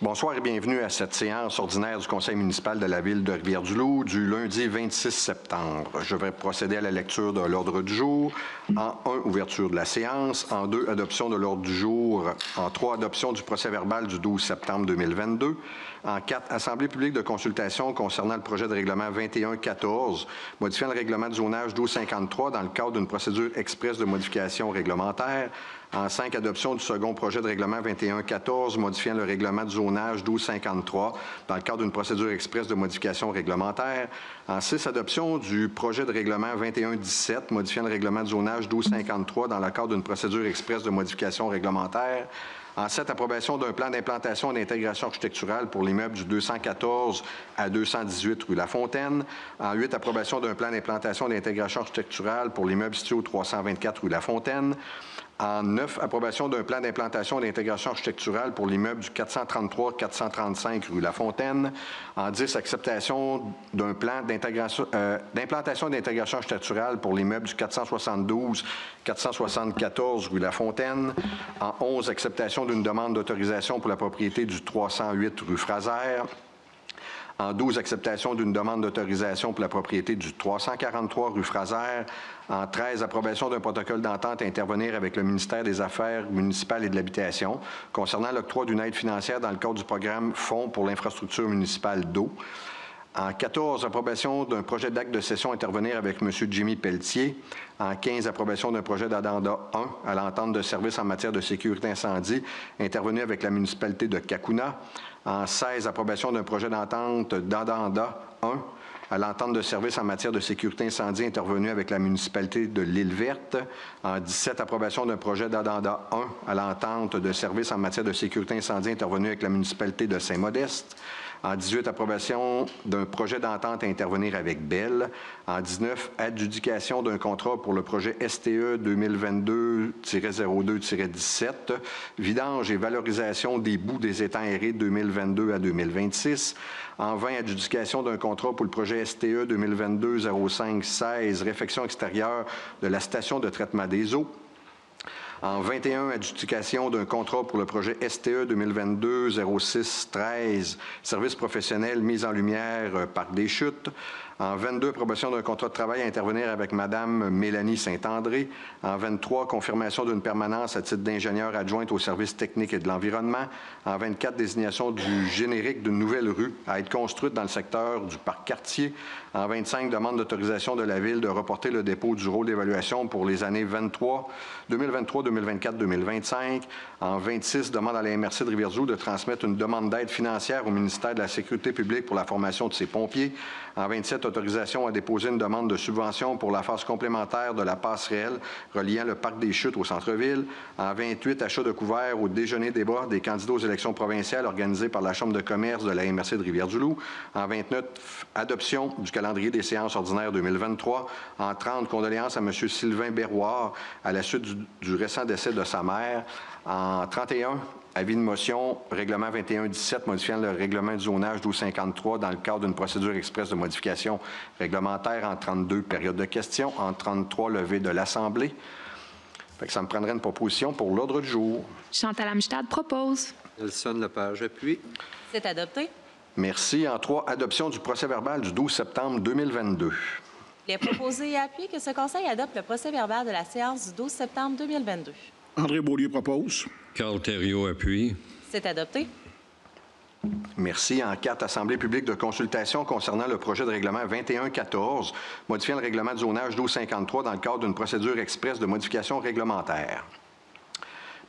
Bonsoir et bienvenue à cette séance ordinaire du Conseil municipal de la Ville de Rivière-du-Loup du lundi 26 septembre. Je vais procéder à la lecture de l'ordre du jour. En 1, ouverture de la séance. En 2, adoption de l'ordre du jour. En 3, adoption du procès-verbal du 12 septembre 2022. En 4, assemblée publique de consultation concernant le projet de règlement 2114, modifiant le règlement de zonage 1253 dans le cadre d'une procédure express de modification réglementaire. En 5, adoption du second projet de règlement 2114, modifiant le règlement de zonage 1253 dans le cadre d'une procédure express de modification réglementaire. En 6, adoption du projet de règlement 2117, modifiant le règlement de zonage 1253 dans le cadre d'une procédure express de modification réglementaire. En 7, approbation d'un plan d'implantation et d'intégration architecturale pour l'immeuble du 214 à 218 rue La Fontaine. En 8, approbation d'un plan d'implantation et d'intégration architecturale pour l'immeuble situé au 324 rue La Fontaine. En 9, approbation d'un plan d'implantation et d'intégration architecturale pour l'immeuble du 433-435 rue La Fontaine. En 10, acceptation d'un plan d'implantation et d'intégration architecturale pour l'immeuble du 472-474 rue La Fontaine. En 11, acceptation d'une demande d'autorisation pour la propriété du 308 rue Fraser. En 12, acceptation d'une demande d'autorisation pour la propriété du 343 rue Fraser. En 13, approbation d'un protocole d'entente à intervenir avec le ministère des Affaires municipales et de l'Habitation concernant l'octroi d'une aide financière dans le cadre du programme Fonds pour l'infrastructure municipale d'eau. En 14, approbation d'un projet d'acte de cession à intervenir avec M. Jimmy Pelletier. En 15, approbation d'un projet d'addenda 1 à l'entente de services en matière de sécurité incendie intervenu avec la municipalité de Cacouna. En 16, approbation d'un projet d'entente d'addenda 1 à l'entente de services en matière de sécurité incendie intervenu avec la municipalité de l'Île-Verte. En 17, approbation d'un projet d'addenda 1 à l'entente de services en matière de sécurité incendie intervenu avec la municipalité de Saint-Modeste. En 18, approbation d'un projet d'entente à intervenir avec Bell. En 19, adjudication d'un contrat pour le projet STE 2022-02-17, vidange et valorisation des boues des étangs aérés 2022 à 2026. En 20, adjudication d'un contrat pour le projet STE 2022-05-16, réfection extérieure de la station de traitement des eaux. En 21, adjudication d'un contrat pour le projet STE 2022-06-13, service professionnel mise en lumière Parc des Chutes. En 22, approbation d'un contrat de travail à intervenir avec Mme Mélanie Saint-André. En 23, confirmation d'une permanence à titre d'ingénieur adjointe au service technique et de l'environnement. En 24, désignation du générique d'une nouvelle rue à être construite dans le secteur du Parc Cartier. En 25, demande d'autorisation de la Ville de reporter le dépôt du rôle d'évaluation pour les années 2023, 2024, 2025. En 26, demande à la MRC de Rivière-du-Loup de transmettre une demande d'aide financière au ministère de la Sécurité publique pour la formation de ses pompiers. En 27, autorisation à déposer une demande de subvention pour la phase complémentaire de la passerelle reliant le Parc des Chutes au centre-ville. En 28, achat de couverts au déjeuner débat des candidats aux élections provinciales organisées par la Chambre de commerce de la MRC de Rivière-du-Loup. En 29, adoption du calendrier des séances ordinaires 2023. En 30, condoléances à M. Sylvain Berroir à la suite du récent décès de sa mère. En 31, avis de motion, règlement 2117, modifiant le règlement du zonage 1253 dans le cadre d'une procédure express de modification réglementaire. En 32, période de questions. En 33, levée de l'Assemblée. Ça me prendrait une proposition pour l'ordre du jour. Chantal Amstad propose. Nelson Lepage appuie. C'est adopté. Merci. En 3, adoption du procès-verbal du 12 septembre 2022. Il est proposé et appuyé que ce Conseil adopte le procès-verbal de la séance du 12 septembre 2022. André Beaulieu propose. Carl Thériault appuie. C'est adopté. Merci. En 4, assemblée publique de consultation concernant le projet de règlement 2114, modifiant le règlement de zonage 1253 dans le cadre d'une procédure express de modification réglementaire.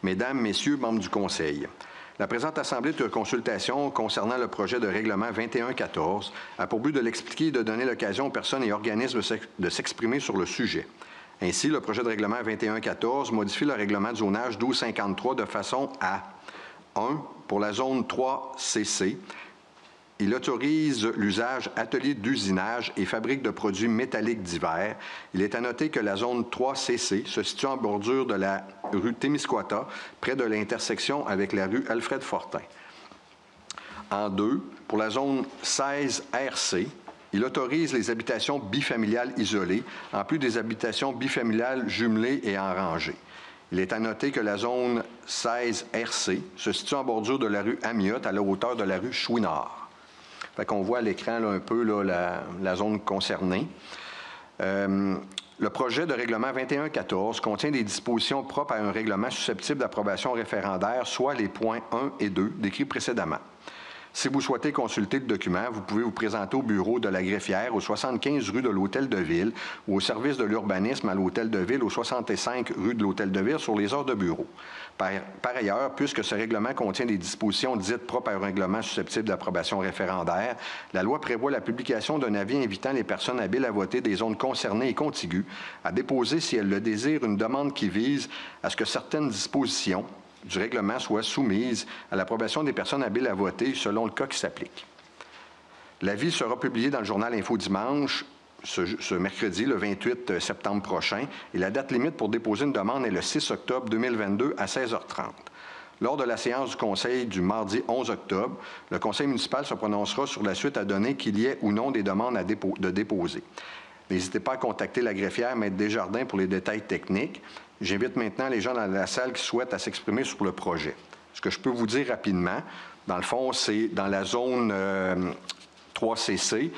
Mesdames, Messieurs, membres du Conseil, la présente assemblée de consultation concernant le projet de règlement 2114 a pour but de l'expliquer et de donner l'occasion aux personnes et organismes de s'exprimer sur le sujet. Ainsi, le projet de règlement 2114 modifie le règlement de zonage 1253 de façon à 1. Pour la zone 3CC, il autorise l'usage atelier d'usinage et fabrique de produits métalliques divers. Il est à noter que la zone 3CC se situe en bordure de la rue Témiscouata, près de l'intersection avec la rue Alfred Fortin. En 2, pour la zone 16RC, il autorise les habitations bifamiliales isolées, en plus des habitations bifamiliales jumelées et en rangée. Il est à noter que la zone 16RC se situe en bordure de la rue Amiotte à la hauteur de la rue Chouinard. Fait qu'on voit à l'écran là, un peu là, la zone concernée. Le projet de règlement 2114 contient des dispositions propres à un règlement susceptible d'approbation référendaire, soit les points 1 et 2 décrits précédemment. Si vous souhaitez consulter le document, vous pouvez vous présenter au bureau de la greffière au 75 rue de l'Hôtel de Ville ou au service de l'urbanisme à l'Hôtel de Ville au 65 rue de l'Hôtel de Ville sur les heures de bureau. Par ailleurs, puisque ce règlement contient des dispositions dites propres à un règlement susceptible d'approbation référendaire, la loi prévoit la publication d'un avis invitant les personnes habiles à voter des zones concernées et contiguës à déposer, si elles le désirent, une demande qui vise à ce que certaines dispositions du règlement soient soumises à l'approbation des personnes habiles à voter selon le cas qui s'applique. L'avis sera publié dans le journal Info Dimanche ce mercredi, le 28 septembre prochain, et la date limite pour déposer une demande est le 6 octobre 2022 à 16h30. Lors de la séance du Conseil du mardi 11 octobre, le Conseil municipal se prononcera sur la suite à donner qu'il y ait ou non des demandes de déposer. N'hésitez pas à contacter la greffière Maître Desjardins pour les détails techniques. J'invite maintenant les gens dans la salle qui souhaitent à s'exprimer sur le projet. Ce que je peux vous dire rapidement, dans le fond, c'est dans la zone 3CC.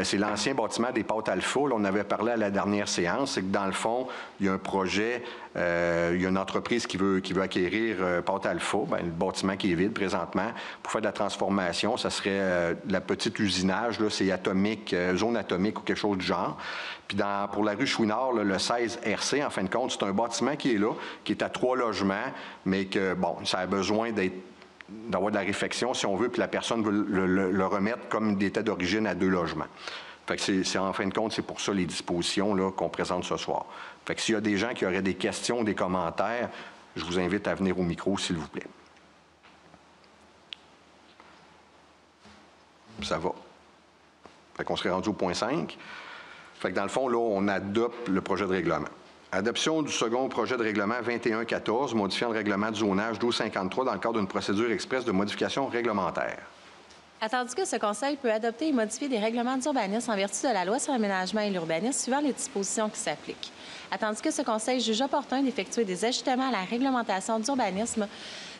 C'est l'ancien bâtiment des Pâtes Alpha. Là, on avait parlé à la dernière séance. C'est que dans le fond, il y a un projet, il y a une entreprise qui veut acquérir Pâtes Alpha, le bâtiment qui est vide présentement, pour faire de la transformation. Ça serait la petite usinage, là, c'est atomique, zone atomique ou quelque chose du genre. Puis pour la rue Chouinard, là, le 16RC, en fin de compte, c'est un bâtiment qui est là, qui est à 3 logements, mais que, bon, ça a besoin d'avoir de la réfection, si on veut, puis la personne veut le remettre comme il était d'origine à 2 logements. Fait que c'est en fin de compte, c'est pour ça les dispositions là, qu'on présente ce soir. Fait que s'il y a des gens qui auraient des questions, des commentaires, je vous invite à venir au micro, s'il vous plaît. Ça va. Fait qu'on serait rendu au point 5. Fait que dans le fond, là, on adopte le projet de règlement. Adoption du second projet de règlement 2114, modifiant le règlement de zonage 1253 dans le cadre d'une procédure express de modification réglementaire. Attendu que ce Conseil peut adopter et modifier des règlements d'urbanisme en vertu de la Loi sur l'aménagement et l'urbanisme suivant les dispositions qui s'appliquent. Attendu que ce Conseil juge opportun d'effectuer des ajustements à la réglementation d'urbanisme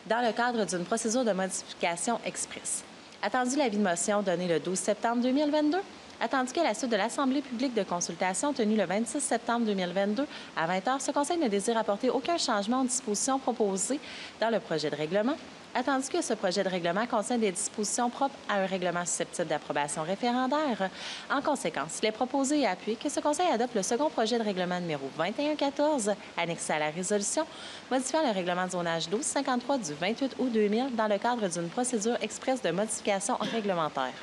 dans le cadre d'une procédure de modification express. Attendu l'avis de motion donné le 12 septembre 2022. Attendu qu'à la suite de l'Assemblée publique de consultation tenue le 26 septembre 2022 à 20h, ce Conseil ne désire apporter aucun changement aux dispositions proposées dans le projet de règlement. Attendu que ce projet de règlement contient des dispositions propres à un règlement susceptible d'approbation référendaire. En conséquence, il est proposé et appuyé que ce Conseil adopte le second projet de règlement numéro 2114, annexé à la résolution, modifiant le règlement de zonage 1253 du 28 août 2000 dans le cadre d'une procédure express de modification réglementaire.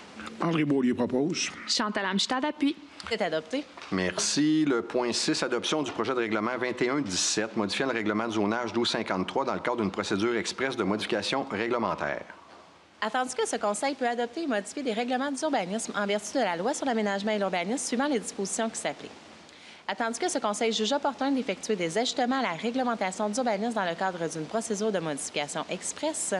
André Beaulieu propose. Chantal Amstad appuie. C'est adopté. Merci. Le point 6, adoption du projet de règlement 2117, modifiant le règlement de zonage 1253 dans le cadre d'une procédure express de modification réglementaire. Attendu que ce Conseil peut adopter et modifier des règlements d'urbanisme en vertu de la Loi sur l'aménagement et l'urbanisme suivant les dispositions qui s'appliquent. Attendu que ce Conseil juge opportun d'effectuer des ajustements à la réglementation d'urbanisme dans le cadre d'une procédure de modification express.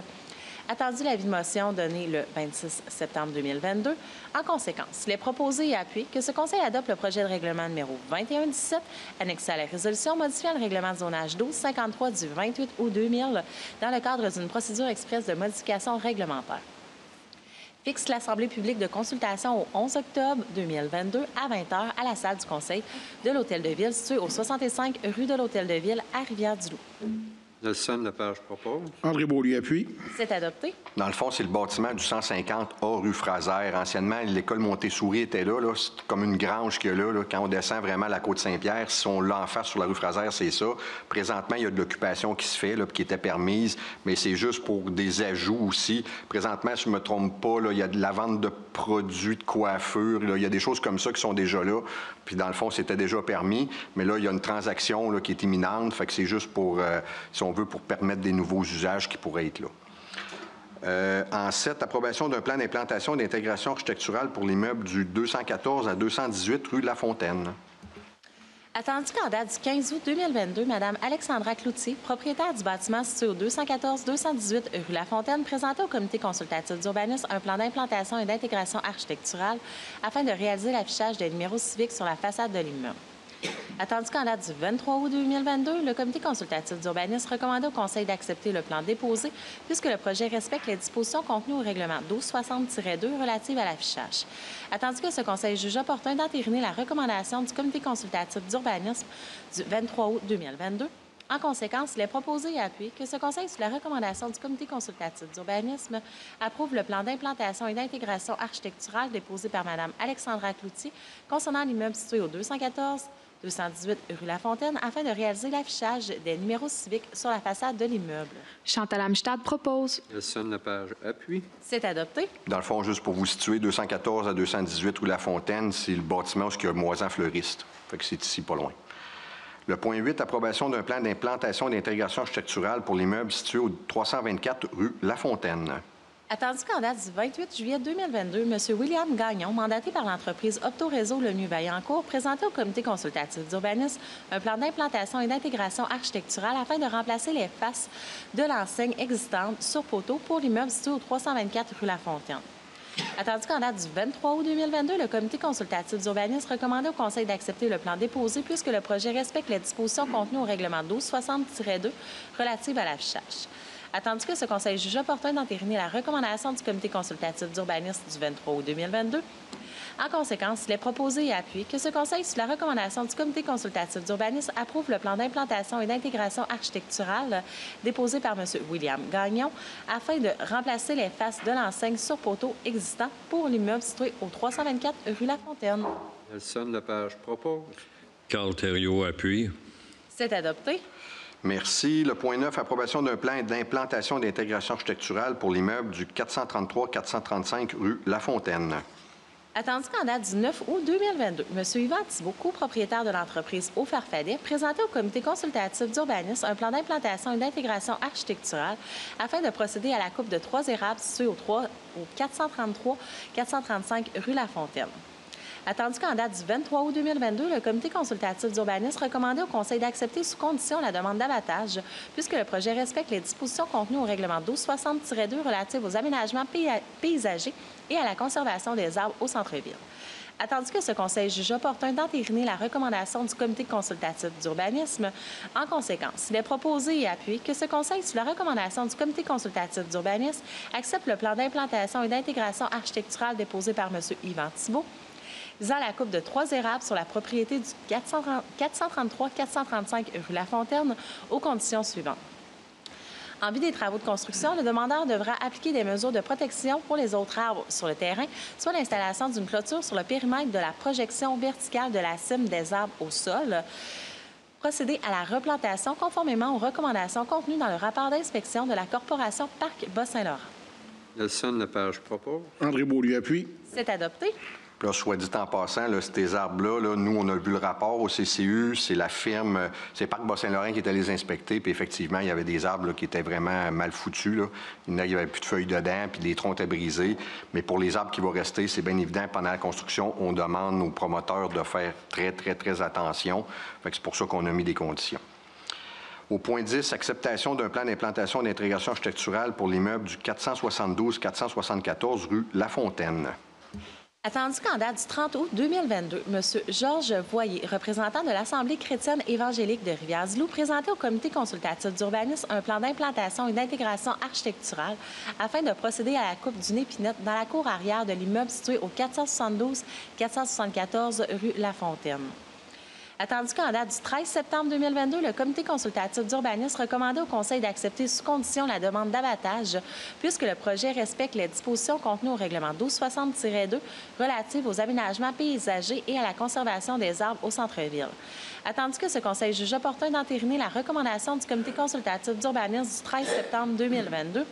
Attendu l'avis de motion donné le 26 septembre 2022. En conséquence, il est proposé et appuyé que ce Conseil adopte le projet de règlement numéro 2117, annexé à la résolution modifiant le règlement de zonage 1253 du 28 août 2000 dans le cadre d'une procédure express de modification réglementaire. Fixe l'Assemblée publique de consultation au 11 octobre 2022 à 20h à la salle du Conseil de l'Hôtel de Ville située au 65 rue de l'Hôtel de Ville à Rivière-du-Loup. Nelson Lepage propose. André Beaulieu appuie. C'est adopté. Dans le fond, c'est le bâtiment du 150A rue Fraser. Anciennement, l'école Montessori était là. C'est comme une grange qu'il y a là. Quand on descend vraiment la côte Saint-Pierre, si on l'a en face sur la rue Fraser, c'est ça. Présentement, il y a de l'occupation qui se fait, là, qui était permise, mais c'est juste pour des ajouts aussi. Présentement, si je ne me trompe pas, là, il y a de la vente de produits de coiffure. Là, il y a des choses comme ça qui sont déjà là. Puis dans le fond, c'était déjà permis. Mais là, il y a une transaction là, qui est imminente. Fait que c'est juste pour, si on veut, pour permettre des nouveaux usages qui pourraient être là. En 7, approbation d'un plan d'implantation et d'intégration architecturale pour l'immeuble du 214 à 218 rue La Fontaine. Attendu qu'en date du 15 août 2022, Mme Alexandra Cloutier, propriétaire du bâtiment situé au 214-218 rue La Fontaine, présentait au comité consultatif d'urbanisme un plan d'implantation et d'intégration architecturale afin de réaliser l'affichage des numéros civiques sur la façade de l'immeuble. Attendu qu'en date du 23 août 2022, le comité consultatif d'urbanisme recommandait au Conseil d'accepter le plan déposé puisque le projet respecte les dispositions contenues au règlement 1260-2 relatives à l'affichage. Attendu que ce Conseil juge opportun d'entériner la recommandation du comité consultatif d'urbanisme du 23 août 2022, en conséquence, il est proposé et appuyé que ce Conseil, sous la recommandation du comité consultatif d'urbanisme, approuve le plan d'implantation et d'intégration architecturale déposé par Mme Alexandra Cloutier concernant l'immeuble situé au 214 218 rue Lafontaine afin de réaliser l'affichage des numéros civiques sur la façade de l'immeuble. Chantal Amstad propose. Nelson Lepage appuie. C'est adopté. Dans le fond, juste pour vous situer, 214 à 218 rue Lafontaine, c'est le bâtiment où il y a Moisan Fleuriste. Fait que c'est ici, pas loin. Le point 8, approbation d'un plan d'implantation et d'intégration architecturale pour l'immeuble situé au 324 rue Lafontaine. Attendu qu'en date du 28 juillet 2022, M. William Gagnon, mandaté par l'entreprise Optoréseau Lemieux-Vaillancourt, présentait au comité consultatif d'urbanisme un plan d'implantation et d'intégration architecturale afin de remplacer les faces de l'enseigne existante sur poteau pour l'immeuble situé au 324 rue Lafontaine. Attendu qu'en date du 23 août 2022, le comité consultatif d'urbanisme recommandait au Conseil d'accepter le plan déposé puisque le projet respecte les dispositions contenues au règlement 1260-2 relatives à l'affichage. Attendu que ce Conseil juge opportun d'entériner la recommandation du comité consultatif d'urbanisme du 23 août 2022, en conséquence, il est proposé et appuyé que ce Conseil, sous la recommandation du comité consultatif d'urbanisme, approuve le plan d'implantation et d'intégration architecturale déposé par M. William Gagnon afin de remplacer les faces de l'enseigne sur poteau existant pour l'immeuble situé au 324 rue Lafontaine. Nelson Lepage propose. Carl Thériault appuie. C'est adopté. Merci. Le point 9, approbation d'un plan d'implantation et d'intégration architecturale pour l'immeuble du 433-435 rue Lafontaine. Attendu qu'en date du 9 août 2022, M. Yvan Thibault, copropriétaire de l'entreprise Au Farfadet, présentait au comité consultatif d'urbanisme un plan d'implantation et d'intégration architecturale afin de procéder à la coupe de 3 érables situés au 433-435 rue Lafontaine. Attendu qu'en date du 23 août 2022, le comité consultatif d'urbanisme recommandait au Conseil d'accepter sous condition la demande d'abattage, puisque le projet respecte les dispositions contenues au règlement 1260-2 relatives aux aménagements paysagers et à la conservation des arbres au centre-ville. Attendu que ce Conseil juge opportun d'entériner la recommandation du comité consultatif d'urbanisme, en conséquence, il est proposé et appuyé que ce Conseil, sous la recommandation du comité consultatif d'urbanisme, accepte le plan d'implantation et d'intégration architecturale déposé par M. Yvan Thibault, visant la coupe de 3 érables sur la propriété du 433-435 rue Lafontaine aux conditions suivantes. En vue des travaux de construction, le demandeur devra appliquer des mesures de protection pour les autres arbres sur le terrain, soit l'installation d'une clôture sur le périmètre de la projection verticale de la cime des arbres au sol, procéder à la replantation conformément aux recommandations contenues dans le rapport d'inspection de la Corporation Parc Bas-Saint-Laurent. Nelson Lepage propose. André Beaulieu appuie. C'est adopté. Là, soit dit en passant, là, ces arbres-là, là, nous, on a vu le rapport au CCU, c'est la firme, c'est Parc Bas-Saint-Laurent qui est allé les inspecter, puis effectivement, il y avait des arbres là, qui étaient vraiment mal foutus. Là. Il n'y avait plus de feuilles dedans, puis les troncs étaient brisés. Mais pour les arbres qui vont rester, c'est bien évident, pendant la construction, on demande aux promoteurs de faire très, très, très attention. Fait que c'est pour ça qu'on a mis des conditions. Au point 10, acceptation d'un plan d'implantation et d'intégration architecturale pour l'immeuble du 472-474 rue Lafontaine. Attendu qu'en date du 30 août 2022, M. Georges Voyer, représentant de l'Assemblée chrétienne évangélique de Rivière-du-Loup, présentait au comité consultatif d'urbanisme un plan d'implantation et d'intégration architecturale afin de procéder à la coupe d'une épinette dans la cour arrière de l'immeuble situé au 472-474 rue Lafontaine. Attendu qu'en date du 13 septembre 2022, le comité consultatif d'urbanisme recommandait au Conseil d'accepter sous condition la demande d'abattage, puisque le projet respecte les dispositions contenues au règlement 1260-2 relatives aux aménagements paysagers et à la conservation des arbres au centre-ville. Attendu que ce Conseil juge opportun d'entériner la recommandation du comité consultatif d'urbanisme du 13 septembre 2022,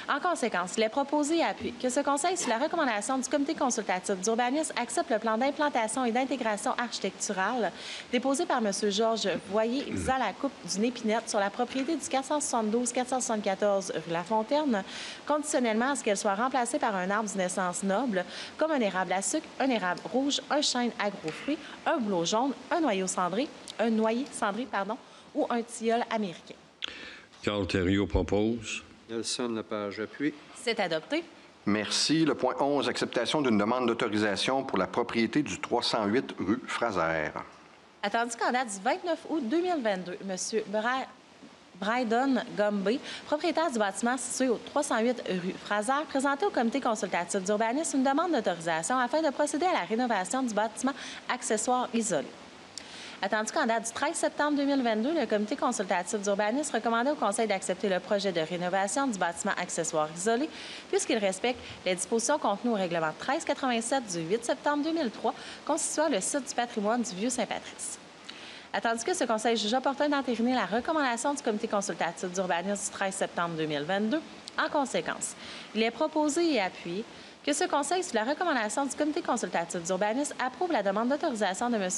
en conséquence, il est proposé et appuyé que ce Conseil, sous la recommandation du comité consultatif d'urbanisme, accepte le plan d'implantation et d'intégration architecturale déposé par M. Georges Voyer visant la coupe d'une épinette sur la propriété du 472-474 rue Lafontaine, conditionnellement à ce qu'elle soit remplacée par un arbre d'une essence noble, comme un érable à sucre, un érable rouge, un chêne à gros fruits, un bouleau jaune, un noyer cendré, ou un tilleul américain. Carl Thériault propose. Nelson Lepage appuie. C'est adopté. Merci. Le point 11, acceptation d'une demande d'autorisation pour la propriété du 308 rue Fraser. Attendu qu'en date du 29 août 2022, M. Brydon Gombe, propriétaire du bâtiment situé au 308 rue Fraser, présentait au comité consultatif d'urbanisme une demande d'autorisation afin de procéder à la rénovation du bâtiment accessoire isolé. Attendu qu'en date du 13 septembre 2022, le comité consultatif d'urbanisme recommandait au Conseil d'accepter le projet de rénovation du bâtiment accessoire isolé, puisqu'il respecte les dispositions contenues au règlement 1387 du 8 septembre 2003, constituant le site du patrimoine du Vieux-Saint-Patrice. Attendu que ce Conseil juge opportun d'entériner la recommandation du comité consultatif d'urbanisme du 13 septembre 2022, en conséquence, il est proposé et appuyé que ce Conseil, sous la recommandation du comité consultatif d'urbanisme, approuve la demande d'autorisation de M.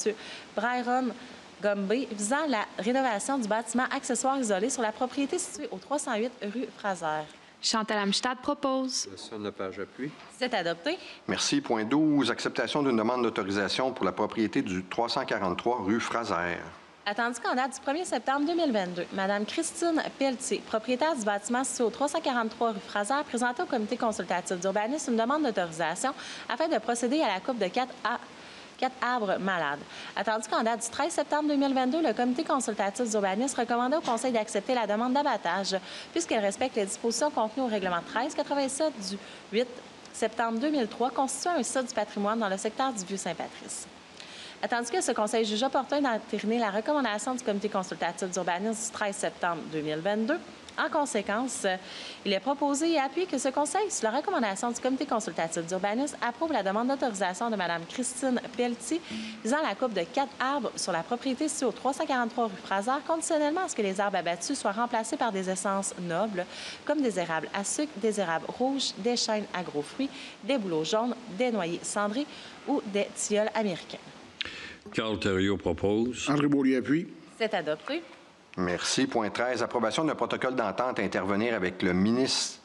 Brydon Gombe visant la rénovation du bâtiment accessoire isolé sur la propriété située au 308 rue Fraser. Chantal Amstad propose. Personne la page appuie. C'est adopté. Merci. Point 12, acceptation d'une demande d'autorisation pour la propriété du 343 rue Fraser. Attendu qu'en date du 1er septembre 2022, Mme Christine Pelletier, propriétaire du bâtiment situé au 343 rue Fraser, présentait au comité consultatif d'urbanisme une demande d'autorisation afin de procéder à la coupe de 4 arbres malades. Attendu qu'en date du 13 septembre 2022, le comité consultatif d'urbanisme recommandait au Conseil d'accepter la demande d'abattage puisqu'elle respecte les dispositions contenues au règlement 1387 du 8 septembre 2003 constituant un site du patrimoine dans le secteur du Vieux-Saint-Patrice. Attendu que ce Conseil juge opportun d'entériner la recommandation du comité consultatif d'urbanisme du 13 septembre 2022, en conséquence, il est proposé et appuyé que ce Conseil, sous la recommandation du comité consultatif d'urbanisme, approuve la demande d'autorisation de Mme Christine Pelletier visant la coupe de 4 arbres sur la propriété située au 343 rue Fraser, conditionnellement à ce que les arbres abattus soient remplacés par des essences nobles, comme des érables à sucre, des érables rouges, des chênes à gros fruits, des bouleaux jaunes, des noyers cendrés ou des tilleuls américains. Carl Thériault propose. André Beaulieu appuie. C'est adopté. Merci. Point 13, approbation d'un protocole d'entente à intervenir avec le ministre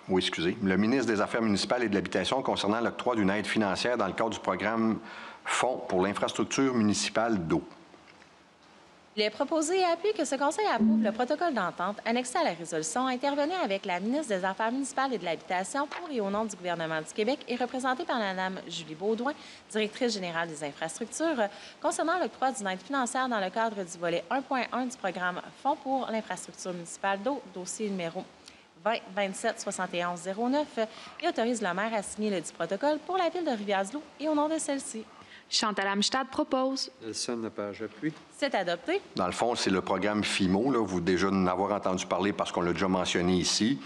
des Affaires municipales et de l'Habitation concernant l'octroi d'une aide financière dans le cadre du programme Fonds pour l'infrastructure municipale d'eau. Il est proposé et appuyé que ce Conseil approuve le protocole d'entente annexé à la résolution à intervenir avec la ministre des Affaires municipales et de l'Habitation pour et au nom du gouvernement du Québec et représenté par Mme Julie Baudouin, directrice générale des infrastructures, concernant l'octroi d'une aide financière dans le cadre du volet 1.1 du programme Fonds pour l'infrastructure municipale d'eau, dossier numéro 20-27-7109, et autorise le maire à signer le dit protocole pour la ville de Rivière-du-Loup et au nom de celle-ci. Chantal Amstad propose. Nelson la page appuie. C'est adopté. Dans le fond, c'est le programme FIMO. Là. Vous déjà en avoir entendu parler parce qu'on l'a déjà mentionné ici.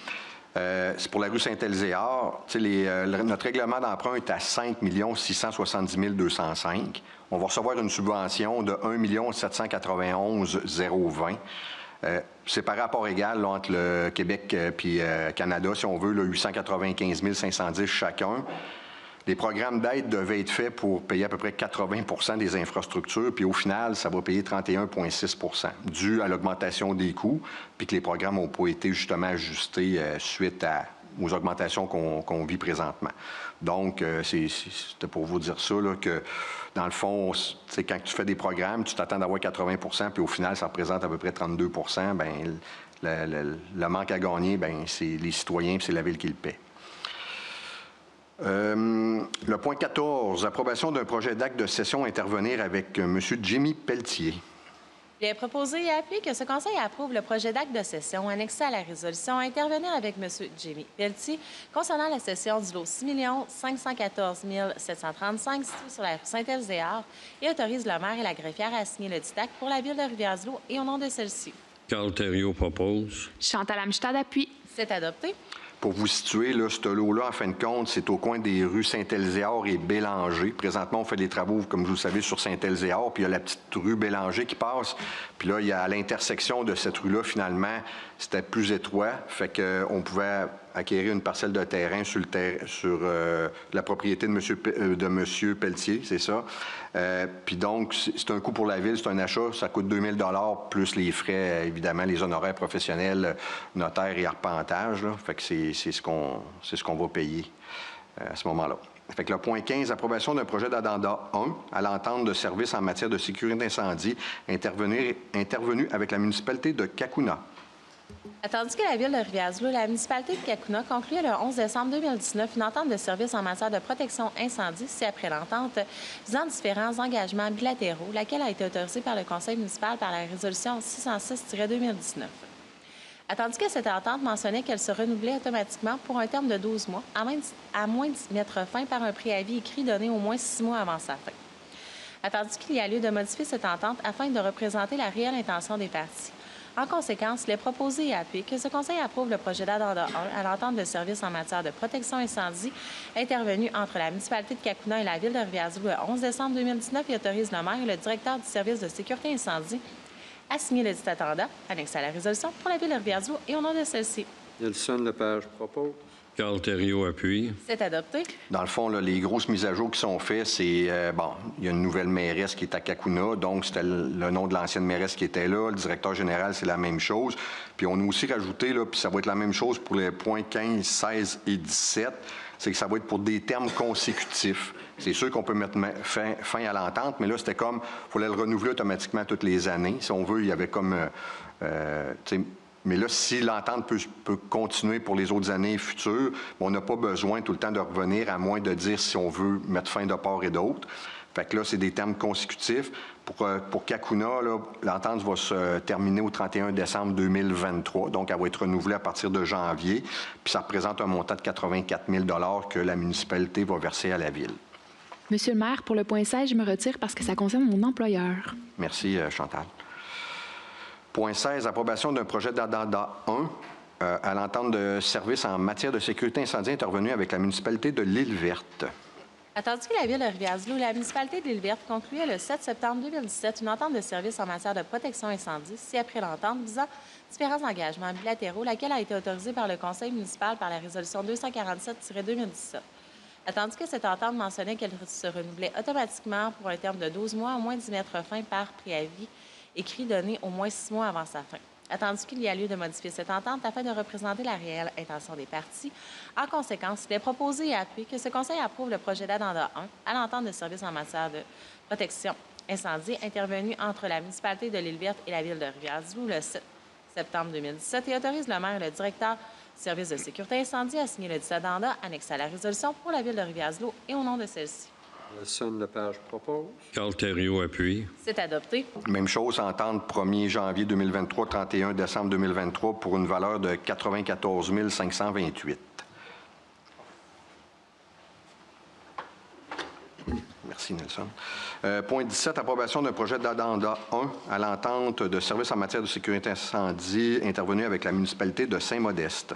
C'est pour la rue Saint-Elzéar. Notre règlement d'emprunt est à 5 670 205. On va recevoir une subvention de 1 791 020. C'est par rapport égal là, entre le Québec et Canada, si on veut, là, 895 510 chacun. Les programmes d'aide devaient être faits pour payer à peu près 80 des infrastructures, puis au final, ça va payer 31,6 dû à l'augmentation des coûts, puis que les programmes n'ont pas été justement ajustés suite aux augmentations qu'on vit présentement. Donc, c'était pour vous dire ça, là, que dans le fond, quand tu fais des programmes, tu t'attends d'avoir 80 puis au final, ça représente à peu près 32 bien, le manque à gagner, bien, c'est les citoyens puis c'est la ville qui le paie. Le point 14, approbation d'un projet d'acte de cession à intervenir avec M. Jimmy Pelletier. Il est proposé et appuyé que ce Conseil approuve le projet d'acte de cession annexé à la résolution à intervenir avec M. Jimmy Pelletier concernant la cession du lot 6 514 735 situé sur la rue Saint-Elzéar et autorise le maire et la greffière à signer le dit acte pour la ville de Rivière-du-Loup et au nom de celle-ci. Carl Thériault propose. Chantal Amstad appuie. C'est adopté. Pour vous situer, là, ce lot-là, en fin de compte, c'est au coin des rues Saint-Elzéar et Bélanger. Présentement, on fait des travaux, comme vous le savez, sur Saint-Elzéar, puis il y a la petite rue Bélanger qui passe. Puis là, il y a à l'intersection de cette rue-là, finalement, c'était plus étroit, fait qu'on pouvait acquérir une parcelle de terrain sur la propriété de M. Pelletier, c'est ça. Puis donc, c'est un coût pour la ville, c'est un achat, ça coûte 2 000 $ plus les frais, évidemment, les honoraires professionnels, notaires et arpentage. Là. Fait que c'est ce qu'on va payer à ce moment-là. Fait que le point 15, approbation d'un projet d'addenda 1 à l'entente de services en matière de sécurité d'incendie intervenu avec la municipalité de Cacouna. Attendu que la Ville de Rivière-du-Loup, la municipalité de Cacouna concluait le 11 décembre 2019 une entente de service en matière de protection incendie, si après l'entente visant différents engagements bilatéraux, laquelle a été autorisée par le Conseil municipal par la résolution 606-2019. Attendu que cette entente mentionnait qu'elle se renouvelait automatiquement pour un terme de 12 mois, à moins d'y mettre fin par un préavis écrit donné au moins 6 mois avant sa fin. Attendu qu'il y a lieu de modifier cette entente afin de représenter la réelle intention des parties. En conséquence, il est proposé et appuyé que ce Conseil approuve le projet d'addenda 1 à l'entente de service en matière de protection incendie intervenu entre la municipalité de Cacouna et la Ville de Rivière-du-Loup le 11 décembre 2019 et autorise le maire et le directeur du service de sécurité incendie à signer le dit addenda, annexé à la résolution pour la Ville de Rivière-du-Loup et au nom de celle-ci. Nelson Lepage propose. Carl Thériault appuie. C'est adopté. Dans le fond, là, les grosses mises à jour qui sont faites, c'est, bon, il y a une nouvelle mairesse qui est à Cacouna, donc c'était le nom de l'ancienne mairesse qui était là. Le directeur général, c'est la même chose. Puis on a aussi rajouté, là, puis ça va être la même chose pour les points 15, 16 et 17, c'est que ça va être pour des termes consécutifs. C'est sûr qu'on peut mettre fin à l'entente, mais là, c'était comme, il fallait le renouveler automatiquement toutes les années. Si on veut, il y avait comme, mais là, si l'entente peut continuer pour les autres années futures, on n'a pas besoin tout le temps de revenir, à moins de dire si on veut mettre fin de part et d'autre. Fait que là, c'est des termes consécutifs. Pour Cacouna, l'entente va se terminer au 31 décembre 2023, donc elle va être renouvelée à partir de janvier, puis ça représente un montant de 84 000 $ que la municipalité va verser à la Ville. Monsieur le maire, pour le point 16, je me retire parce que ça concerne mon employeur. Merci, Chantal. Point 16, approbation d'un projet d'addenda 1 à l'entente de service en matière de sécurité incendie intervenue avec la municipalité de l'Île-Verte. Attendu que la Ville de Rivière-du-Loup, la municipalité de l'Île-Verte concluait le 7 septembre 2017 une entente de service en matière de protection incendie, si après l'entente visant différents engagements bilatéraux, laquelle a été autorisée par le Conseil municipal par la résolution 247-2017. Attendu que cette entente mentionnait qu'elle se renouvelait automatiquement pour un terme de 12 mois, à moins d'y mettre fin par préavis écrit donné au moins 6 mois avant sa fin. Attendu qu'il y a lieu de modifier cette entente afin de représenter la réelle intention des parties. En conséquence, il est proposé et appuyé que ce Conseil approuve le projet d'addenda 1 à l'entente de service en matière de protection incendie intervenu entre la municipalité de l'Île-Verte et la Ville de Rivière-du-Loup le 7 septembre 2017 et autorise le maire et le directeur du service de sécurité incendie à signer le dit addenda annexé à la résolution pour la Ville de Rivière-du-Loup et au nom de celle-ci. Nelson Lepage propose. Carl Thériault appuie. C'est adopté. Même chose, entente 1er janvier 2023, 31 décembre 2023 pour une valeur de 94 528. Merci, Nelson. Point 17, approbation d'un projet d'addenda 1 à l'entente de services en matière de sécurité incendie intervenu avec la municipalité de Saint-Modeste.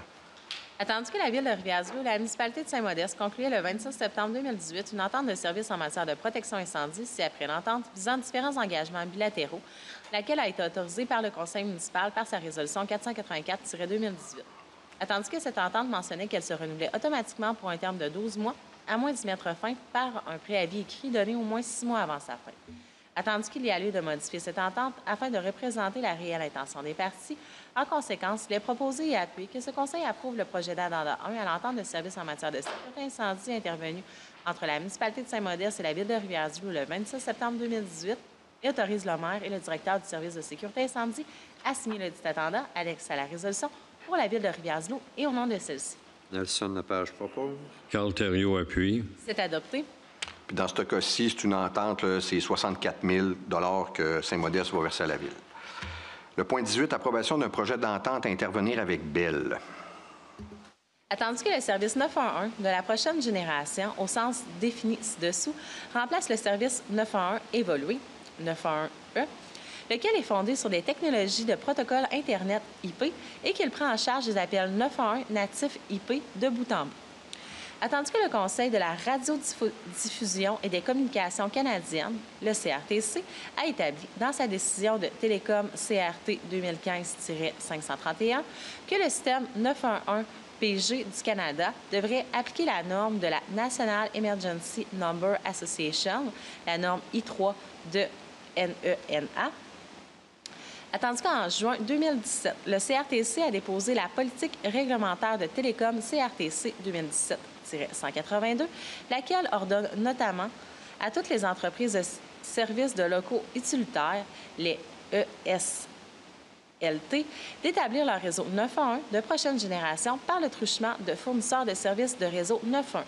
Attendu que la Ville de Rivière-du-Loup, la municipalité de Saint-Modeste concluait le 26 septembre 2018 une entente de service en matière de protection incendie, si après l'entente visant différents engagements bilatéraux, laquelle a été autorisée par le Conseil municipal par sa résolution 484-2018. Attendu que cette entente mentionnait qu'elle se renouvelait automatiquement pour un terme de 12 mois, à moins d'y mettre fin par un préavis écrit donné au moins 6 mois avant sa fin. Attendu qu'il y a lieu de modifier cette entente afin de représenter la réelle intention des parties. En conséquence, il est proposé et appuyé que ce Conseil approuve le projet d'addenda 1 à l'entente de service en matière de sécurité incendie intervenu entre la municipalité de Saint-Modeste et la Ville de Rivière-du-Loup le 26 septembre 2018 et autorise le maire et le directeur du service de sécurité incendie à signer le dit addenda annexé à la résolution pour la Ville de Rivière-du-Loup et au nom de celle-ci. Nelson Lepage propose. Carl Thériault appuie. C'est adopté. Puis dans ce cas-ci, c'est une entente, là, c'est 64 000 $ que Saint-Modeste va verser à la Ville. Le point 18, approbation d'un projet d'entente à intervenir avec Bell. Attendu que le service 911 de la prochaine génération, au sens défini ci-dessous, remplace le service 911 évolué, 911E, lequel est fondé sur des technologies de protocole Internet IP et qu'il prend en charge des appels 911 natifs IP de bout en bout. Attendu que le Conseil de la radiodiffusion et des communications canadiennes, le CRTC, a établi dans sa décision de Télécom CRT 2015-531 que le système 911 PG du Canada devrait appliquer la norme de la National Emergency Number Association, la norme I3 de NENA. Attendu qu'en juin 2017, le CRTC a déposé la politique réglementaire de Télécom CRTC 2017-182, laquelle ordonne notamment à toutes les entreprises de services de locaux utilitaires, les ESLS, SSLT d'établir leur réseau 911 de prochaine génération par le truchement de fournisseurs de services de réseau 911.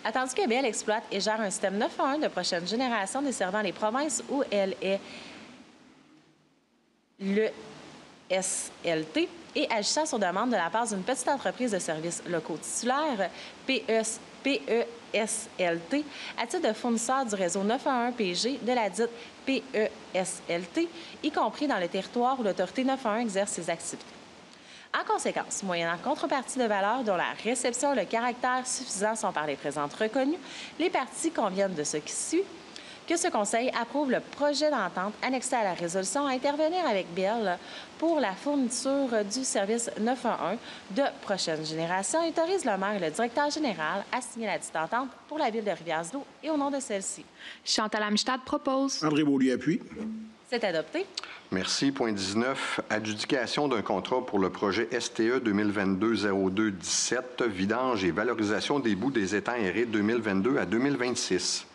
Attendu que BL exploite et gère un système 911 de prochaine génération desservant les provinces où elle est le SLT et agissant sur demande de la part d'une petite entreprise de services locaux titulaire, PESLT, à titre de fournisseur du réseau 911 PG de la dite PESLT, y compris dans le territoire où l'autorité 911 exerce ses activités. En conséquence, moyennant contrepartie de valeur dont la réception et le caractère suffisant sont par les présentes reconnus, les parties conviennent de ce qui suit que ce Conseil approuve le projet d'entente annexé à la résolution à intervenir avec Bell pour la fourniture du service 911 de prochaine génération et autorise le maire et le directeur général à signer la dite entente pour la ville de Rivière-du-Loup et au nom de celle-ci. Chantal Amstad propose. André Beaulieu appuie. C'est adopté. Merci. Point 19, adjudication d'un contrat pour le projet STE 2022-02-17, vidange et valorisation des boues des étangs aérés 2022 à 2026.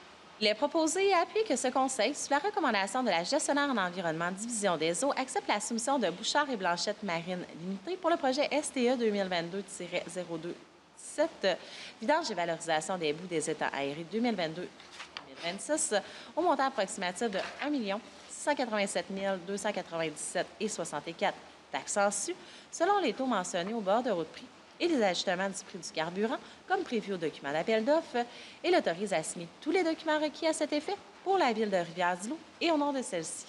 Il est proposé et appuyé que ce Conseil, sous la recommandation de la gestionnaire en environnement Division des eaux, accepte la soumission de Bouchard et Blanchette Marine Limitée pour le projet STE 2022-02-17, vidange et valorisation des boues des étangs aérés 2022-2026, au montant approximatif de 1 687 297,64 taxes en su, selon les taux mentionnés au bord de route prix et les ajustements du prix du carburant, comme prévu au document d'appel d'offres, et l'autorise à signer tous les documents requis à cet effet pour la ville de Rivière-du-Loup et au nom de celle-ci.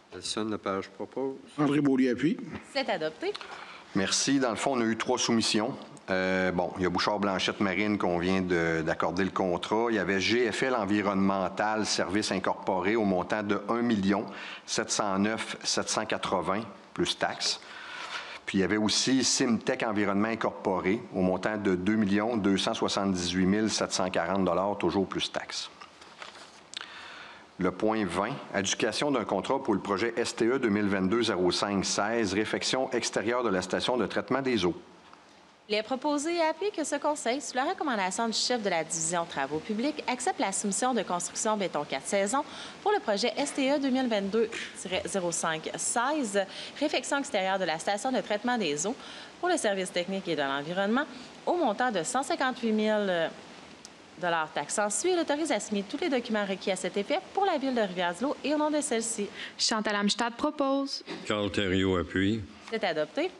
Personne Lepage propose. André Beaulieu appuie. C'est adopté. Merci. Dans le fond, on a eu 3 soumissions. Il y a Bouchard-Blanchette Marine qu'on vient d'accorder le contrat. Il y avait GFL Environnemental Services Incorporés au montant de 1 709 780 plus taxes. Puis il y avait aussi Simtech Environnement Incorporé au montant de 2 278 740 toujours plus taxes. Le point 20, adjudication d'un contrat pour le projet STE 2022-05-16, réfection extérieure de la station de traitement des eaux. Il est proposé et appuyé que ce Conseil, sous la recommandation du chef de la division Travaux publics, accepte la soumission de construction béton 4 saisons pour le projet STE 2022-05-16, réfection extérieure de la station de traitement des eaux pour le service technique et de l'environnement, au montant de 158 000 taxes en su et l'autorise à signer tous les documents requis à cet effet pour la ville de Rivière-du-Loup et au nom de celle-ci. Chantal Amstad propose. Carl Thériault appuie. C'est adopté.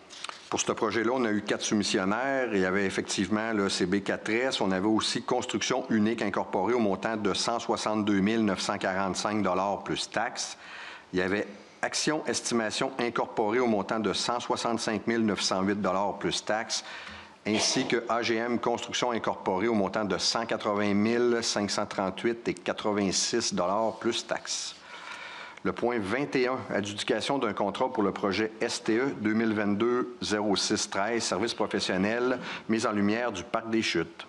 Pour ce projet-là, on a eu 4 soumissionnaires. Il y avait effectivement le CB4S. On avait aussi Construction unique incorporée au montant de 162 945 plus taxes. Il y avait Action Estimation incorporée au montant de 165 908 plus taxes, ainsi que AGM Construction incorporée au montant de 180 538,86 plus taxes. Le point 21, adjudication d'un contrat pour le projet STE 2022-06-13, service professionnel, mise en lumière du Parc des Chutes.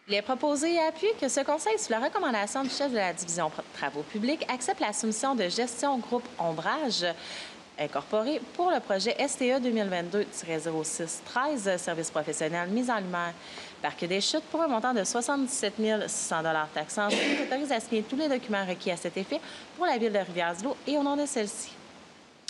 Il est proposé et appuyé que ce Conseil, sous la recommandation du chef de la division Travaux publics, accepte la soumission de gestion groupe Ombrage incorporé pour le projet STE 2022-06-13, service professionnel, mise en lumière Parc des Chutes, pour un montant de 77 600 taxes en su, autorise à signer tous les documents requis à cet effet pour la ville de Rivière-du-Loup et au nom de celle-ci.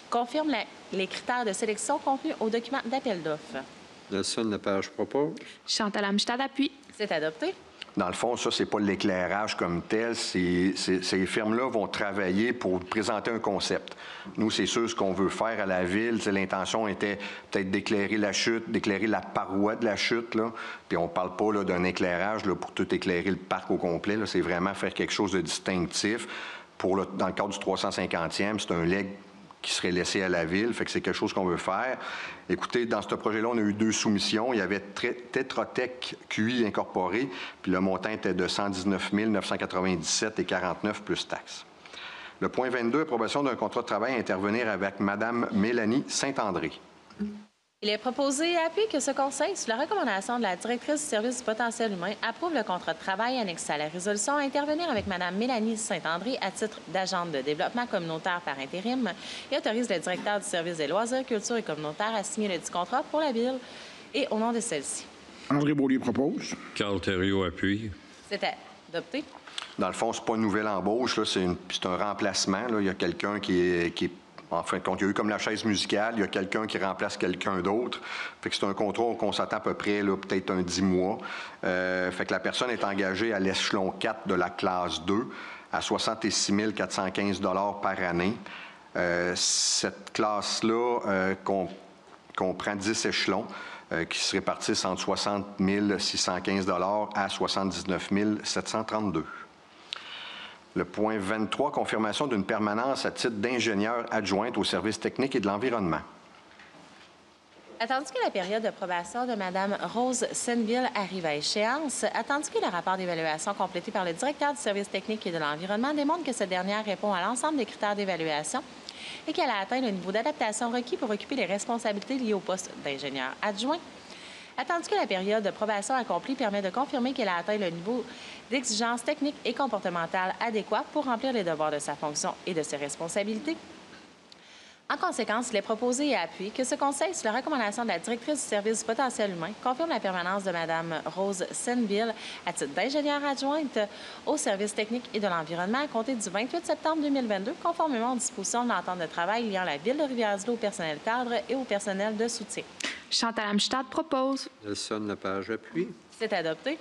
Confirme les critères de sélection contenus au document d'appel d'offres. Nelson Lepage propose. Chantal Amstad appuie. C'est adopté. Dans le fond, ça, c'est pas l'éclairage comme tel. Ces firmes-là vont travailler pour présenter un concept. Nous, c'est sûr, ce qu'on veut faire à la ville, l'intention était peut-être d'éclairer la chute, d'éclairer la paroi de la chute, là. Puis on parle pas là, d'un éclairage là, pour tout éclairer le parc au complet. Là. C'est vraiment faire quelque chose de distinctif. Dans le cadre du 350e, c'est un legs qui serait laissé à la ville. Fait que c'est quelque chose qu'on veut faire. Écoutez, dans ce projet-là, on a eu 2 soumissions. Il y avait Tetra Tech QI incorporé, puis le montant était de 119 997,49 plus taxes. Le point 22, approbation d'un contrat de travail à intervenir avec Mme Mélanie Saint-André. Il est proposé et appuyé que ce Conseil, sous la recommandation de la directrice du service du potentiel humain, approuve le contrat de travail annexé à la résolution à intervenir avec Mme Mélanie Saint-André à titre d'agente de développement communautaire par intérim et autorise le directeur du service des loisirs, culture et communautaire à signer le dit contrat pour la ville et au nom de celle-ci. André Beaulieu propose. Carl Thériault appuie. C'est adopté. Dans le fond, c'est pas une nouvelle embauche, là, c'est un remplacement. Là. Il y a quelqu'un qui est En fin de compte, il y a eu comme la chaise musicale, il y a quelqu'un qui remplace quelqu'un d'autre. Fait que c'est un contrat qu'on s'attend à peu près, là, peut-être un 10 mois. Fait que la personne est engagée à l'échelon 4 de la classe 2 à 66 415 $ par année. Cette classe-là comprend 10 échelons qui se répartissent entre 60 615 $ à 79 732 $. Le point 23, confirmation d'une permanence à titre d'ingénieur adjointe au service technique et de l'environnement. Attendu que la période de probation de Mme Rose Senville arrive à échéance, attendu que le rapport d'évaluation complété par le directeur du service technique et de l'environnement démontre que cette dernière répond à l'ensemble des critères d'évaluation et qu'elle a atteint le niveau d'adaptation requis pour occuper les responsabilités liées au poste d'ingénieur adjoint. Attendu que la période de probation accomplie permet de confirmer qu'elle a atteint le niveau d'exigence technique et comportementale adéquat pour remplir les devoirs de sa fonction et de ses responsabilités. En conséquence, il est proposé et appuyé que ce Conseil, sur la recommandation de la directrice du service du potentiel humain, confirme la permanence de Mme Rose Senville à titre d'ingénieure adjointe au service technique et de l'environnement à compter du 28 septembre 2022, conformément aux dispositions de l'entente de travail liant la Ville de Rivière-du-Loup au personnel cadre et au personnel de soutien. Chantal Amstad propose. Nelson Lepage appuie. C'est adopté.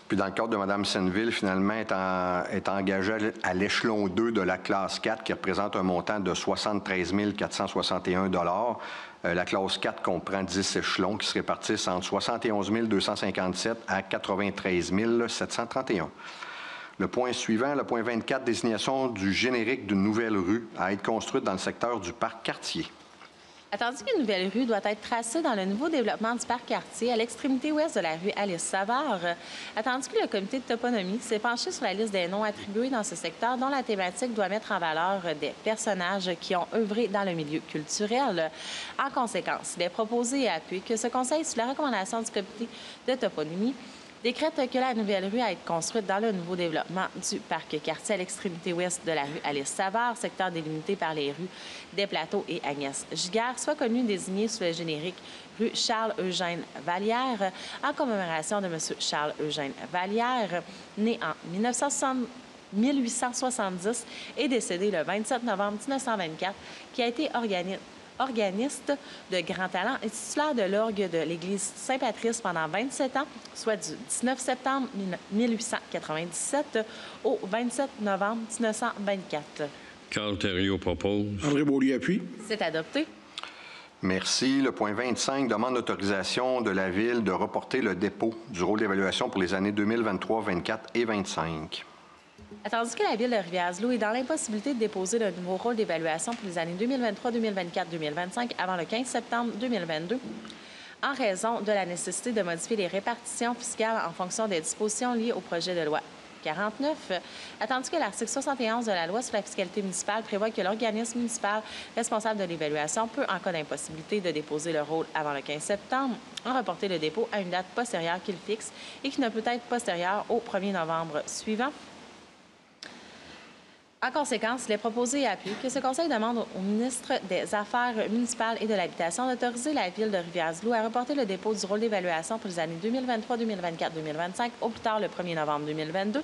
Puis dans le cadre de Mme Senville, finalement, est engagée à l'échelon 2 de la classe 4 qui représente un montant de 73 461 $. La classe 4 comprend 10 échelons qui se répartissent entre 71 257 à 93 731. Le point suivant, le point 24, désignation du générique d'une nouvelle rue à être construite dans le secteur du parc Cartier. Attendu qu'une nouvelle rue doit être tracée dans le nouveau développement du parc Cartier à l'extrémité ouest de la rue Alice-Savard, attendu que le comité de toponymie s'est penché sur la liste des noms attribués dans ce secteur dont la thématique doit mettre en valeur des personnages qui ont œuvré dans le milieu culturel. En conséquence, il est proposé et appuyé que ce Conseil, sous la recommandation du comité de toponymie, décrète que la nouvelle rue à être construite dans le nouveau développement du parc Cartier à l'extrémité ouest de la rue Alice-Savard, secteur délimité par les rues des Plateaux et Agnès Giguère, soit connue désignée sous le générique rue Charles-Eugène Vallière, en commémoration de M. Charles-Eugène Vallière, né en 1870 et décédé le 27 novembre 1924, qui a été organiste de grand talent et titulaire de l'orgue de l'Église Saint-Patrice pendant 27 ans, soit du 19 septembre 1897 au 27 novembre 1924. Carl Thériault propose. André Beaulieu appuie. C'est adopté. Merci. Le point 25, demande d'autorisation de la Ville de reporter le dépôt du rôle d'évaluation pour les années 2023, 24 et 25. Attendu que la Ville de Rivière-du-Loup est dans l'impossibilité de déposer le nouveau rôle d'évaluation pour les années 2023, 2024, 2025 avant le 15 septembre 2022, en raison de la nécessité de modifier les répartitions fiscales en fonction des dispositions liées au projet de loi 49, attendu que l'article 71 de la loi sur la fiscalité municipale prévoit que l'organisme municipal responsable de l'évaluation peut, en cas d'impossibilité de déposer le rôle avant le 15 septembre, en reporter le dépôt à une date postérieure qu'il fixe et qui ne peut être postérieure au 1er novembre suivant. En conséquence, il est proposé et appuyé que ce Conseil demande au ministre des Affaires municipales et de l'Habitation d'autoriser la Ville de Rivière-du-Loup à reporter le dépôt du rôle d'évaluation pour les années 2023, 2024, 2025 au plus tard le 1er novembre 2022,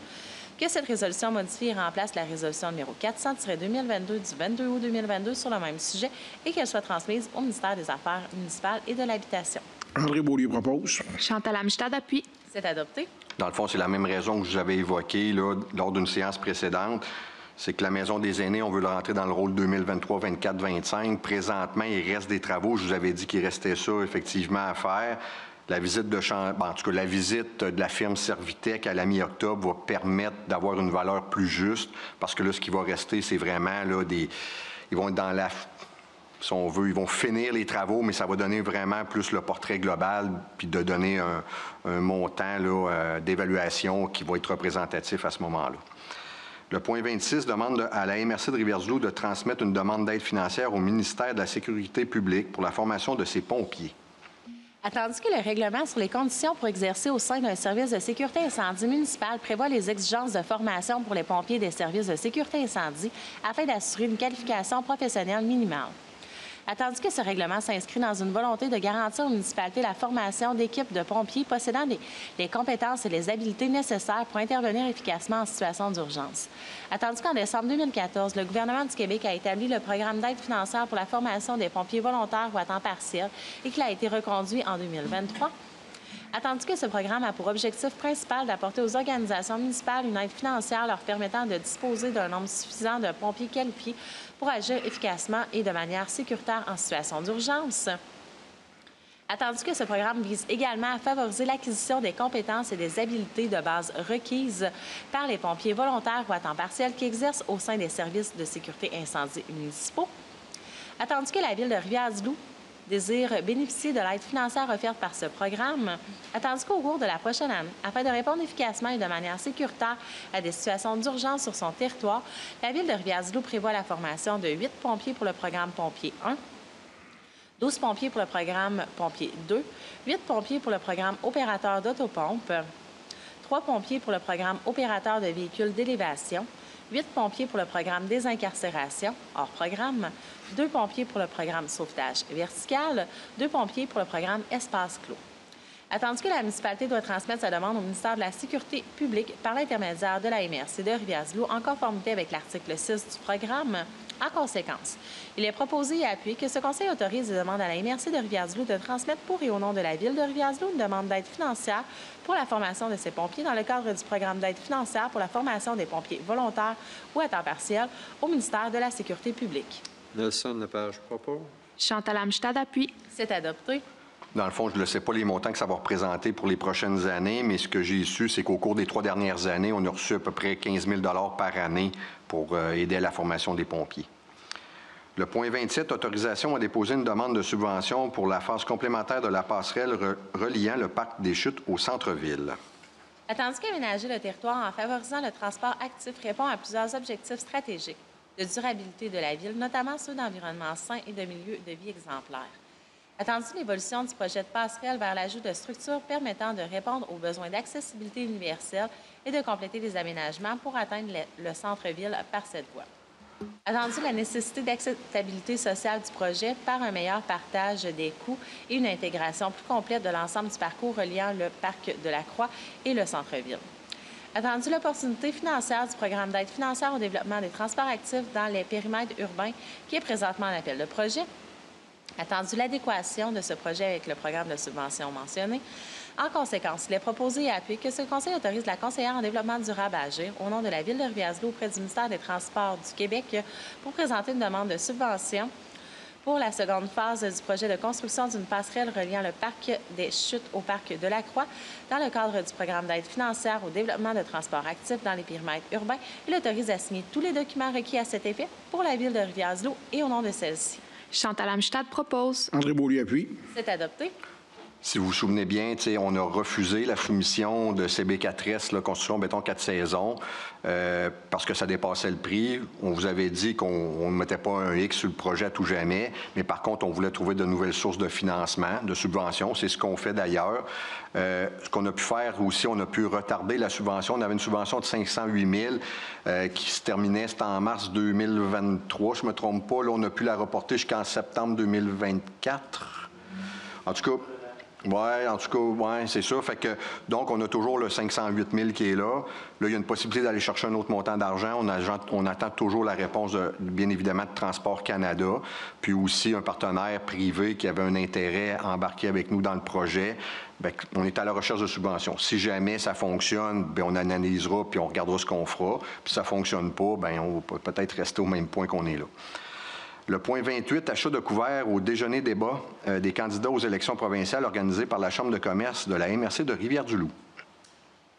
que cette résolution modifie et remplace la résolution numéro 400-2022 du 22 août 2022 sur le même sujet et qu'elle soit transmise au ministère des Affaires municipales et de l'Habitation. André Beaulieu propose. Chantal Amstad appuie. C'est adopté. Dans le fond, c'est la même raison que je vous avais évoquée là, lors d'une séance précédente. C'est que la Maison des aînés, on veut le rentrer dans le rôle 2023, 24, 25. Présentement, il reste des travaux. Je vous avais dit qu'il restait ça, effectivement, à faire. La visite de en tout cas, la visite de la firme Servitec à la mi-octobre va permettre d'avoir une valeur plus juste parce que là, ce qui va rester, c'est vraiment là, ils vont être dans la... Si on veut, ils vont finir les travaux, mais ça va donner vraiment plus le portrait global puis de donner un montant là, d'évaluation qui va être représentatif à ce moment-là. Le point 26 demande à la MRC de Rivière-du-Loup de transmettre une demande d'aide financière au ministère de la Sécurité publique pour la formation de ses pompiers. Attendu que le règlement sur les conditions pour exercer au sein d'un service de sécurité incendie municipal prévoit les exigences de formation pour les pompiers des services de sécurité incendie afin d'assurer une qualification professionnelle minimale. Attendu que ce règlement s'inscrit dans une volonté de garantir aux municipalités la formation d'équipes de pompiers possédant les compétences et les habiletés nécessaires pour intervenir efficacement en situation d'urgence. Attendu qu'en décembre 2014, le gouvernement du Québec a établi le programme d'aide financière pour la formation des pompiers volontaires ou à temps partiel et qu'il a été reconduit en 2023. Attendu que ce programme a pour objectif principal d'apporter aux organisations municipales une aide financière leur permettant de disposer d'un nombre suffisant de pompiers qualifiés pour agir efficacement et de manière sécuritaire en situation d'urgence. Attendu que ce programme vise également à favoriser l'acquisition des compétences et des habiletés de base requises par les pompiers volontaires ou à temps partiel qui exercent au sein des services de sécurité incendie municipaux. Attendu que la Ville de Rivière-du-Loup désire bénéficier de l'aide financière offerte par ce programme, attendu qu'au cours de la prochaine année, afin de répondre efficacement et de manière sécuritaire à des situations d'urgence sur son territoire, la Ville de Rivière-du-Loup prévoit la formation de 8 pompiers pour le programme Pompier 1, 12 pompiers pour le programme Pompier 2, 8 pompiers pour le programme Opérateur d'autopompe, 3 pompiers pour le programme Opérateur de véhicules d'élévation, 8 pompiers pour le programme Désincarcération, hors programme, 2 pompiers pour le programme Sauvetage vertical, 2 pompiers pour le programme Espace clos. Attendu que la municipalité doit transmettre sa demande au ministère de la Sécurité publique par l'intermédiaire de la MRC de Rivière-du-Loup en conformité avec l'article 6 du programme, en conséquence, il est proposé et appuyé que ce conseil autorise et demande à la MRC de Rivière-du-Loup de transmettre pour et au nom de la Ville de Rivière-du-Loup une demande d'aide financière pour la formation de ces pompiers dans le cadre du programme d'aide financière pour la formation des pompiers volontaires ou à temps partiel au ministère de la Sécurité publique. Nelson Lepage propose. Chantal Amstad appuie. C'est adopté. Dans le fond, je ne sais pas les montants que ça va représenter pour les prochaines années, mais ce que j'ai su, c'est qu'au cours des 3 dernières années, on a reçu à peu près 15 000 $ par année pour aider à la formation des pompiers. Le point 27, autorisation à déposer une demande de subvention pour la phase complémentaire de la passerelle reliant le parc des Chutes au centre-ville. Attendu qu'aménager le territoire en favorisant le transport actif répond à plusieurs objectifs stratégiques de durabilité de la ville, notamment ceux d'environnement sain et de milieu de vie exemplaire. Attendu l'évolution du projet de passerelle vers l'ajout de structures permettant de répondre aux besoins d'accessibilité universelle et de compléter les aménagements pour atteindre le centre-ville par cette voie. Attendu la nécessité d'acceptabilité sociale du projet par un meilleur partage des coûts et une intégration plus complète de l'ensemble du parcours reliant le parc de la Croix et le centre-ville. Attendu l'opportunité financière du programme d'aide financière au développement des transports actifs dans les périmètres urbains qui est présentement en appel de projet. Attendu l'adéquation de ce projet avec le programme de subvention mentionné. En conséquence, il est proposé et appuyé que ce conseil autorise la conseillère en développement durable à agir au nom de la Ville de Rivière-du-Loup auprès du ministère des Transports du Québec pour présenter une demande de subvention pour la seconde phase du projet de construction d'une passerelle reliant le parc des Chutes au parc de la Croix dans le cadre du programme d'aide financière au développement de transports actifs dans les périmètres urbains. Il autorise à signer tous les documents requis à cet effet pour la Ville de Rivière-du-Loup et au nom de celle-ci. Chantal Amstad propose. André Beaulieu appuie. C'est adopté. Si vous vous souvenez bien, on a refusé la soumission de CB4S, construction béton 4 saisons, parce que ça dépassait le prix. On vous avait dit qu'on ne mettait pas un X sur le projet à tout jamais, mais par contre, on voulait trouver de nouvelles sources de financement, de subventions. C'est ce qu'on fait d'ailleurs. Ce qu'on a pu faire aussi, on a pu retarder la subvention. On avait une subvention de 508 000 qui se terminait, c'était en mars 2023, je ne me trompe pas. Là, on a pu la reporter jusqu'en septembre 2024. En tout cas, c'est ça. Fait que, donc, on a toujours le 508 000 qui est là. Là, il y a une possibilité d'aller chercher un autre montant d'argent. On attend toujours la réponse, bien évidemment, de Transport Canada, puis aussi un partenaire privé qui avait un intérêt à embarquer avec nous dans le projet. Bien, on est à la recherche de subventions. Si jamais ça fonctionne, bien, on analysera, puis on regardera ce qu'on fera. Puis si ça ne fonctionne pas, bien, on va peut-être rester au même point qu'on est là. Le point 28, achat de couverts au déjeuner-débat des candidats aux élections provinciales organisées par la Chambre de commerce de la MRC de Rivière-du-Loup.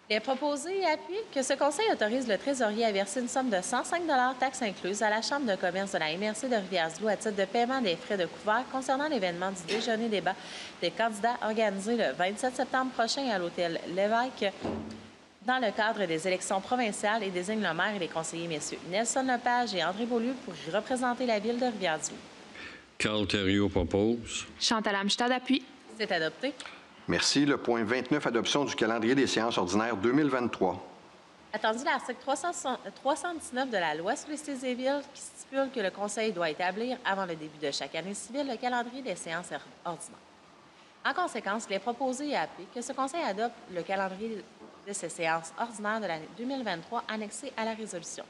Il est proposé et appuyé que ce conseil autorise le trésorier à verser une somme de 105 $ taxes incluses à la Chambre de commerce de la MRC de Rivière-du-Loup à titre de paiement des frais de couvert concernant l'événement du déjeuner-débat des candidats organisé le 27 septembre prochain à l'hôtel Lévesque dans le cadre des élections provinciales et désigne le maire et les conseillers messieurs Nelson Lepage et André Beaulieu pour y représenter la Ville de Rivière-du-Loup. Carl Thériault propose. Chantal Amstad appuie. C'est adopté. Merci. Le point 29, adoption du calendrier des séances ordinaires 2023. Attendu l'article 319 de la loi sur les civils qui stipule que le Conseil doit établir, avant le début de chaque année civile, le calendrier des séances ordinaires. En conséquence, il est proposé et appelé que ce Conseil adopte le calendrier de ces séances ordinaires de l'année 2023 annexé à la résolution.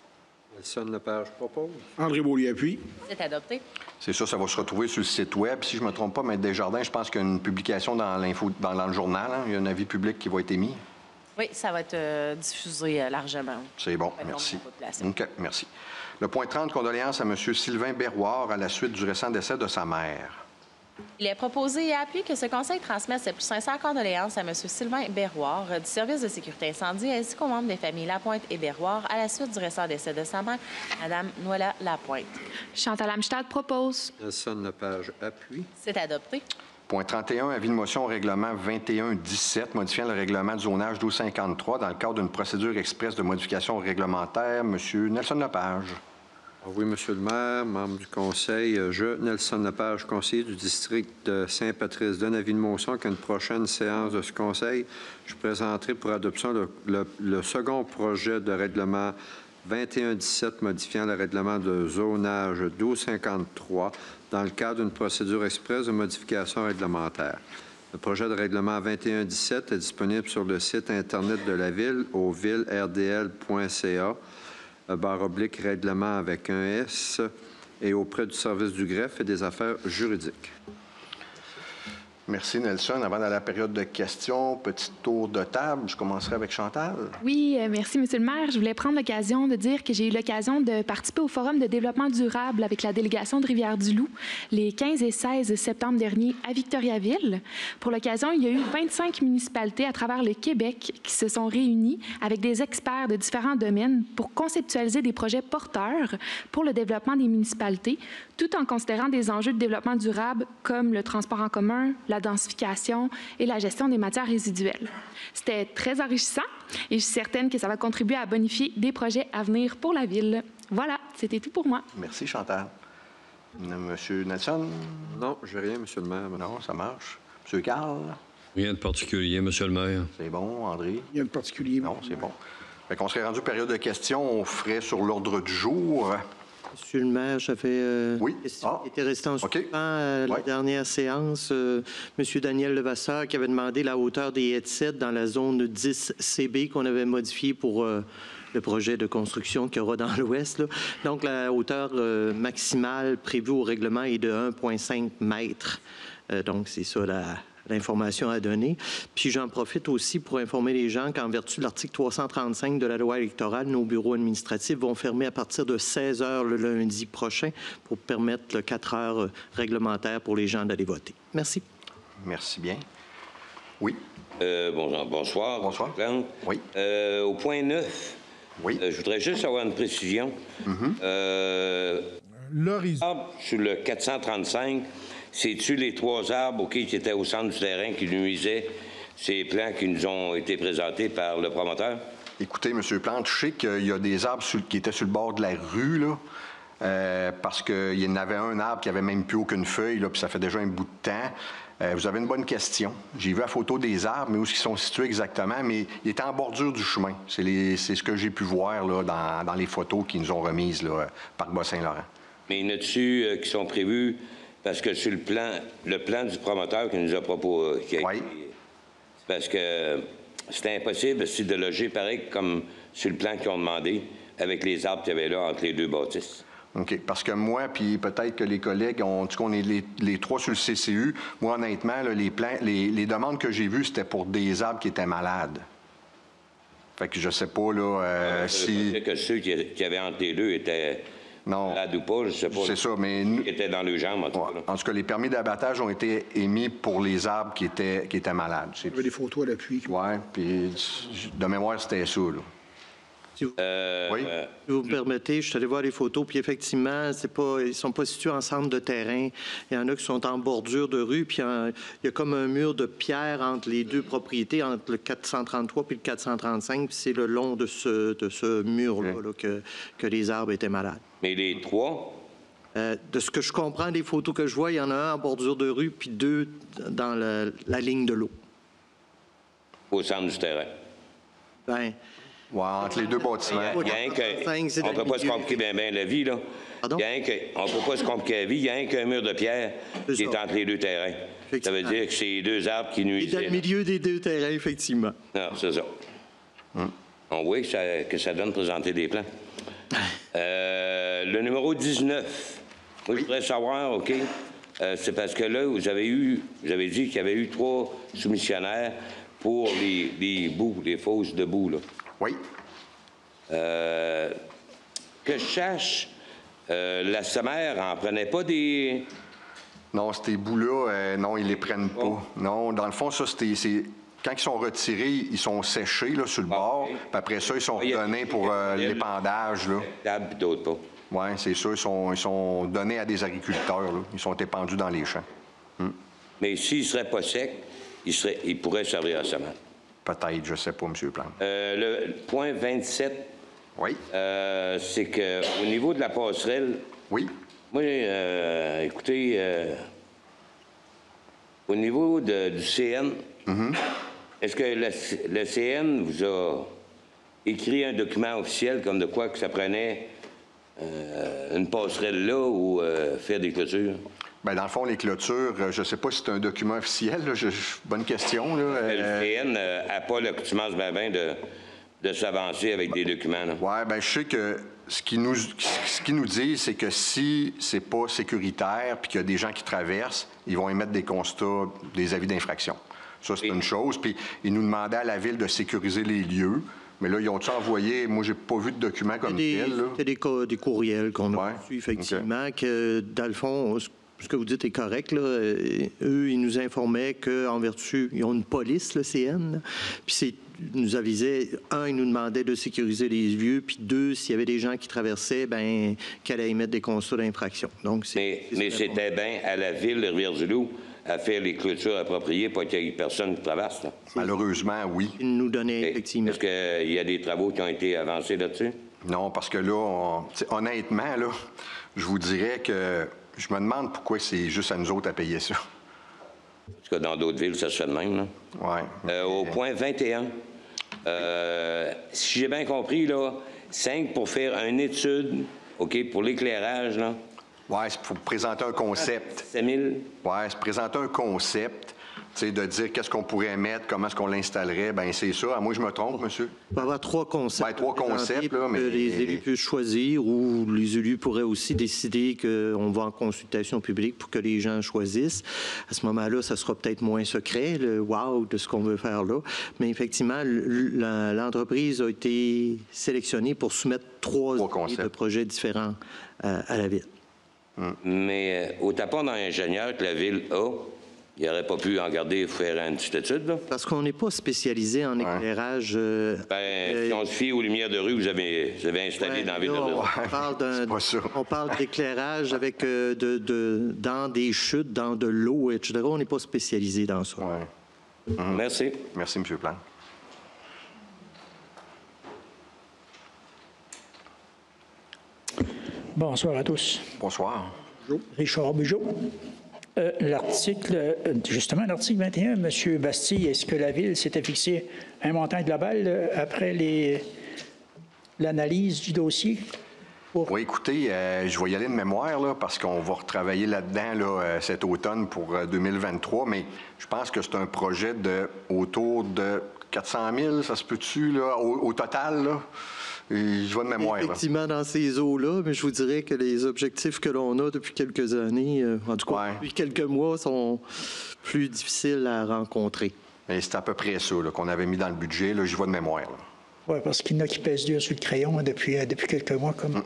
Nelson Lepage propose. André Beaulieu appuie. C'est adopté. C'est ça, ça va se retrouver sur le site Web. Si je ne me trompe pas, Maître Desjardins, je pense qu'il y a une publication dans le journal. Hein? Il y a un avis public qui va être émis. Oui, ça va être diffusé largement. C'est bon, merci. OK, merci. Le point 30, condoléances à M. Sylvain Berroir à la suite du récent décès de sa mère. Il est proposé et appelé que ce Conseil transmette ses plus sincères condoléances à M. Sylvain Berroir du Service de sécurité incendie ainsi qu'aux membres des familles Lapointe et Berroir à la suite du récent décès de sa mère, Mme Noëlla Lapointe. Chantal Amstad propose. Nelson Lepage appuie. C'est adopté. Point 31, avis de motion au règlement 2117, modifiant le règlement de zonage 1253 dans le cadre d'une procédure express de modification réglementaire. M. Nelson Lepage. Oui, Monsieur le maire, membre du Conseil, je, Nelson Lepage, conseiller du district de Saint-Patrice, donne avis de motion qu'à une prochaine séance de ce Conseil, je présenterai pour adoption le second projet de règlement 2117 modifiant le règlement de zonage 1253 dans le cadre d'une procédure express de modification réglementaire. Le projet de règlement 2117 est disponible sur le site Internet de la Ville au villerdl.ca. /règlement avec un S et auprès du service du greffe et des affaires juridiques. Merci, Nelson. Avant d'aller à la période de questions, petit tour de table. Je commencerai avec Chantal. Oui, merci, Monsieur le maire. Je voulais prendre l'occasion de dire que j'ai eu l'occasion de participer au Forum de développement durable avec la délégation de Rivière-du-Loup les 15 et 16 septembre dernier à Victoriaville. Pour l'occasion, il y a eu 25 municipalités à travers le Québec qui se sont réunies avec des experts de différents domaines pour conceptualiser des projets porteurs pour le développement des municipalités, tout en considérant des enjeux de développement durable comme le transport en commun, la densification et la gestion des matières résiduelles. C'était très enrichissant et je suis certaine que ça va contribuer à bonifier des projets à venir pour la Ville. Voilà, c'était tout pour moi. Merci, Chantal. Monsieur Nelson? Non, je n'ai rien, Monsieur le maire. Non, ça marche. Monsieur Carl? Rien de particulier, Monsieur le maire. C'est bon. André? Il y a de particulier. Non, c'est bon. Fait qu'on serait rendu période de questions. On ferait sur l'ordre du jour. Monsieur le maire, j'avais Oui. une question qui était restée en suspens à la Oui. dernière séance. Monsieur Daniel Levasseur qui avait demandé la hauteur des headsets dans la zone 10 CB qu'on avait modifiée pour le projet de construction qu'il y aura dans l'Ouest. Là. Donc, la hauteur maximale prévue au règlement est de 1,5 mètres. Donc, c'est ça l'information à donner. Puis j'en profite aussi pour informer les gens qu'en vertu de l'article 335 de la loi électorale, nos bureaux administratifs vont fermer à partir de 16 heures le lundi prochain pour permettre le 4 heures réglementaire pour les gens d'aller voter. Merci. Merci bien. Oui. Bonsoir. Bonsoir. Oui. Au point 9, Oui. je voudrais juste avoir une précision. L'horizon. Sur le 435, c'est-tu les 3 arbres qui étaient au centre du terrain qui nuisaient, ces plans qui nous ont été présentés par le promoteur? Écoutez, M. Plante, je sais qu'il y a des arbres qui étaient sur le bord de la rue, là, parce qu'il y en avait un arbre qui avait même plus aucune feuille, là, puis ça fait déjà un bout de temps. Vous avez une bonne question. J'ai vu la photo des arbres, mais où ils sont situés exactement, mais il était en bordure du chemin. C'est ce que j'ai pu voir là, dans les photos qu'ils nous ont remises là, par Bas-Saint-Laurent. Mais il y en a-tu qui sont prévus? Parce que sur le plan du promoteur qui nous a proposé... Oui. Parce que c'était impossible aussi de loger pareil comme sur le plan qu'ils ont demandé, avec les arbres qu'il y avait là entre les deux bâtisses. OK. Parce que moi, puis peut-être que les collègues, on est les trois sur le CCU. Moi, honnêtement, là, les demandes que j'ai vues, c'était pour des arbres qui étaient malades. Fait que je sais pas, là, si... que ceux qui avaient entre les deux étaient... Non. Malade ou pas, je sais pas. C'est ça, mais... Qui étaient dans le jambes, en tout cas. En tout cas, les permis d'abattage ont été émis pour les arbres qui étaient malades. Il y avait des photos à l'appui. Oui, puis de mémoire, c'était ça, là. Si vous, Oui. si vous me permettez, je suis allé voir les photos, puis effectivement, ils ne sont pas situés en centre de terrain. Il y en a qui sont en bordure de rue, puis il y a comme un mur de pierre entre les deux propriétés, entre le 433 puis le 435, puis c'est le long de ce mur-là que les arbres étaient malades. Mais les 3... de ce que je comprends des photos que je vois, il y en a un en bordure de rue, puis 2 dans la ligne de l'eau. Au centre du terrain. Bien, Ouais, entre les deux bâtiments. Il y a un que, Cinq, c'est on ne dans peut le pas se milieu. compliquer bien la vie, là. Pardon? Il y a un que, on ne peut pas se compliquer la vie. Il y a un qu'un mur de pierre C'est qui est ça. entre les deux terrains. Ça veut dire que c'est les deux arbres qui Il est dans nuisaient. le milieu des deux terrains, effectivement. Non, c'est ça. On voit que ça donne présenter des plans. Le numéro 19. Moi, je voudrais savoir, OK, c'est parce que là, vous avez dit qu'il y avait eu 3 soumissionnaires pour les boues, les fosses de boue, là. Oui. Que je sache, la SEMER n'en prenait pas des... Non, ces bouts-là, non, ils les prennent pas. Non, dans le fond, ça, c'est... Quand ils sont retirés, ils sont séchés là, sur le bord. Puis après ça, ils sont redonnés pour l'épandage. Tables, puis d'autres pas. Oui, c'est ça. Ils sont donnés à des agriculteurs. Là. Ils sont épandus dans les champs. Mais s'ils ne seraient pas secs, ils pourraient servir à SEMER. Peut-être, je ne sais pas, M. Plante. Le point 27, Oui. c'est qu'au niveau de la passerelle, Oui. moi, écoutez, au niveau du CN, est-ce que le CN vous a écrit un document officiel comme de quoi que ça prenait une passerelle là ou faire des clôtures? Bien, dans le fond, les clôtures, je ne sais pas si c'est un document officiel. Là. Bonne question. Là. Le CN n'a pas l'accoutumance de s'avancer avec des documents. Oui, bien, je sais que ce qu'ils nous disent, c'est que si c'est pas sécuritaire puis qu'il y a des gens qui traversent, ils vont émettre des constats, des avis d'infraction. Ça, c'est une chose. Puis, ils nous demandaient à la Ville de sécuriser les lieux. Mais là, ils ont-ils envoyé... Moi, j'ai pas vu de document comme tel. C'est des courriels qu'on a Ouais. reçus, effectivement, que, dans le fond, ce que vous dites est correct. Là. Eux, ils nous informaient qu'en vertu... Ils ont une police, le CN. Puis ils nous avisaient, ils nous demandaient de sécuriser les lieux, puis 2, s'il y avait des gens qui traversaient, bien, qu'ils allaient émettre des constats d'infraction. Donc, Mais c'était bien à la Ville de Rivière-du-Loup à faire les clôtures appropriées pour qu'il n'y ait personne qui traverse. Là. Malheureusement, oui. Ils nous donnaient, effectivement. Est-ce qu'il y a des travaux qui ont été avancés là-dessus? Non, parce que là, honnêtement, là, je vous dirais que je me demande pourquoi c'est juste à nous autres à payer ça. Parce que dans d'autres villes, ça se fait de même. Là. Oui. Au point 21, si j'ai bien compris, là, 5 pour faire une étude, OK, pour l'éclairage, là. Oui, c'est pour présenter un concept. 7 000. Oui, c'est présenter un concept, tu sais, de dire qu'est-ce qu'on pourrait mettre, comment est-ce qu'on l'installerait. Bien, c'est ça. Moi, je me trompe, monsieur? Il va y avoir 3 concepts. Ben, 3 concepts, là, mais... que les élus peuvent choisir, ou les élus pourraient aussi décider qu'on va en consultation publique pour que les gens choisissent. À ce moment-là, ça sera peut-être moins secret, le wow de ce qu'on veut faire là. Mais effectivement, l'entreprise a été sélectionnée pour soumettre 3 idées de projets différents à la Ville. Mais au tapon d'ingénieur que la Ville a, il n'aurait pas pu en garder et faire une petite étude, là? Parce qu'on n'est pas spécialisé en éclairage. Si on se fie aux lumières de rue que vous avez installées dans la Ville de Rivière. On parle d'éclairage avec dans des chutes, dans de l'eau, etc. On n'est pas spécialisé dans ça. Merci. Merci, M. Plante. Bonsoir à tous. Bonsoir. Richard Bugeaud. L'article 21, M. Bastille, est-ce que la Ville s'était fixé un montant global après l'analyse du dossier? Oui, écoutez, je vais y aller de mémoire, là, parce qu'on va retravailler là-dedans là, cet automne pour 2023, mais je pense que c'est un projet autour de 400 000, ça se peut-tu, là, au total, là? Et je vais de mémoire. Effectivement, dans ces eaux-là, mais je vous dirais que les objectifs que l'on a depuis quelques années, en tout cas depuis quelques mois, sont plus difficiles à rencontrer. Et c'est à peu près ça là, qu'on avait mis dans le budget. Là, j'y vais de mémoire. Oui, parce qu'il y en a qui pèsent dur sur le crayon depuis quelques mois, comme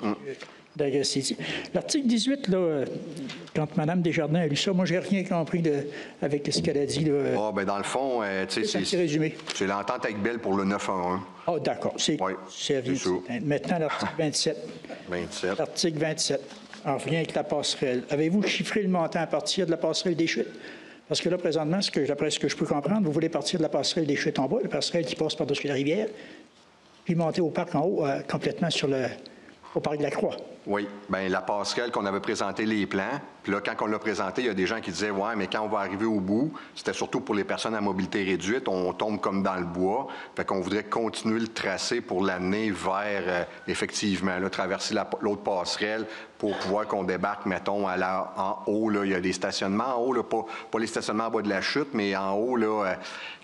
d'Agressi. L'article 18, là, quand Mme Desjardins a lu ça, moi, j'ai rien compris avec ce qu'elle a dit. Ben, dans le fond, c'est l'entente avec Bell pour le 911. Ah, d'accord. C'est maintenant l'article 27. L'article 27. En lien avec la passerelle. Avez-vous chiffré le montant à partir de la passerelle des Chutes? Parce que là, présentement, d'après ce que je peux comprendre, vous voulez partir de la passerelle des Chutes en bas, la passerelle qui passe par-dessus la rivière, puis monter au parc en haut, complètement au parc de la Croix. Oui. Bien, la passerelle qu'on avait présenté les plans, puis là, quand on l'a présenté, il y a des gens qui disaient « Ouais, mais quand on va arriver au bout, c'était surtout pour les personnes à mobilité réduite, on tombe comme dans le bois. » Fait qu'on voudrait continuer le tracé pour l'amener vers, effectivement, là, traverser l'autre passerelle pour pouvoir qu'on débarque, mettons, en haut, là, il y a des stationnements en haut, là, pas les stationnements en bas de la chute, mais en haut, là,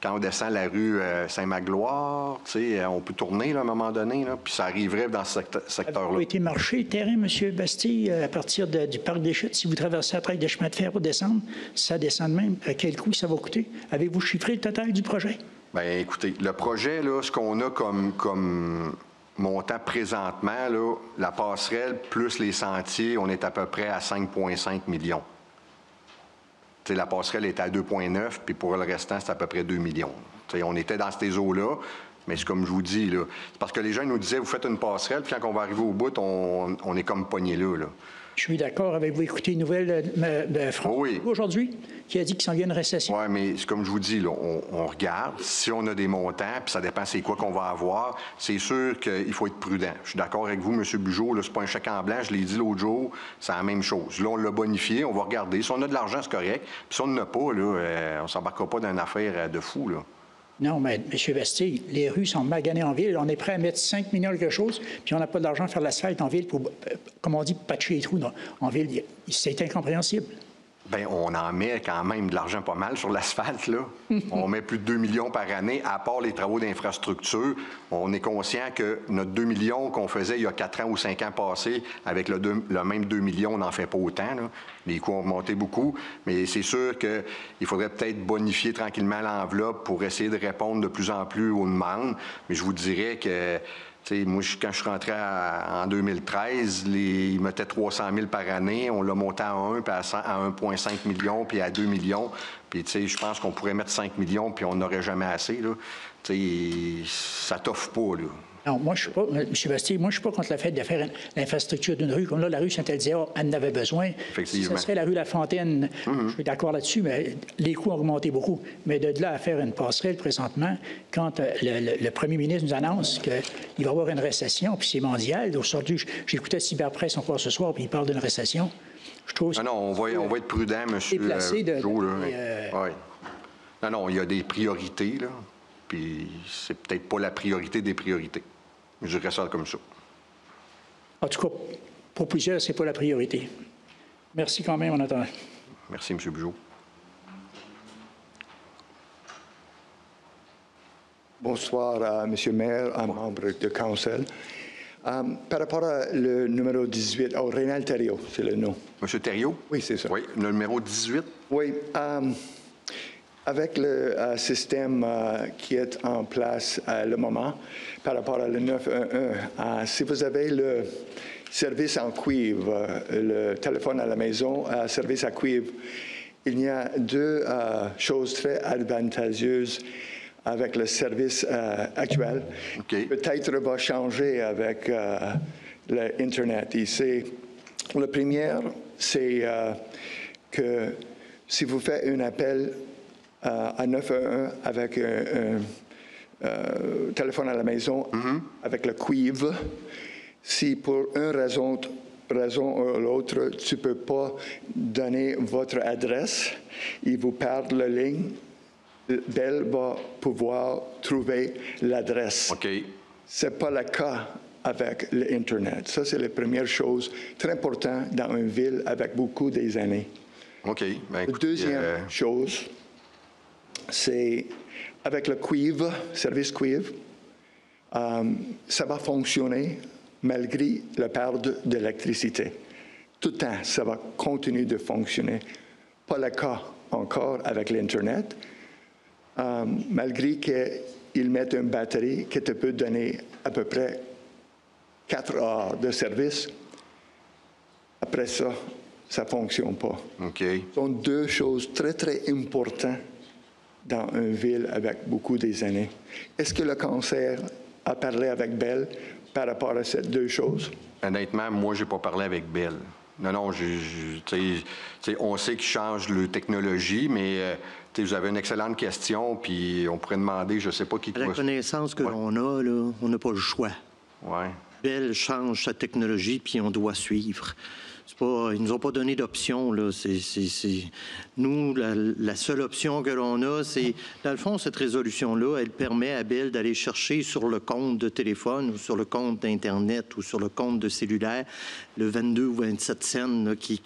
quand on descend la rue Saint-Magloire, tu sais, on peut tourner, là, à un moment donné, là, puis ça arriverait dans ce secteur-là. Vous avez été marcher le terrain, M. Bastille, à partir du parc des Chutes, si vous traversez après des chemins de fer pour descendre, ça descend de même. À quel coût ça va coûter? Avez-vous chiffré le total du projet? Bien, écoutez, le projet, là, ce qu'on a comme montant présentement, là, la passerelle plus les sentiers, on est à peu près à 5,5 millions. T'sais, la passerelle est à 2,9, puis pour le restant, c'est à peu près 2 millions. T'sais, on était dans ces eaux-là, mais c'est comme je vous dis, là, c'est parce que les gens nous disaient, vous faites une passerelle, puis quand on va arriver au bout, on est comme pogné là. Je suis d'accord. Avez-vous écouté une nouvelle de François aujourd'hui qui a dit qu'il s'en vient une récession? Oui, mais c'est comme je vous dis, là, on regarde. Si on a des montants, puis ça dépend c'est quoi qu'on va avoir, c'est sûr qu'il faut être prudent. Je suis d'accord avec vous, M. Bugeaud, c'est pas un chèque en blanc, je l'ai dit l'autre jour, c'est la même chose. Là, on l'a bonifié, on va regarder. Si on a de l'argent, c'est correct. Puis si on n'en a pas, là, on ne s'embarquera pas dans une affaire de fou, là. Non, mais M. Bastille, les rues sont maganées en ville. On est prêt à mettre 5 millions quelque chose, puis on n'a pas d'argent à faire l'asphalte en ville pour, comme on dit, patcher les trous en ville. C'est incompréhensible. Bien, on en met quand même de l'argent pas mal sur l'asphalte, là. On met plus de 2 millions par année, à part les travaux d'infrastructure. On est conscient que notre 2 millions qu'on faisait il y a 4 ans ou 5 ans passés, avec le même 2 millions, on n'en fait pas autant, là. Les coûts ont monté beaucoup, mais c'est sûr qu'il faudrait peut-être bonifier tranquillement l'enveloppe pour essayer de répondre de plus en plus aux demandes. Mais je vous dirais que... T'sais, moi, quand je suis rentré en 2013, ils mettaient 300 000 par année. On l'a monté à 1, puis à 1,5 million, puis à 2 millions. Puis, je pense qu'on pourrait mettre 5 millions, puis on n'aurait jamais assez, là. Ça t'offre pas, là. Non, moi, je ne suis pas, M. Bastille, moi, je ne suis pas contre le fait de faire l'infrastructure d'une rue. Comme là, la rue Saint-Elzéar, elle en avait besoin. Effectivement. Ce serait la rue La Fontaine. Je suis d'accord là-dessus, mais les coûts ont augmenté beaucoup. Mais de là à faire une passerelle présentement, quand le premier ministre nous annonce qu'il va y avoir une récession, puis c'est mondial. Aujourd'hui, j'écoutais Cyberpresse encore ce soir, puis il parle d'une récession. Je trouve non, on va être prudent, M. Joe, ouais. Non, il y a des priorités, là. Puis c'est peut-être pas la priorité des priorités. Je dirais ça comme ça. En tout cas, pour plusieurs, c'est pas la priorité. Merci quand même, en attendant. Merci, M. Bugeaud. Bonsoir, M. le maire, membre du conseil. Par rapport au numéro 18, Rénal Thériault, c'est le nom. M. Thériaut? Oui, c'est ça. Oui, le numéro 18? Oui. Avec le système qui est en place à le moment, par rapport à le 911, si vous avez le service en cuivre, le téléphone à la maison, service à cuivre, il y a deux choses très avantageuses avec le service actuel. Okay. Peut-être va changer avec l'Internet ici. Le premier, c'est que si vous faites un appel à 911 avec un téléphone à la maison, avec le cuivre, si pour une raison ou l'autre, tu ne peux pas donner votre adresse, il vous perd la ligne, Bell va pouvoir trouver l'adresse. Okay. Ce n'est pas le cas avec l'Internet. Ça, c'est la première chose très importante dans une ville avec beaucoup des années. OK. La deuxième chose, c'est avec le cuivre, service cuivre, ça va fonctionner malgré la perte d'électricité. Tout le temps, ça va continuer de fonctionner. Pas le cas encore avec l'Internet, malgré qu'ils mettent une batterie qui te peut donner à peu près 4 heures de service. Après ça, ça ne fonctionne pas. Okay. Ce sont deux choses très, très importantes dans une ville avec beaucoup des années. Est-ce que le conseil a parlé avec Bell par rapport à ces deux choses? Honnêtement, moi, je n'ai pas parlé avec Bell. Non, on sait qu'ils changent la technologie, mais vous avez une excellente question, puis on pourrait demander, je ne sais pas qui... À la connaissance que l'on a, là, on n'a pas le choix. Oui. Bell change sa technologie, puis on doit suivre. Ils ne nous ont pas donné d'option. Nous, la seule option que l'on a, c'est, dans le fond, cette résolution-là, elle permet à Bell d'aller chercher sur le compte de téléphone ou sur le compte d'Internet ou sur le compte de cellulaire le 22 ou 27 cents là, qui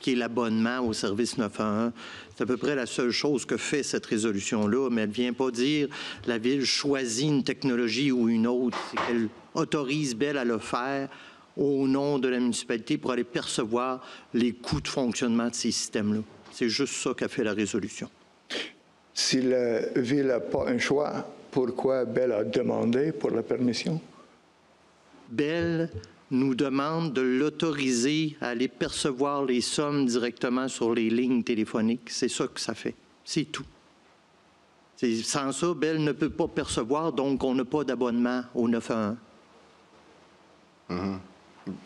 est l'abonnement au service 911. C'est à peu près la seule chose que fait cette résolution-là, mais elle ne vient pas dire la Ville choisit une technologie ou une autre. C'est qu'elle autorise Bell à le faire au nom de la municipalité pour aller percevoir les coûts de fonctionnement de ces systèmes-là. C'est juste ça qu'a fait la résolution. Si la Ville n'a pas un choix, pourquoi Bell a demandé pour la permission? Bell nous demande de l'autoriser à aller percevoir les sommes directement sur les lignes téléphoniques. C'est ça que ça fait. C'est tout. Sans ça, Bell ne peut pas percevoir, donc on n'a pas d'abonnement au 911.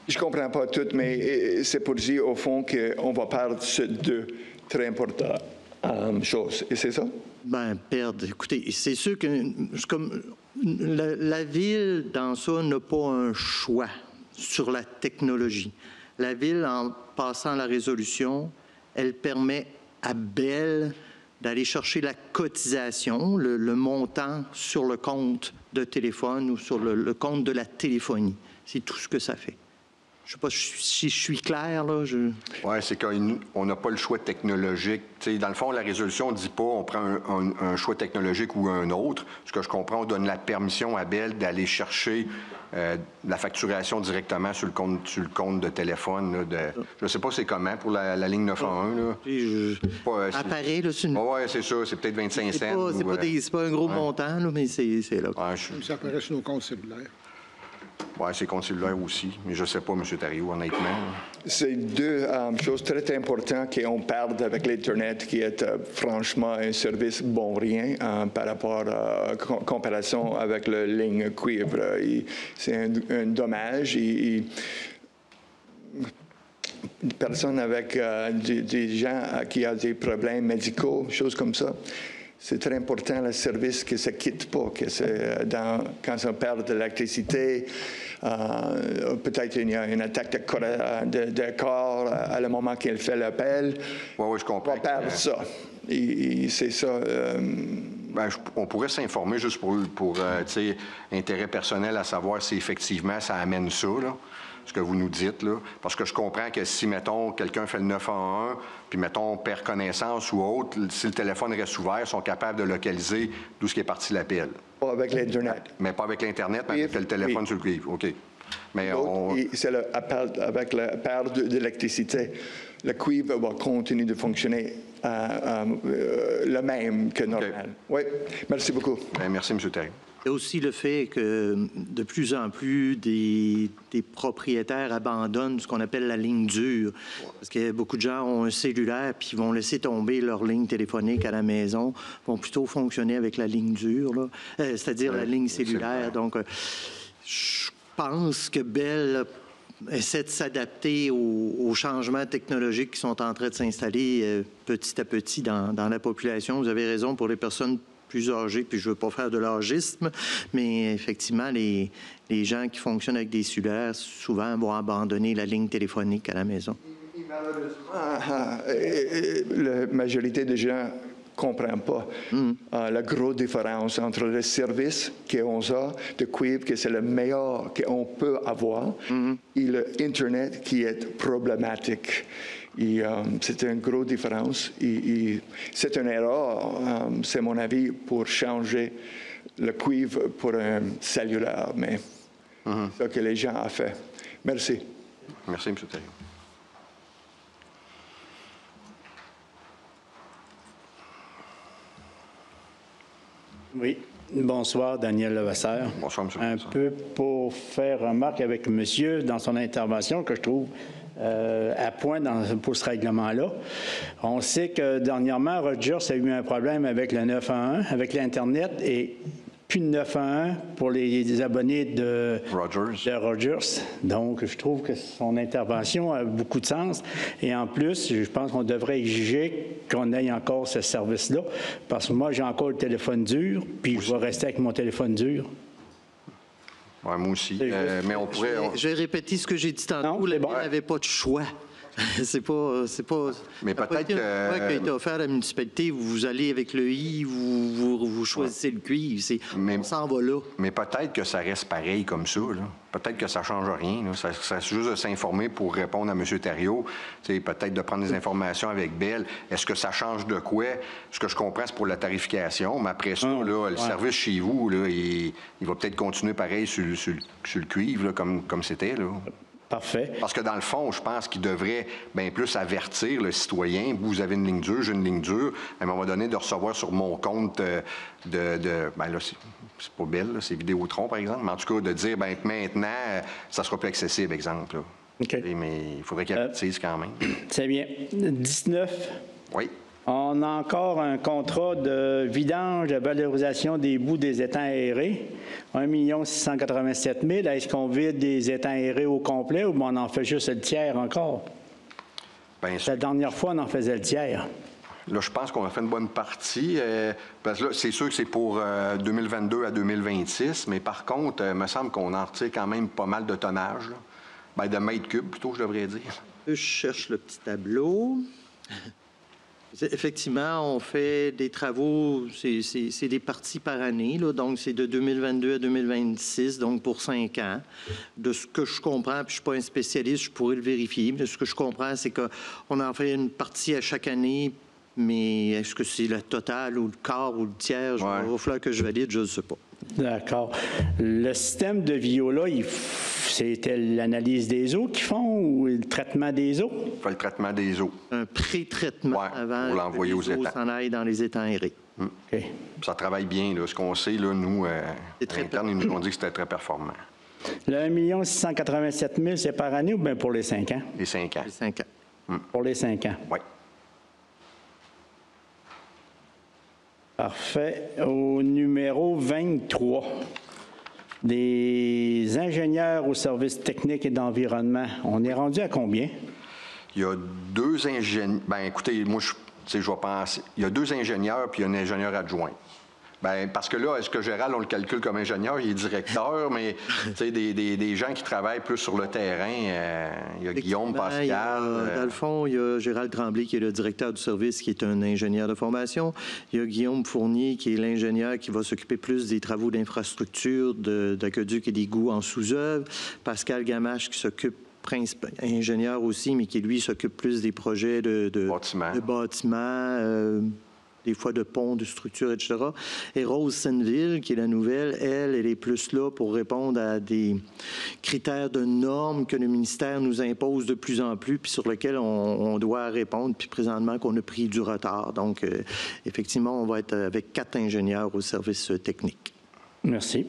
Je ne comprends pas tout, mais c'est pour dire au fond qu'on va perdre ces deux très importantes choses. Et c'est ça? Bien, perdre. Écoutez, c'est sûr que comme la Ville, dans ça, n'a pas un choix sur la technologie. La Ville, en passant la résolution, elle permet à Bell d'aller chercher la cotisation, le montant sur le compte de téléphone ou sur le compte de la téléphonie. C'est tout ce que ça fait. Je ne sais pas si je suis clair, là. Oui, c'est qu'on n'a pas le choix technologique. T'sais, dans le fond, la résolution ne dit pas on prend un choix technologique ou un autre. Ce que je comprends, on donne la permission à Bell d'aller chercher la facturation directement sur le compte de téléphone. Là, je ne sais pas c'est comment pour la ligne 911. Apparaît, là, sur une... Oui, c'est ça. C'est peut-être 25 cents. C'est pas un gros montant, là, mais c'est là. Ça apparaît sur nos comptes cellulaires. Oui, c'est compte cellulaire aussi, mais je ne sais pas, M. Thériault, honnêtement. C'est deux choses très importantes qu'on perd avec l'Internet, qui est franchement un service bon rien par rapport à comparaison avec la ligne cuivre. C'est un dommage. Une personne avec des gens qui ont des problèmes médicaux, choses comme ça. C'est très important, le service, que ça ne quitte pas, que quand on perd de l'électricité, peut-être il y a une attaque de corps à le moment qu'il fait l'appel. Oui, je comprends. On va perdre ça. Et c'est ça. On pourrait s'informer juste pour intérêt personnel à savoir si effectivement ça amène ça, là, ce que vous nous dites, là. Parce que je comprends que si, mettons, quelqu'un fait le 911, puis, mettons, perd connaissance ou autre, si le téléphone reste ouvert, ils sont capables de localiser d'où ce qui est parti l'appel. Pas avec l'Internet. Mais pas avec l'Internet, mais avec le téléphone sur le cuivre. OK. Mais c'est l'appel avec la perte d'électricité. Le cuivre va continuer de fonctionner le même que normal. Oui, merci beaucoup. Bien, merci, M. Thériault. Il y a aussi le fait que de plus en plus des propriétaires abandonnent ce qu'on appelle la ligne dure. Parce que beaucoup de gens ont un cellulaire puis ils vont laisser tomber leur ligne téléphonique à la maison, vont plutôt fonctionner avec la ligne dure, c'est-à-dire la ligne cellulaire. Donc, je pense que Bell essaie de s'adapter aux changements technologiques qui sont en train de s'installer petit à petit dans la population. Vous avez raison, pour les personnes plus âgés, puis je ne veux pas faire de l'âgisme, mais effectivement, les gens qui fonctionnent avec des cellulaires, souvent, vont abandonner la ligne téléphonique à la maison. Malheureusement, la majorité des gens ne comprennent pas la grosse différence entre le service qu'on a de cuivre, que c'est le meilleur qu'on peut avoir, et l'Internet qui est problématique. C'est une grosse différence. C'est une erreur, c'est mon avis, pour changer le cuivre pour un cellulaire, mais c'est ce que les gens ont fait. Merci. Merci, M. Thériault. Oui. Bonsoir, Daniel Levasseur. Bonsoir, M. Un peu pour faire remarque avec monsieur dans son intervention que je trouve à point pour ce règlement-là. On sait que dernièrement, Rogers a eu un problème avec le 911, avec l'Internet, et plus de 911 pour les abonnés de Rogers. Donc, je trouve que son intervention a beaucoup de sens. Et en plus, je pense qu'on devrait exiger qu'on ait encore ce service-là, parce que moi, j'ai encore le téléphone dur, puis je vais rester avec mon téléphone dur. Ouais, moi aussi. Mais on pourrait... Je vais répéter ce que j'ai dit tantôt. La ville n'avait pas de choix. C'est pas. Mais peut-être que. Qui a été offert à la municipalité, vous allez avec le I, vous choisissez le cuivre. On s'en va là. Mais peut-être que ça reste pareil comme ça. Peut-être que ça ne change rien. Ça juste de s'informer pour répondre à M. Thériault. Peut-être de prendre des informations avec Bell. Est-ce que ça change de quoi? Ce que je comprends, c'est pour la tarification. Mais après ça, le service chez vous, là, il va peut-être continuer pareil sur le cuivre, là, comme c'était. Là. Parfait. Parce que dans le fond, je pense qu'il devrait bien plus avertir le citoyen. Vous avez une ligne dure, j'ai une ligne dure. À un moment donné, de recevoir sur mon compte bien là, c'est pas Bell, c'est Vidéotron, par exemple. Mais en tout cas, de dire, bien maintenant, ça sera plus accessible, exemple. Là. OK. Mais il faudrait qu'il avertisse quand même. C'est bien. 19. Oui. On a encore un contrat de vidange de valorisation des bouts des étangs aérés. 1 687 000. Est-ce qu'on vide des étangs aérés au complet ou on en fait juste le tiers encore? Bien, la dernière fois, on en faisait le tiers. Là, je pense qu'on a fait une bonne partie. Parce que là, c'est sûr que c'est pour 2022 à 2026, mais par contre, il me semble qu'on en retire quand même pas mal de tonnage. Bien, de mètres cubes, plutôt, je devrais dire. Je cherche le petit tableau. Effectivement, on fait des travaux, c'est des parties par année, là, donc c'est de 2022 à 2026, donc pour 5 ans. De ce que je comprends, puis je ne suis pas un spécialiste, je pourrais le vérifier, mais ce que je comprends, c'est qu'on en fait une partie à chaque année, mais est-ce que c'est la totale ou le quart ou le tiers? Il va falloir que je valide, je ne sais pas. D'accord. Le système de Viola, c'était l'analyse des eaux qu'ils font ou le traitement des eaux? On fait le traitement des eaux. Un pré-traitement avant pour l'envoyer aux étangs. s'en aille dans les étangs aérés. Okay. Ça travaille bien. Là. Ce qu'on sait, là, nous, à l'interne, ils nous ont dit que c'était très performant. Le 1 687 000, c'est par année ou bien pour les 5 ans? Les 5 ans. Les 5 ans. Pour les 5 ans? Oui. Parfait. Au numéro 23, des ingénieurs au service technique et d'environnement, on est rendu à combien? Il y a 2 ingénieurs. Bien, écoutez, moi, je vais penser. Il y a 2 ingénieurs puis il y a un ingénieur adjoint. Bien, parce que là, est-ce que Gérald, on le calcule comme ingénieur? Il est directeur, mais des gens qui travaillent plus sur le terrain. Il y a Guillaume Pascal. Dans le fond, il y a Gérald Tremblay, qui est le directeur du service, qui est un ingénieur de formation. Il y a Guillaume Fournier, qui est l'ingénieur qui va s'occuper plus des travaux d'infrastructure, d'aqueduc et d'égouts en sous-œuvre. Pascal Gamache, qui s'occupe ingénieur aussi, mais qui, lui, s'occupe plus des projets de bâtiments, des fois de ponts, de structures, etc. Et Rose Senneville, qui est la nouvelle, elle est plus là pour répondre à des critères de normes que le ministère nous impose de plus en plus, puis sur lesquels on doit répondre, puis présentement qu'on a pris du retard. Donc, effectivement, on va être avec 4 ingénieurs au service technique. Merci.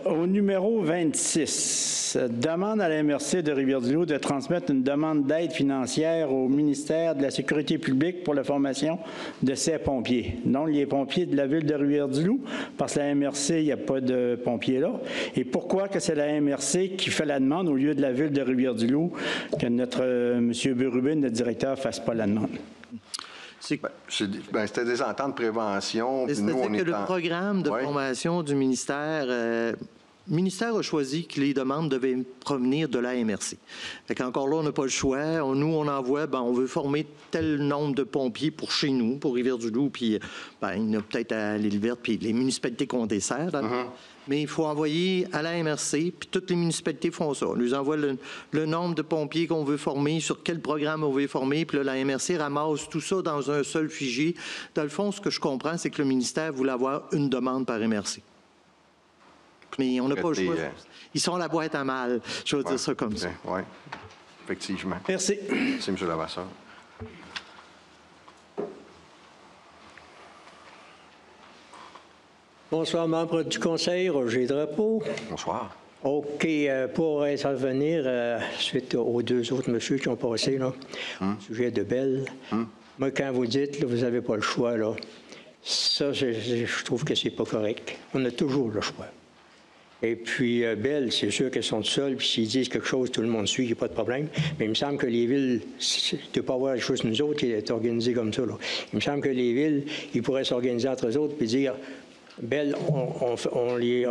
Au numéro 26, demande à la MRC de Rivière-du-Loup de transmettre une demande d'aide financière au ministère de la Sécurité publique pour la formation de ses pompiers. Non, les pompiers de la ville de Rivière-du-Loup, parce que la MRC, il n'y a pas de pompiers là. Et pourquoi que c'est la MRC qui fait la demande au lieu de la ville de Rivière-du-Loup, que notre M. Berubin, notre directeur, ne fasse pas la demande? C'était des ententes de prévention. C'est-à-dire que le programme de formation du ministère, le ministère a choisi que les demandes devaient provenir de la MRC. Encore là, on n'a pas le choix. Nous, on envoie, on veut former tel nombre de pompiers pour chez nous, pour Rivière-du-Loup, puis il y en a peut-être à l'Île-Verte, puis les municipalités qu'on dessert. Mais il faut envoyer à la MRC, puis toutes les municipalités font ça. On nous envoie le nombre de pompiers qu'on veut former, sur quel programme on veut former, puis là, la MRC ramasse tout ça dans un seul fichier. Dans le fond, ce que je comprends, c'est que le ministère voulait avoir une demande par MRC. Mais on n'a pas le choix. Ils sont la boîte à mal. Je veux dire ça comme ça. Oui, effectivement. Merci. Merci, M. Lavasseur. Bonsoir, membres du Conseil. Roger Drapeau. Bonsoir. OK. Pour intervenir suite aux 2 autres messieurs qui ont passé, là, sujet de Bell. Moi, quand vous dites, là, vous n'avez pas le choix, là, ça, je trouve que c'est pas correct. On a toujours le choix. Et puis, Bell, c'est sûr qu'elles sont seules, puis s'ils disent quelque chose, tout le monde suit, il n'y a pas de problème. Mais il me semble que les villes, il ne doit pas avoir les choses nous autres qui est organisé comme ça, là. Il me semble que les villes, ils pourraient s'organiser entre eux autres puis dire, Belle, on les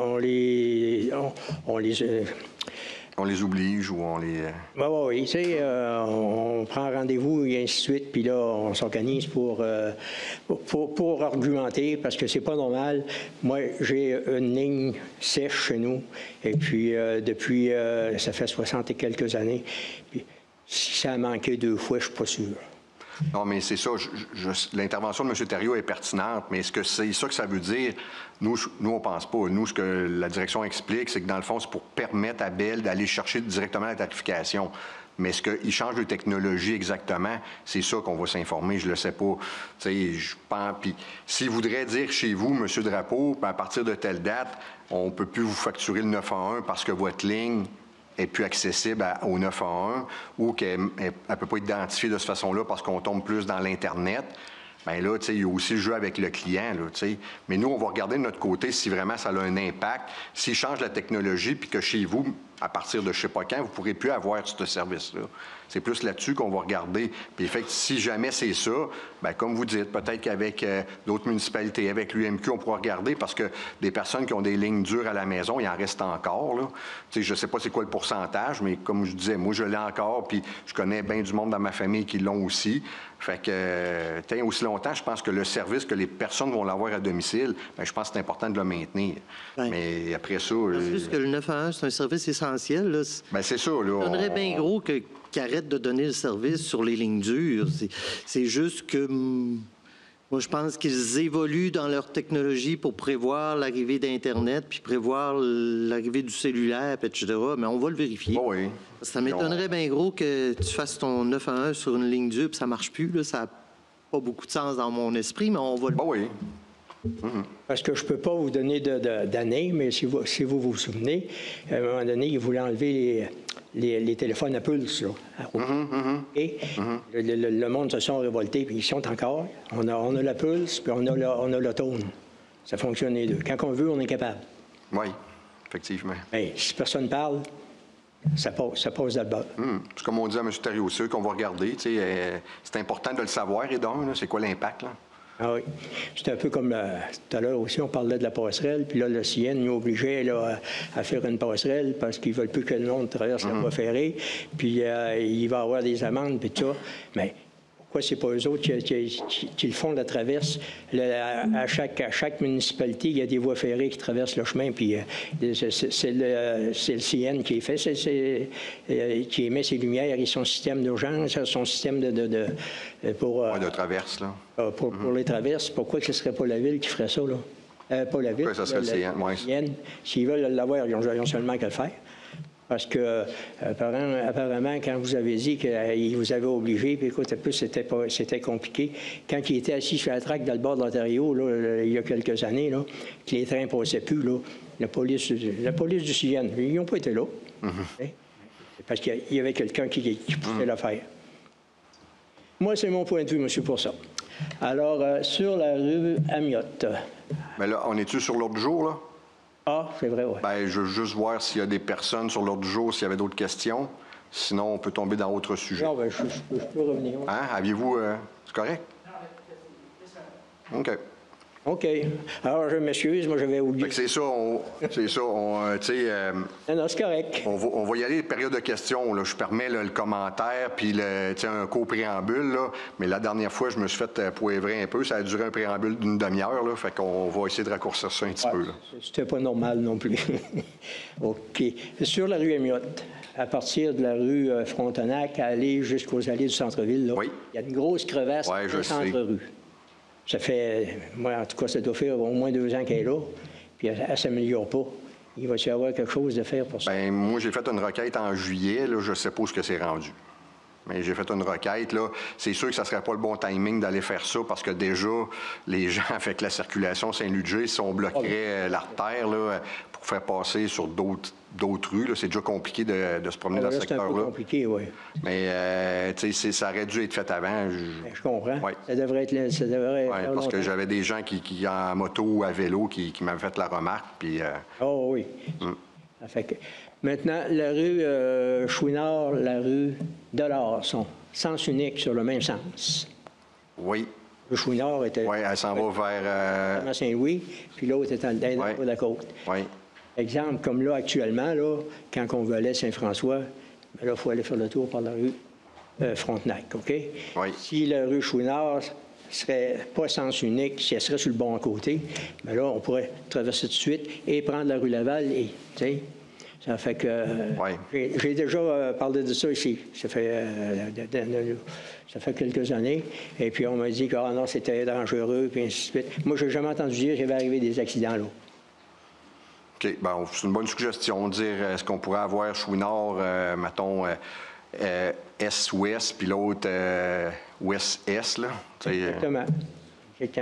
on les oblige ou on les... Oui, tu sais, on prend rendez-vous et ainsi de suite, puis là, on s'organise pour argumenter, parce que c'est pas normal. Moi, j'ai une ligne sèche chez nous, et puis depuis, ça fait 60 et quelques années. Puis, si ça a manqué 2 fois, je suis pas sûr. Non, mais c'est ça. L'intervention de M. Thériault est pertinente, mais est-ce que c'est ça que ça veut dire? Nous on pense pas. Nous, ce que la direction explique, c'est que dans le fond, c'est pour permettre à Bell d'aller chercher directement la tarification. Mais est-ce qu'il change de technologie exactement? C'est ça qu'on va s'informer, je le sais pas. Tu sais, je pense... Puis s'il voudrait dire chez vous, M. Drapeau, à partir de telle date, on ne peut plus vous facturer le 911 parce que votre ligne est plus accessible au 911 ou qu'elle ne peut pas être identifiée de cette façon-là parce qu'on tombe plus dans l'Internet, bien là, tu sais, il y a aussi le jeu avec le client, là, tu sais. Mais nous, on va regarder de notre côté si vraiment ça a un impact. S'il change la technologie puis que chez vous, à partir de je ne sais pas quand, vous ne pourrez plus avoir ce service-là. C'est plus là-dessus qu'on va regarder. Puis, fait que si jamais c'est ça, bien, comme vous dites, peut-être qu'avec d'autres municipalités, avec l'UMQ, on pourra regarder parce que des personnes qui ont des lignes dures à la maison, il en reste encore, là. Tu sais, je ne sais pas c'est quoi le pourcentage, mais comme je disais, moi, je l'ai encore, puis je connais bien du monde dans ma famille qui l'ont aussi. Fait que, tant aussi longtemps, je pense que le service que les personnes vont l'avoir à domicile, bien, je pense que c'est important de le maintenir. Ouais. Mais après ça... Plus que le 911, c'est un service essentiel, là. Bien, c'est ça, là. On donnerait bien gros qu'ils arrêtent de donner le service sur les lignes dures. C'est juste que... Moi, je pense qu'ils évoluent dans leur technologie pour prévoir l'arrivée d'Internet, puis prévoir l'arrivée du cellulaire, etc. Mais on va le vérifier. Oh oui. Ça m'étonnerait bien gros que tu fasses ton 911 sur une ligne dure, puis ça ne marche plus. Là. Ça n'a pas beaucoup de sens dans mon esprit, mais on va le... Oh oui. Parce que je ne peux pas vous donner d'années, mais si vous vous souvenez, à un moment donné, ils voulaient enlever les téléphones à pulse. Là. Et le monde se sont révoltés, puis ils sont encore. On a la pulse, puis on a le tone. Ça fonctionne les deux. Quand on veut, on est capable. Oui, effectivement. Mais si personne ne parle, ça passe d'abord. C'est comme on dit à M. Thériault, c'est eux qu'on va regarder. C'est important de le savoir, et donc, c'est quoi l'impact, là? Ah oui. C'est un peu comme tout à l'heure aussi, on parlait de la passerelle, puis là, le CN nous obligeait là, à faire une passerelle parce qu'ils ne veulent plus que le monde traverse la voie ferrée, puis il va y avoir des amendes, puis tout ça. Mais pourquoi c'est pas eux autres qui le font, la traverse? À chaque municipalité, il y a des voies ferrées qui traversent le chemin, puis c'est le CN qui est fait, qui émet ses lumières et son système d'urgence, son système de traverse, là. Pour les traverses. Pourquoi ce ne serait pas la Ville qui ferait ça, là? Pas la Ville. Pourquoi ça serait le CN? S'ils veulent l'avoir, ils ont seulement qu'à le faire. Parce que, apparemment, quand vous avez dit qu'ils vous avaient obligé, puis écoute, plus c'était compliqué. Quand ils étaient assis sur la traque dans le bord de l'Ontario, là, il y a quelques années, là, que les trains ne passaient plus, là, la police du CN, ils n'ont pas été là. Parce qu'il y avait quelqu'un qui poussait l'affaire. Moi, c'est mon point de vue, monsieur, pour ça. Alors, sur la rue Amiotte. Mais là, on est-tu sur l'ordre du jour, là? Ah, c'est vrai, oui. Bien, je veux juste voir s'il y a des personnes sur l'ordre du jour, s'il y avait d'autres questions. Sinon, on peut tomber dans autre sujet. Non, bien, je peux revenir. Hein? Aviez-vous... c'est correct? OK. OK. Alors, je m'excuse, moi, j'avais oublié. C'est ça, tu sais... non, c'est correct. On va y aller, période de questions, là. Je permets là, le commentaire, puis un co-préambule, là. Mais la dernière fois, je me suis fait poivrer un peu. Ça a duré un préambule d'une demi-heure, là. Fait qu'on va essayer de raccourcir ça un petit peu, là. C'était pas normal non plus. OK. Sur la rue Amiotte, à partir de la rue Frontenac, à aller jusqu'aux allées du centre-ville, là, il y a une grosse crevasse dans le centre-rue. Ça fait, moi, en tout cas, ça doit faire au moins 2 ans qu'elle est là, puis elle ne s'améliore pas. Il va y avoir quelque chose de faire pour ça. Bien, moi, j'ai fait une requête en juillet, là, je ne sais pas où ce que c'est rendu. Mais j'ai fait une requête, là. C'est sûr que ça ne serait pas le bon timing d'aller faire ça, parce que déjà, les gens, avec la circulation Saint-Ludger, si on bloquerait l'artère, là, pour faire passer sur d'autres rues, là, c'est déjà compliqué de se promener dans ce secteur-là. C'est un peu compliqué, oui. Mais, tu sais, ça aurait dû être fait avant. Je comprends. Ouais. Ça devrait être... parce que j'avais des gens qui en moto ou à vélo, qui m'avaient fait la remarque, puis... Oh oui. Ça fait que... Maintenant, la rue Chouinard, la rue Delors sont sens unique sur le même sens. Oui. Le Chouinard était... Oui, elle s'en va vers... Saint-Louis, puis l'autre était dans le bas de la côte. Oui. Exemple, comme là, actuellement, là, quand on veut aller à Saint-François, ben là, il faut aller faire le tour par la rue Frontenac, OK? Oui. Si la rue Chouinard serait pas sens unique, si elle serait sur le bon côté, bien là, on pourrait traverser tout de suite et prendre la rue Laval et, tu sais, ça fait que... J'ai déjà parlé de ça ici. Ça fait quelques années. Et puis, on m'a dit que non, c'était dangereux, puis ainsi de suite. Moi, je n'ai jamais entendu dire qu'il y avait arrivé des accidents là. OK. Bon, c'est une bonne suggestion. Dire, est-ce qu'on pourrait avoir Chouinard, mettons, Est-Ouest, puis l'autre Ouest-Est, là? Exactement.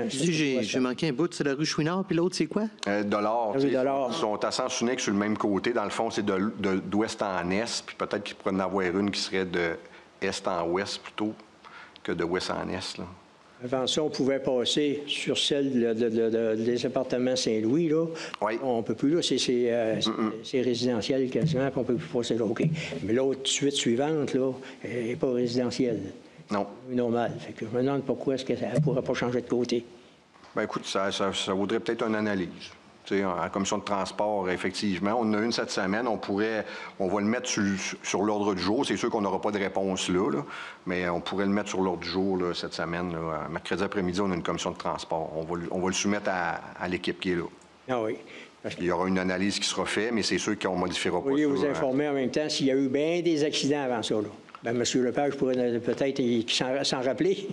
J'ai manqué un bout. C'est la rue Chouinard, puis l'autre, c'est quoi? Dollard. Ils sont à sens unique sur le même côté. Dans le fond, c'est d'ouest en est, puis peut-être qu'il pourrait en avoir une qui serait de est en ouest plutôt que de ouest en est, là. Avant ça, on pouvait passer sur celle des appartements Saint-Louis, là. Oui. On ne peut plus, là. C'est résidentiel quasiment, puis on ne peut plus passer là, OK. Mais l'autre suite suivante, là, n'est pas résidentielle. Non. Normal. Fait que je me demande pourquoi est-ce qu'elle ne pourrait pas changer de côté. Bien, écoute, ça vaudrait peut-être une analyse. Tu sais, en commission de transport, effectivement. On en a une cette semaine. On va le mettre sur l'ordre du jour. C'est sûr qu'on n'aura pas de réponse là, mais on pourrait le mettre sur l'ordre du jour là, cette semaine. Là. Mercredi après-midi, on a une commission de transport. On va le soumettre à l'équipe qui est là. Ah oui. Il y aura une analyse qui sera faite, mais c'est sûr qu'on ne modifiera pas ça. Vous pourriez vous informer en même temps s'il y a eu bien des accidents avant ça, là. Bien, M. Lepage pourrait peut-être s'en rappeler.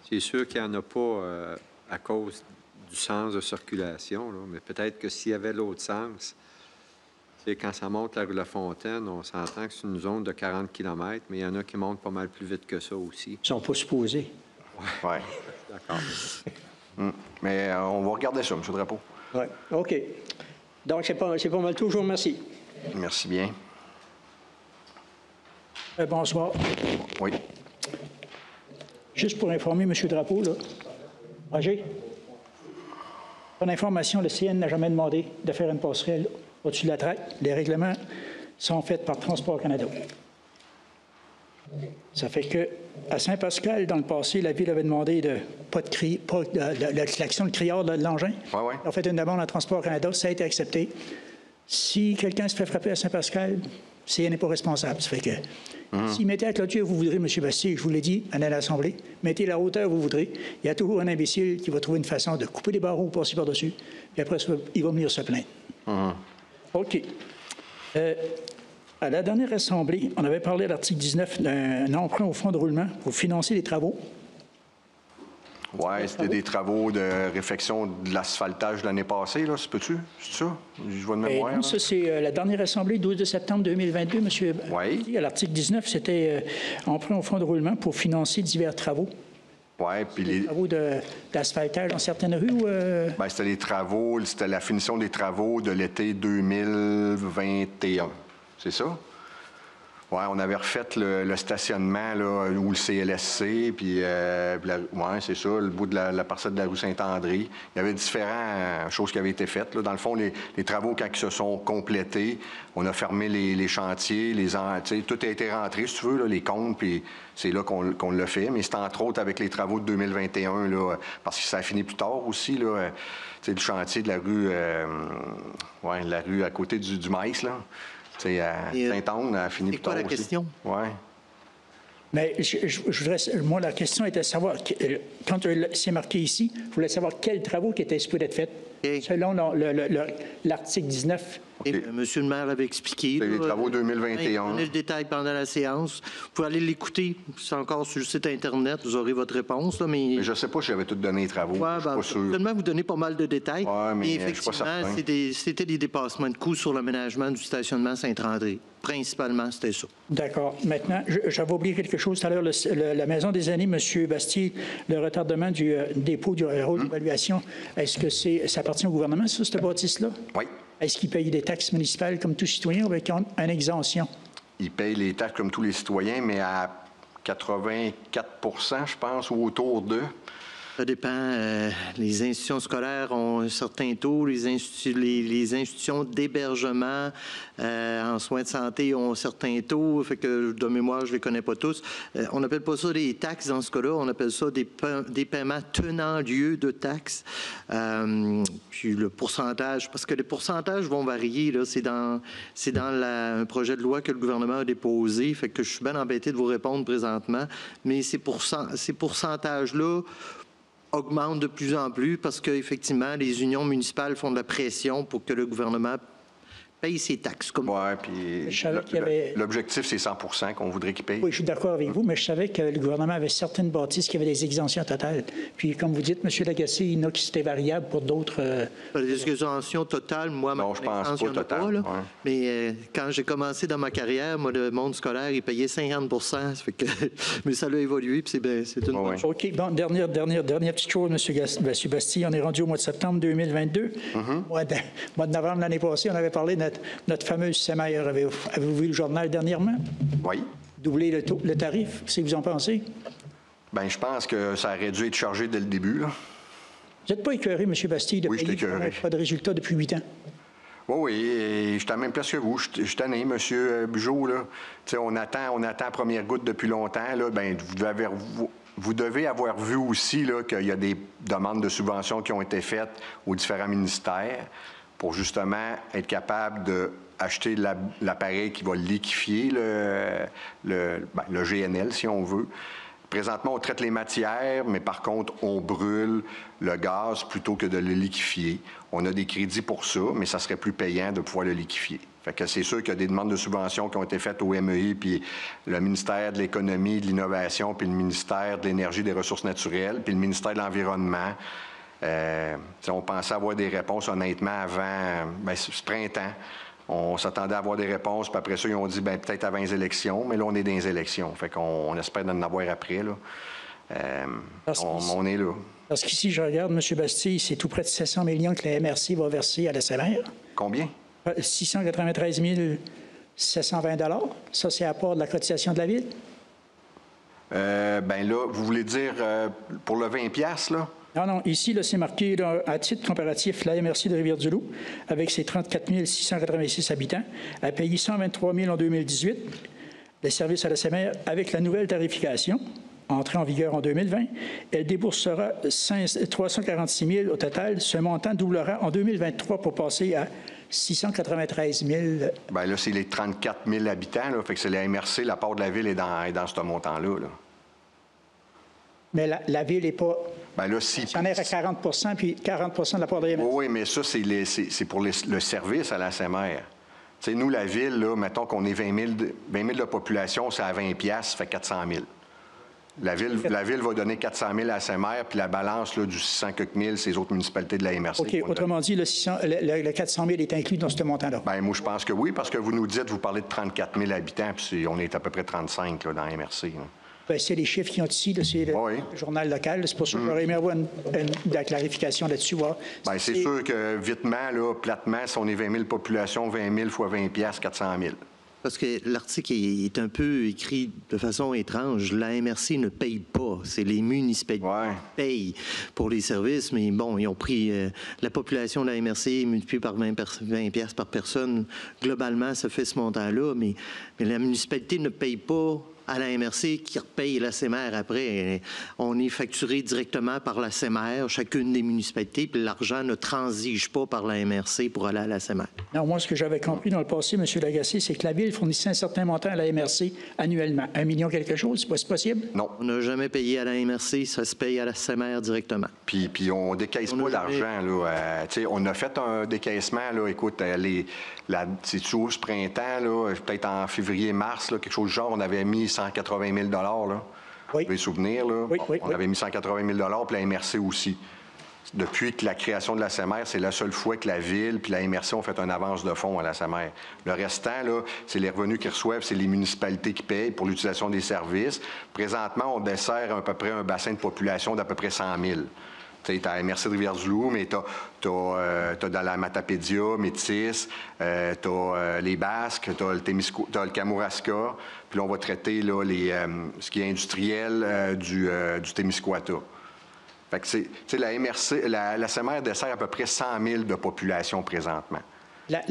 C'est sûr qu'il n'y en a pas à cause du sens de circulation, là, mais peut-être que s'il y avait l'autre sens, c'est quand ça monte la rue La Fontaine, on s'entend que c'est une zone de 40 km, mais il y en a qui montent pas mal plus vite que ça aussi. Ils ne sont pas supposés. Oui. D'accord. Mais on va regarder ça, M. Drapeau. Oui. OK. Donc, c'est pas mal tout. Je vous remercie. Merci bien. Bonsoir. Oui. Juste pour informer M. Drapeau, là. Roger, pour information, le CN n'a jamais demandé de faire une passerelle au-dessus de la traque. Les règlements sont faits par Transport Canada. Ça fait qu'à Saint-Pascal, dans le passé, la Ville avait demandé la klaxon de criard de l'engin. Oui. On a fait une demande à Transport Canada, ça a été accepté. Si quelqu'un se fait frapper à Saint-Pascal, CN n'est pas responsable. Ça fait que si mettez la clôture, vous voudrez, M. Bastille, je vous l'ai dit à l'Assemblée, mettez la hauteur, vous voudrez. Il y a toujours un imbécile qui va trouver une façon de couper les barreaux, passer par-dessus, puis après, il va venir se plaindre. OK. À la dernière Assemblée, on avait parlé à l'article 19 d'un emprunt au fonds de roulement pour financer les travaux. Oui, c'était des travaux de réfection de l'asphaltage de l'année passée, là, peux-tu? C'est ça? Je vois de mémoire. Non, ça, c'est la dernière Assemblée, 12 septembre 2022, M. Oui. À l'article 19, c'était emprunt au fonds de roulement pour financer divers travaux. Oui, puis les travaux d'asphaltage dans certaines rues ou... Bien, c'était la finition des travaux de l'été 2021. C'est ça? Oui, on avait refait le stationnement, là, ou le CLSC, puis c'est ça, le bout de la parcelle de la rue Saint-André. Il y avait différentes choses qui avaient été faites. Là. Dans le fond, les travaux, quand ils se sont complétés, on a fermé les chantiers, tout a été rentré, si tu veux, là, les comptes, puis c'est là qu'on l'a fait. Mais c'est entre autres avec les travaux de 2021, là, parce que ça a fini plus tard aussi, là. Le chantier de la rue à côté du Maïs, là. À Saint-Anne, a fini plus tard. C'est quoi la question? Oui. Mais je voudrais... Moi, la question était de savoir, quand c'est marqué ici, je voulais savoir quels travaux qui étaient supposés être faits, selon l'article 19. Monsieur le maire l'avait expliqué. C'est les travaux 2021. On a le détail pendant la séance. Vous pouvez aller l'écouter. C'est encore sur le site Internet. Vous aurez votre réponse. Là, mais je ne sais pas si j'avais tout donné les travaux. Je suis pas sûr. Seulement, vous donnez pas mal de détails. Oui, mais effectivement, c'était des dépassements de coûts sur l'aménagement du stationnement Saint-André. Principalement, c'était ça. D'accord. Maintenant, j'avais oublié quelque chose tout à l'heure. La Maison des aînés, M. Bastille, le retardement du dépôt du rôle d'évaluation, est-ce que ça appartient au gouvernement, ça, cette bâtisse-là? Oui. Est-ce qu'il paye des taxes municipales comme tout citoyen ou avec une exemption? Il paye les taxes comme tous les citoyens, mais à 84 je pense, ou autour d'eux. Ça dépend. Les institutions scolaires ont un certain taux. Les institutions d'hébergement en soins de santé ont un certain taux. Fait que de mémoire, je ne les connais pas tous. On n'appelle pas ça des taxes dans ce cas-là. On appelle ça des paiements tenant lieu de taxes. Puis le pourcentage, parce que les pourcentages vont varier. C'est dans un projet de loi que le gouvernement a déposé. Fait que je suis bien embêté de vous répondre présentement. Mais ces pourcentages-là augmente de plus en plus parce qu'effectivement, les unions municipales font de la pression pour que le gouvernement paye ses taxes. Oui, puis l'objectif, c'est 100 % qu'on voudrait qu'il paye. Oui, je suis d'accord avec vous, mais je savais que le gouvernement avait certaines bâtisses qui avaient des exemptions totales. Puis, comme vous dites, M. Lagacé, il y en a qui c'était variable pour d'autres... Les exemptions totales, moi, non, je pense pas total. Mais quand j'ai commencé dans ma carrière, moi, le monde scolaire, il payait 50 %. Ça fait que... Mais ça a évolué, puis c'est une bonne chose. OK. Bon, dernière petite chose, M. Bastille. On est rendu au mois de septembre 2022. Mois de novembre l'année passée, on avait parlé de notre fameuse SEMER. Avez-vous vu le journal dernièrement? Oui. Doubler le tarif, qu'est-ce que vous en pensez? Bien, je pense que ça aurait dû être chargé dès le début. Là. Vous n'êtes pas écœuré, M. Bastille, de payer pas de résultats depuis 8 ans? Oui, et je suis à la même place que vous. Je suis tanné, M. Bugeaud. Là. On attend la première goutte depuis longtemps. Là. Bien, vous devez avoir vu aussi qu'il y a des demandes de subventions qui ont été faites aux différents ministères pour justement être capable d'acheter l'appareil qui va liquéfier le GNL, si on veut. Présentement, on traite les matières, mais par contre, on brûle le gaz plutôt que de le liquéfier. On a des crédits pour ça, mais ça serait plus payant de pouvoir le liquéfier. Fait que c'est sûr qu'il y a des demandes de subventions qui ont été faites au MEI, puis le ministère de l'Économie, de l'Innovation, puis le ministère de l'Énergie et des Ressources naturelles, puis le ministère de l'Environnement. On pensait avoir des réponses, honnêtement, avant ce printemps. On s'attendait à avoir des réponses, puis après ça, ils ont dit peut-être avant les élections, mais là, on est dans les élections. Fait qu'on espère d'en avoir après. Là. On est là. Parce qu'ici, je regarde, M. Bastille, c'est tout près de 700 millions que la MRC va verser à la SEMER. Combien? 693 720 $. Ça, c'est à part de la cotisation de la Ville? Bien là, vous voulez dire pour le 20 $, là? Non, ici, là, c'est marqué, là, à titre comparatif, la MRC de Rivière-du-Loup, avec ses 34 686 habitants, a payé 123 000 en 2018. Les services à la SEMER, avec la nouvelle tarification, entrée en vigueur en 2020, elle déboursera 346 000 au total. Ce montant doublera en 2023 pour passer à 693 000. Bien là, c'est les 34 000 habitants, là, fait que c'est la MRC, la part de la Ville est dans ce montant-là. Là. Mais la Ville n'est pas... Bien là, si... Ça en est à 40 puis 40 de la part de la MRC. Oui, mais ça, c'est pour le service à la SEMER. Tu sais, nous, la Ville, là, mettons qu'on est 20 000 de population, c'est à 20 $, ça fait 400 000. La Ville va donner 400 000 à la SEMER, puis la balance là, du 600 quelques mille, c'est les autres municipalités de la MRC. OK. Autrement dit, le 400 000 est inclus dans ce montant-là? Bien, moi, je pense que oui, parce que vous nous dites, vous parlez de 34 000 habitants, puis on est à peu près 35 là, dans la MRC. Là. Bien, c'est les chiffres qui ont ici, c'est le journal local. C'est pour ça que j'aurais aimé avoir de la clarification là-dessus. Bien, c'est sûr que, vitement, là, platement, si on est 20 000 population, 20 000 fois 20 $, 400 000. Parce que l'article est un peu écrit de façon étrange. La MRC ne paye pas. C'est les municipalités qui payent pour les services. Mais bon, ils ont pris la population de la MRC multipliée par 20 $ par personne. Globalement, ça fait ce montant-là. Mais la municipalité ne paye pas à la MRC qui repaye la SEMER après. On est facturé directement par la SEMER, chacune des municipalités, puis l'argent ne transige pas par la MRC pour aller à la SEMER. Non, moi, ce que j'avais compris dans le passé, M. Lagacé, c'est que la Ville fournissait un certain montant à la MRC annuellement. 1 million quelque chose, c'est possible? Non. On n'a jamais payé à la MRC, ça se paye à la SEMER directement. Puis on ne décaisse pas l'argent. On a fait un décaissement, là, écoute, c'est tout ce printemps, là, peut-être en février-mars, quelque chose du genre, on avait mis 180 000 là. Vous pouvez vous souvenir, là? Oui. On avait mis 180 000 puis la MRC aussi. Depuis que la création de la SEMER, c'est la seule fois que la Ville puis la MRC ont fait une avance de fonds à la SEMER. Le restant, là, c'est les revenus qu'ils reçoivent, c'est les municipalités qui payent pour l'utilisation des services. Présentement, on dessert à peu près un bassin de population d'à peu près 100 000. Tu as la MRC de Rivière-du-Loup, mais tu as dans la Matapédia, Métis, tu as les Basques, tu as le Kamouraska, puis là, on va traiter là, ce qui est industriel du Témiscouata. Fait que la MRC, la SEMER dessert à peu près 100 000 de population présentement. La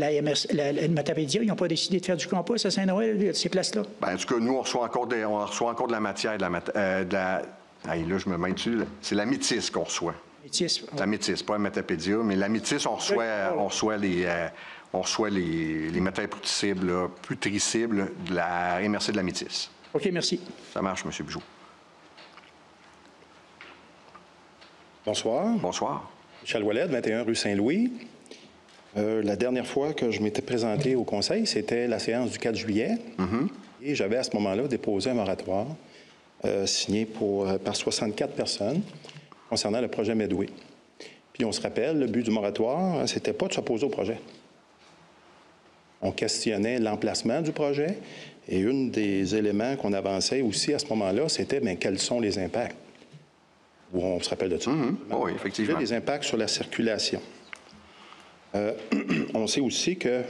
Matapédia, ils n'ont pas décidé de faire du compost à Saint-Noël, ces places-là? Bien, en tout cas, nous, on reçoit encore de la matière, là, je me mets dessus. C'est la métisse qu'on reçoit. Métisse. La métisse, pas la Matapédia, mais la métisse, on reçoit les matières putricibles de la MRC de la métisse. OK, merci. Ça marche, M. Bugeaud. Bonsoir. Bonsoir. Michel Ouellet, 21 rue Saint-Louis. La dernière fois que je m'étais présenté au Conseil, c'était la séance du 4 juillet. Et j'avais à ce moment-là déposé un moratoire signé par 64 personnes concernant le projet Medway. Puis on se rappelle, le but du moratoire, c'était pas de s'opposer au projet. On questionnait l'emplacement du projet et un des éléments qu'on avançait aussi à ce moment-là, c'était quels sont les impacts. On se rappelle de ça. Oui, effectivement. Les impacts sur la circulation. On sait aussi que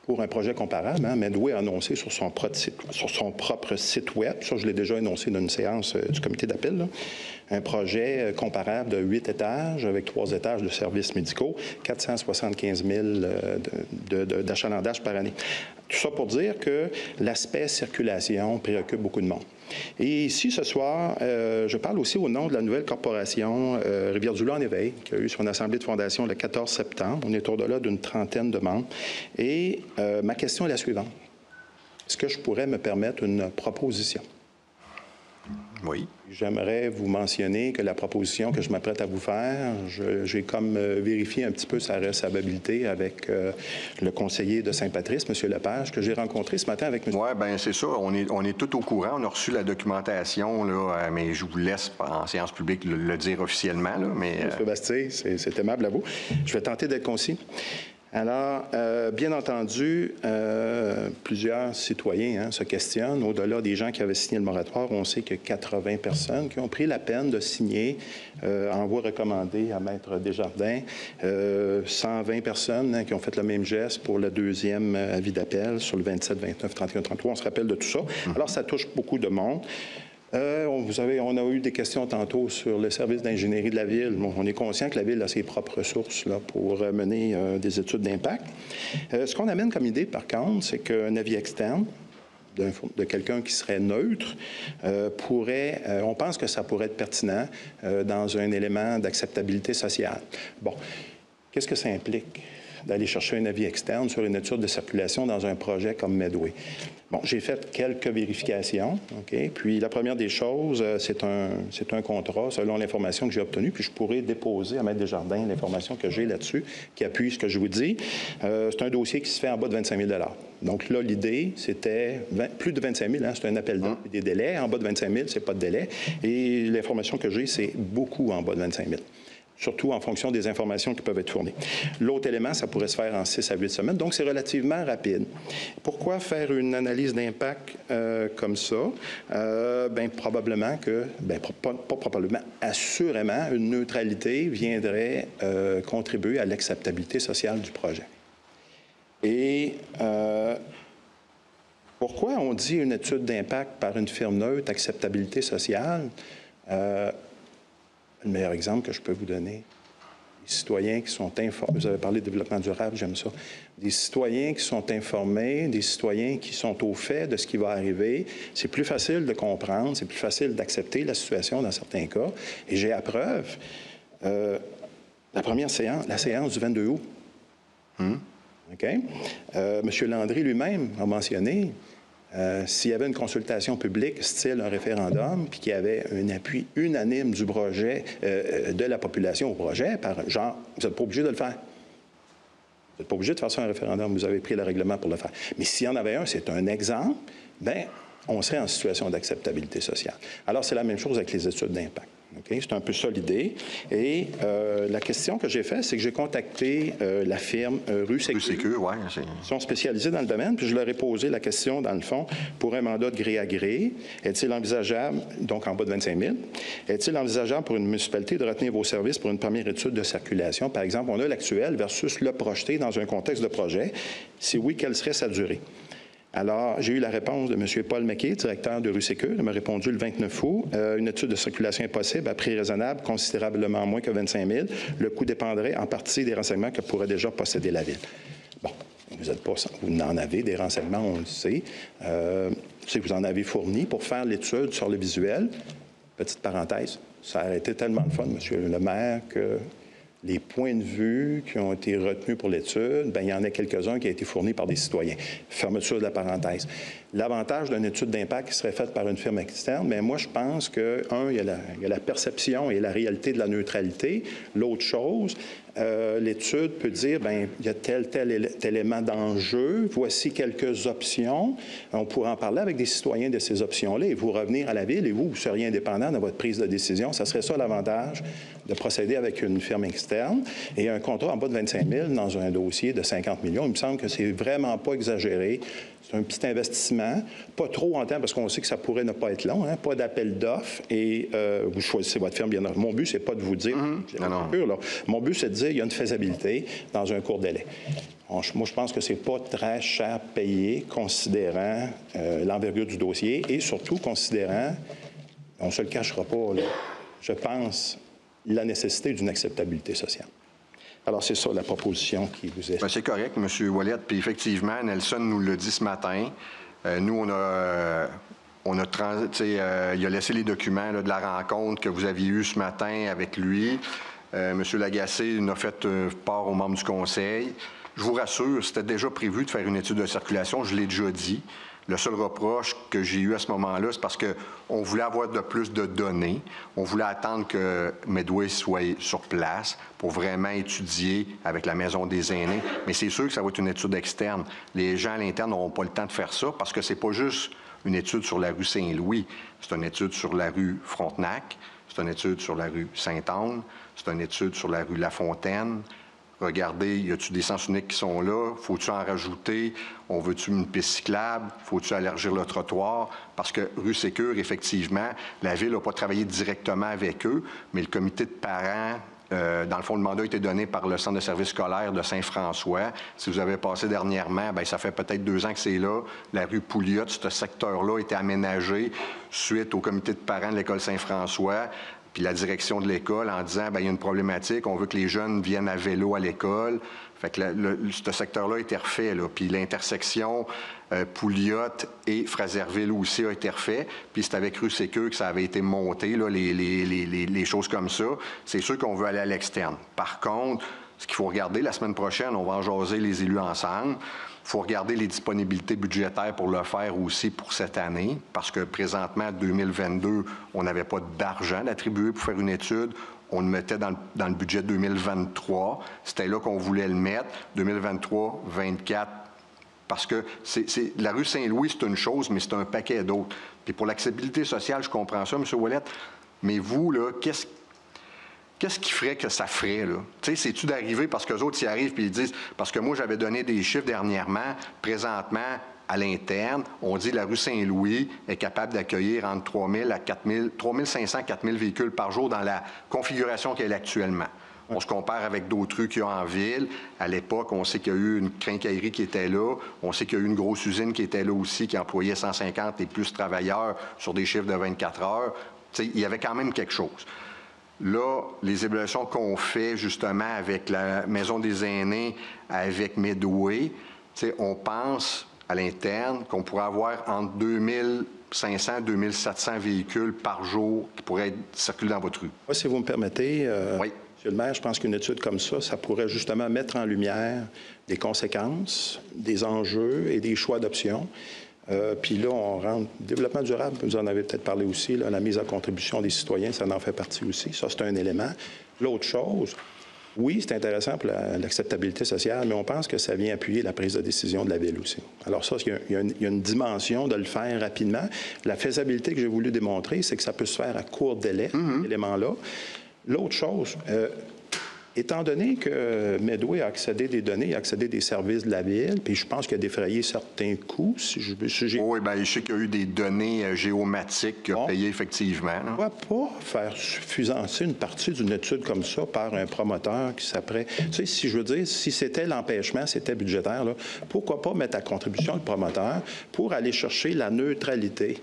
pour un projet comparable, Medway a annoncé sur son propre site web, ça je l'ai déjà énoncé dans une séance du comité d'appel, un projet comparable de 8 étages avec 3 étages de services médicaux, 475 000 d'achalandage par année. Tout ça pour dire que l'aspect circulation préoccupe beaucoup de monde. Et ici, ce soir, je parle aussi au nom de la nouvelle corporation Rivière-du-Loup en éveil, qui a eu son assemblée de fondation le 14 septembre. On est au-delà d'une trentaine de membres. Et ma question est la suivante. Est-ce que je pourrais me permettre une proposition? Oui. J'aimerais vous mentionner que la proposition que je m'apprête à vous faire, j'ai comme vérifié un petit peu sa recevabilité avec le conseiller de Saint-Patrice, M. Lepage, que j'ai rencontré ce matin avec M. Oui, bien c'est ça. On est tout au courant. On a reçu la documentation, là, mais je vous laisse en séance publique le dire officiellement. Là, mais, M. Bastille, c'est aimable à vous. Je vais tenter d'être concis. Alors, bien entendu, plusieurs citoyens se questionnent. Au-delà des gens qui avaient signé le moratoire, on sait que 80 personnes qui ont pris la peine de signer en voie recommandée à Maître Desjardins, 120 personnes qui ont fait le même geste pour le deuxième avis d'appel sur le 27, 29, 31, 33. On se rappelle de tout ça. Alors, ça touche beaucoup de monde. On a eu des questions tantôt sur le service d'ingénierie de la Ville. Bon, on est conscient que la Ville a ses propres ressources là, pour mener des études d'impact. Ce qu'on amène comme idée, par contre, c'est qu'un avis externe de quelqu'un qui serait neutre on pense que ça pourrait être pertinent dans un élément d'acceptabilité sociale. Bon, qu'est-ce que ça implique d'aller chercher un avis externe sur une étude de circulation dans un projet comme Medway? Bon, j'ai fait quelques vérifications, OK? Puis la première des choses, c'est un contrat selon l'information que j'ai obtenue, puis je pourrais déposer à Maître Desjardins l'information que j'ai là-dessus, qui appuie ce que je vous dis. C'est un dossier qui se fait en bas de 25 000 $. Donc là, l'idée, c'était plus de 25 000 c'est un appel d'offres et des délais. En bas de 25 000 c'est pas de délai. Et l'information que j'ai, c'est beaucoup en bas de 25 000 surtout en fonction des informations qui peuvent être fournies. L'autre élément, ça pourrait se faire en 6 à 8 semaines, donc c'est relativement rapide. Pourquoi faire une analyse d'impact comme ça? Probablement que, pas probablement, assurément, une neutralité viendrait contribuer à l'acceptabilité sociale du projet. Et pourquoi on dit une étude d'impact par une firme neutre, acceptabilité sociale? Le meilleur exemple que je peux vous donner, des citoyens qui sont informés, vous avez parlé de développement durable, j'aime ça, des citoyens qui sont informés, des citoyens qui sont au fait de ce qui va arriver, c'est plus facile de comprendre, c'est plus facile d'accepter la situation dans certains cas. Et j'ai à preuve la première séance, la séance du 22 août. OK? M. Landry lui-même a mentionné s'il y avait une consultation publique, style un référendum, puis qu'il y avait un appui unanime du projet, de la population au projet, par genre, vous n'êtes pas obligé de le faire. Vous n'êtes pas obligé de faire ça un référendum, vous avez pris le règlement pour le faire. Mais s'il y en avait un, c'est un exemple, on serait en situation d'acceptabilité sociale. Alors, c'est la même chose avec les études d'impact. Okay? C'est un peu ça l'idée. Et la question que j'ai faite, c'est que j'ai contacté la firme Rue Sécur. Ouais, ils sont spécialisés dans le domaine, puis je leur ai posé la question, dans le fond, pour un mandat de gré à gré, est-il envisageable, donc en bas de 25 000, est-il envisageable pour une municipalité de retenir vos services pour une première étude de circulation? Par exemple, on a l'actuel versus le projeté dans un contexte de projet. Si oui, quelle serait sa durée? Alors, j'ai eu la réponse de M. Paul Maquet, directeur de Rue Sécure. Il m'a répondu le 29 août. Une étude de circulation est possible à prix raisonnable, considérablement moins que 25 000. Le coût dépendrait en partie des renseignements que pourrait déjà posséder la Ville. Bon, vous en avez des renseignements, on le sait. C'est que vous en avez fourni pour faire l'étude sur le visuel. Petite parenthèse, ça a été tellement de fun, M. le maire, que les points de vue qui ont été retenus pour l'étude, bien, il y en a quelques-uns qui ont été fournis par des citoyens. Fermeture de la parenthèse. L'avantage d'une étude d'impact qui serait faite par une firme externe, bien, moi, je pense que, il y a la perception et la réalité de la neutralité. L'autre chose, l'étude peut dire, bien, il y a tel élément d'enjeu, voici quelques options. On pourrait en parler avec des citoyens de ces options-là et vous revenir à la Ville et vous seriez indépendant dans votre prise de décision. Ça serait ça l'avantage de procéder avec une firme externe. Et un contrat en bas de 25 000 dans un dossier de 50 millions, il me semble que c'est vraiment pas exagéré. C'est un petit investissement, pas trop en temps, parce qu'on sait que ça pourrait ne pas être long, hein, pas d'appel d'offres, et vous choisissez votre firme, bien entendu. Mon but, c'est pas de vous dire, mon but, c'est de dire qu'il y a une faisabilité dans un court délai. Moi, je pense que c'est pas très cher payé, considérant l'envergure du dossier, et surtout considérant, on ne se le cachera pas, là, je pense, la nécessité d'une acceptabilité sociale. Alors, c'est ça la proposition qui vous est... Bien, c'est correct, M. Ouellet. Puis effectivement, Nelson nous l'a dit ce matin. Nous, il a laissé les documents là, de la rencontre que vous aviez eue ce matin avec lui. M. Lagacé nous a fait part aux membres du Conseil. Je vous rassure, c'était déjà prévu de faire une étude de circulation, je l'ai déjà dit. Le seul reproche que j'ai eu à ce moment-là, c'est parce qu'on voulait avoir de plus de données. On voulait attendre que Medway soit sur place pour vraiment étudier avec la Maison des aînés. Mais c'est sûr que ça va être une étude externe. Les gens à l'interne n'auront pas le temps de faire ça parce que c'est pas juste une étude sur la rue Saint-Louis. C'est une étude sur la rue Frontenac, c'est une étude sur la rue Sainte-Anne, c'est une étude sur la rue Lafontaine. Regardez, y a-tu des sens uniques qui sont là? Faut-tu en rajouter? On veut-tu une piste cyclable? Faut-tu élargir le trottoir? Parce que rue Sécure, effectivement, la Ville n'a pas travaillé directement avec eux, mais le comité de parents, dans le fond, le mandat a été donné par le Centre de services scolaires de Saint-François. Si vous avez passé dernièrement, bien, ça fait peut-être 2 ans que c'est là. La rue Pouliot, ce secteur-là a été aménagé suite au comité de parents de l'École Saint-François. Puis la direction de l'école en disant, bien, il y a une problématique, on veut que les jeunes viennent à vélo à l'école. Fait que ce secteur-là a été refait, là. Puis l'intersection Pouliot et Fraserville aussi a été refait. Puis c'est avec rue Sécure que ça avait été monté, là, les choses comme ça. C'est sûr qu'on veut aller à l'externe. Par contre, ce qu'il faut regarder, la semaine prochaine, on va en jaser les élus ensemble. Il faut regarder les disponibilités budgétaires pour le faire aussi pour cette année, parce que présentement, 2022, on n'avait pas d'argent d'attribuer pour faire une étude. On le mettait dans le budget 2023. C'était là qu'on voulait le mettre. 2023, 2024, parce que la rue Saint-Louis, c'est une chose, mais c'est un paquet d'autres. Puis pour l'accessibilité sociale, je comprends ça, M. Ouellet, mais vous, là, qu'est-ce qui ferait que ça ferait, là? Tu sais, c'est-tu d'arriver parce qu'eux autres y arrivent puis ils disent... Parce que moi, j'avais donné des chiffres dernièrement. Présentement, à l'interne, on dit que la rue Saint-Louis est capable d'accueillir entre 3 500 à 4 000 véhicules par jour dans la configuration qu'elle est actuellement. On se compare avec d'autres rues qu'il y a en ville. À l'époque, on sait qu'il y a eu une quincaillerie qui était là. On sait qu'il y a eu une grosse usine qui était là aussi, qui employait 150 et plus travailleurs sur des chiffres de 24 heures. Tu sais, il y avait quand même quelque chose. Là, les évaluations qu'on fait justement avec la Maison des aînés, avec Medway, on pense à l'interne qu'on pourrait avoir entre 2500 et 2700 véhicules par jour qui pourraient circuler dans votre rue. Moi, si vous me permettez, oui. Monsieur le maire, je pense qu'une étude comme ça pourrait justement mettre en lumière des conséquences, des enjeux et des choix d'options. Puis là, on rentre développement durable, vous en avez peut-être parlé aussi, là, la mise à contribution des citoyens, ça en fait partie aussi. Ça, c'est un élément. L'autre chose, oui, c'est intéressant pour l'acceptabilité sociale, mais on pense que ça vient appuyer la prise de décision de la Ville aussi. Alors ça, il y a une dimension de le faire rapidement. La faisabilité que j'ai voulu démontrer, c'est que ça peut se faire à court délai, cet élément-là. L'autre chose, Étant donné que Medway a accédé des données, a accédé des services de la Ville, puis je pense qu'il a défrayé certains coûts. Oui, bien, je sais qu'il y a eu des données géomatiques qu'il a payées effectivement. Pourquoi pas faire financer une partie d'une étude comme ça par un promoteur qui s'apprête? Tu sais, si je veux dire, si c'était l'empêchement, c'était budgétaire, là, pourquoi pas mettre à contribution le promoteur pour aller chercher la neutralité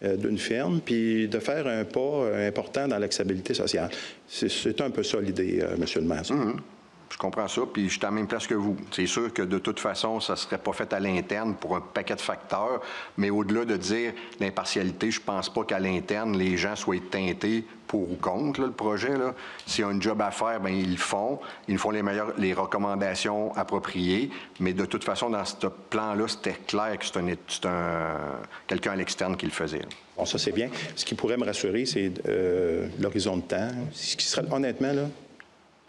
d'une firme, puis de faire un pas important dans l'accessibilité sociale. C'est un peu ça l'idée, M. le maire. Je comprends ça, puis je suis à la même place que vous. C'est sûr que de toute façon, ça ne serait pas fait à l'interne pour un paquet de facteurs, mais au-delà de dire l'impartialité, je ne pense pas qu'à l'interne, les gens soient teintés pour ou contre le projet. S'il y a un job à faire, bien, ils le font. Ils font les recommandations appropriées, mais de toute façon, dans ce plan-là, c'était clair que c'est quelqu'un à l'externe qui le faisait. Bon, ça, c'est bien. Ce qui pourrait me rassurer, c'est l'horizon de temps. Ce qui serait, honnêtement, là,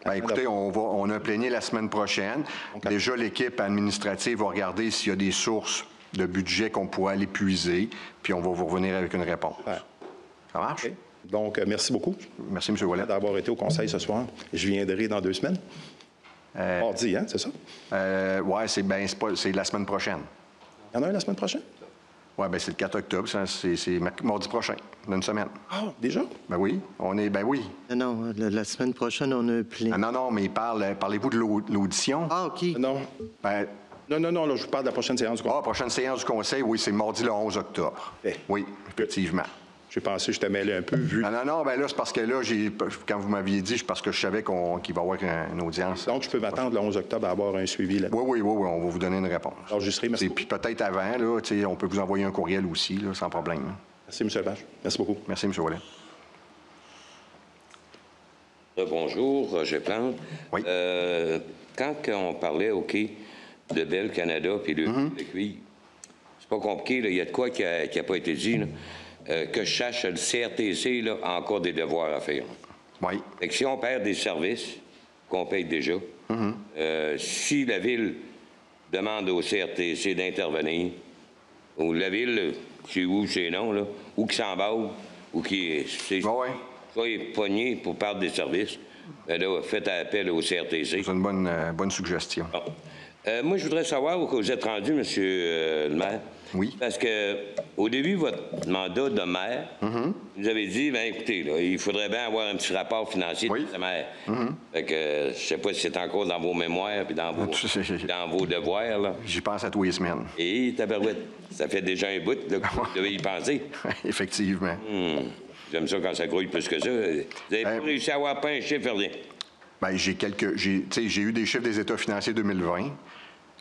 bien, écoutez, on a un plénier la semaine prochaine. Okay. Déjà, l'équipe administrative va regarder s'il y a des sources de budget qu'on pourrait aller puiser, puis on va vous revenir avec une réponse. Ouais. Ça marche? Okay. Donc, merci beaucoup. Merci, M. Ouellet. D'avoir été au conseil ce soir. Je viendrai dans 2 semaines. Mardi, hein, c'est ça? Oui, c'est la semaine prochaine. Il y en a un la semaine prochaine? Oui, bien, c'est le 4 octobre. C'est mardi prochain, dans une semaine. Ah, déjà? Ben oui. Ben oui. Non, la semaine prochaine, on a plein. Non, mais parlez-vous de l'audition? Ah, OK. Non. Ben, non, là, je vous parle de la prochaine séance du conseil. Ah, prochaine séance du conseil, oui, c'est mardi le 11 octobre. Oui, effectivement. J'ai pensé que je t'ai mêlé un peu, vu... Non, bien là, c'est parce que là, quand vous m'aviez dit, c'est parce que je savais qu'il va y avoir une audience. Donc, je peux m'attendre le 11 octobre à avoir un suivi là. Oui, on va vous donner une réponse. Enregistré, merci. Et puis peut-être avant, là, on peut vous envoyer un courriel aussi, là, sans problème. Merci, M. Lepage. Merci beaucoup. Merci, M. Ouellet. Bonjour, Roger Plante. Oui. Quand on parlait, OK, de Bell Canada puis de cuivre, c'est pas compliqué, il y a de quoi qui n'a pas été dit, là. Que je sache, le CRTC là, a encore des devoirs à faire. Oui. Fait que si on perd des services qu'on paye déjà, si la Ville demande au CRTC d'intervenir, ou la Ville, c'est où, c'est non, là, ou qui s'emballe, ou qui soit pogné pour perdre des services, ben là, faites appel au CRTC. C'est une bonne suggestion. Bon. Moi, je voudrais savoir où vous êtes rendu, M. le maire. Oui. Parce que au début de votre mandat de maire, vous avez dit, bien, écoutez, là, il faudrait bien avoir un petit rapport financier de ce maire. Fait que je ne sais pas si c'est encore dans vos mémoires et dans vos devoirs. Là. J'y pense à tous les semaines. Et tabarouette, ça fait déjà un bout là, que vous devez y penser. Effectivement. J'aime ça quand ça grouille plus que ça. Vous n'avez pas réussi à avoir pas un chiffre, rien. Bien, j'ai eu des chiffres des états financiers 2020.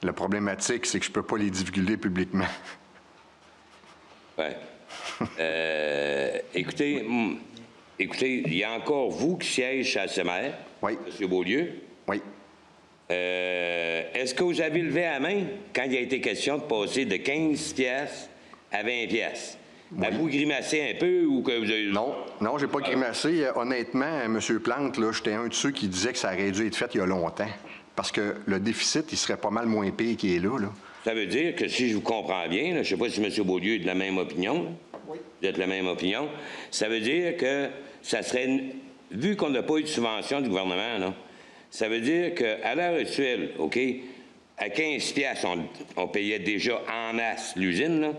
La problématique, c'est que je ne peux pas les divulguer publiquement. Oui. Écoutez, il y a encore vous qui siège à SEMER, M. Beaulieu. Oui. Est-ce que vous avez levé la main quand il a été question de passer de 15 piastres à 20 piastres? Oui. Avez-vous grimacé un peu ou que vous avez... Non, j'ai pas grimacé. Honnêtement, M. Plante, là, j'étais un de ceux qui disait que ça aurait dû être fait il y a longtemps. Parce que le déficit, il serait pas mal moins pire qu'il est là. Ça veut dire que si je vous comprends bien, là, je ne sais pas si M. Beaulieu est de la même opinion. Là. Oui. Vous êtes de la même opinion. Ça veut dire que ça serait... Vu qu'on n'a pas eu de subvention du gouvernement, là, ça veut dire qu'à l'heure actuelle, OK, à 15 piastres, on payait déjà en masse l'usine, là.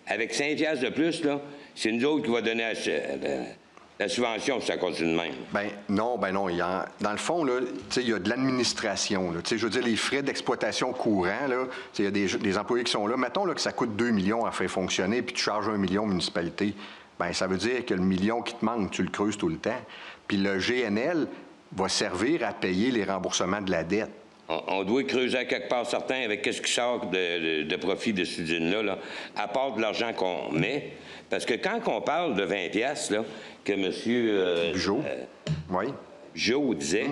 Avec 5 piastres de plus, là, c'est nous autres qui va donner la subvention, ça continue de même. Ben non. Dans le fond, il y a de l'administration. Je veux dire, les frais d'exploitation courants, il y a des employés qui sont là. Mettons là, que ça coûte 2 millions à faire fonctionner, puis tu charges 1 million aux municipalités. Bien, ça veut dire que le million qui te manque, tu le creuses tout le temps. Puis le GNL va servir à payer les remboursements de la dette. On doit creuser à quelque part certain avec qu'est-ce qui sort de profit de cette usine-là, à part de l'argent qu'on met. Parce que quand on parle de 20 piastres, là, que M. Jo disait,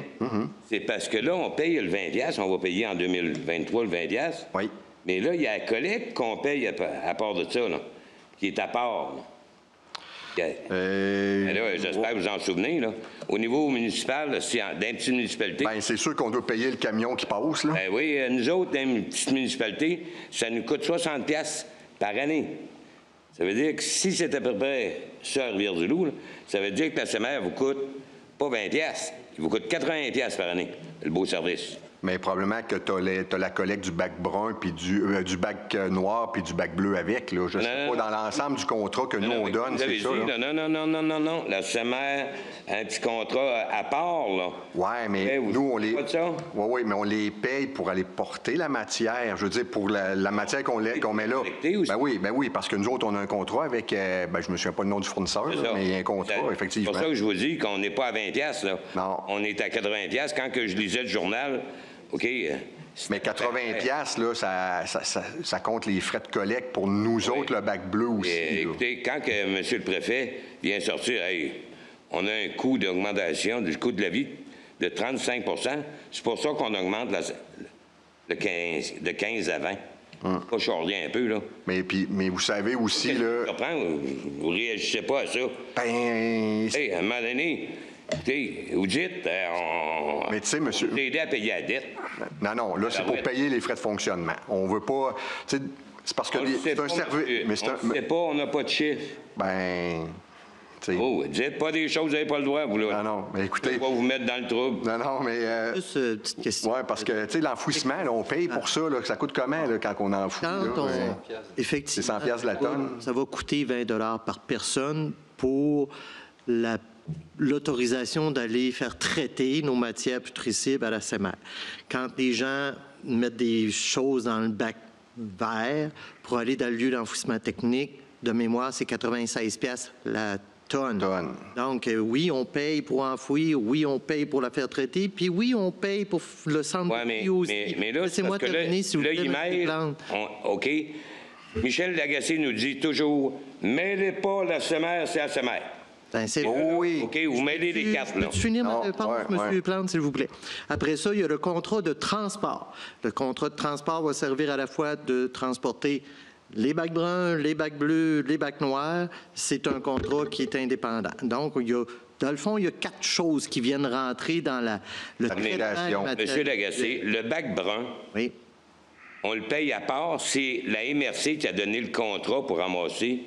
c'est parce que là, on paye le 20 piastres, on va payer en 2023 le 20 piastres. Oui. Mais là, il y a la collecte qu'on paye à part de ça, là, qui est à part. J'espère que vous en souvenez. Là. Au niveau municipal, dans une petite municipalité... Bien, c'est sûr qu'on doit payer le camion qui passe. Là. Ben oui, nous autres, dans une petite municipalité, ça nous coûte 60 piastres par année. Ça veut dire que si c'est à peu près ça à Rivière-du-Loup, ça veut dire que la SEMER vous coûte Pas 20 $. Il vous coûte 80 $ par année, le beau service. Mais probablement que tu as la collecte du bac brun, puis du bac noir, puis du bac bleu avec. Là. Je ne sais pas, dans l'ensemble du contrat que nous, on donne, c'est ça. Non. La SEMER a un petit contrat à part, là. Oui, mais nous, on les... Oui, mais on les paye pour aller porter la matière. Je veux dire, pour la matière qu'on met là. Ben oui, parce que nous autres, on a un contrat avec... je me souviens pas le nom du fournisseur, là, mais il y a un contrat, effectivement. C'est pour ça que je vous dis qu'on n'est pas à 20 $, là. Non. On est à 80 $. Quand que je lisais le journal... OK. Mais 80 $, là, ça compte les frais de collecte pour nous autres, le bac bleu aussi. Écoutez, quand que M. le préfet vient sortir, on a un coût d'augmentation du coût de la vie de 35 %, c'est pour ça qu'on augmente de 15 à 20. Pas charrier un peu, là. Mais vous savez aussi, là... Vous réagissez pas à ça. À un moment donné... Écoutez, vous dites, mais tu sais, monsieur... on aider à payer la dette. Non, là, c'est pour payer les frais de fonctionnement. On veut pas... C'est parce que c'est un service... On ne sait pas, on n'a pas de chiffre. Dites pas des choses, vous n'avez pas le droit, vous, là. Non, mais écoutez... Je ne vais pas vous mettre dans le trouble. Non, mais... Juste une petite question. Oui, parce que, tu sais, l'enfouissement, on paye pour ça, là. Ça coûte comment, là, quand on enfouit? Effectivement, c'est 100 $ la tonne. Ça va coûter 20 $ par personne pour l'autorisation d'aller faire traiter nos matières putricibles à la SEMER. Quand les gens mettent des choses dans le bac vert pour aller dans le lieu d'enfouissement technique, de mémoire, c'est 96 $ la tonne. Donc, oui, on paye pour enfouir, oui, on paye pour la faire traiter, puis oui, on paye pour le centre de tri aussi. Mais là, laissez-moi terminer, s'il vous plaît, OK. Michel Lagacé nous dit toujours, mêlez pas la SEMER, c'est la SEMER. Oui. OK, vous mêlez les cartes, là. Peux-tu finir ma réponse, M. Plante, s'il vous plaît? Après ça, il y a le contrat de transport. Le contrat de transport va servir à la fois de transporter les bacs bruns, les bacs bleus, les bacs noirs. C'est un contrat qui est indépendant. Donc, dans le fond, il y a 4 choses qui viennent rentrer dans le traitement. M. Lagacé, le bac brun, on le paye à part. C'est la MRC qui a donné le contrat pour ramasser.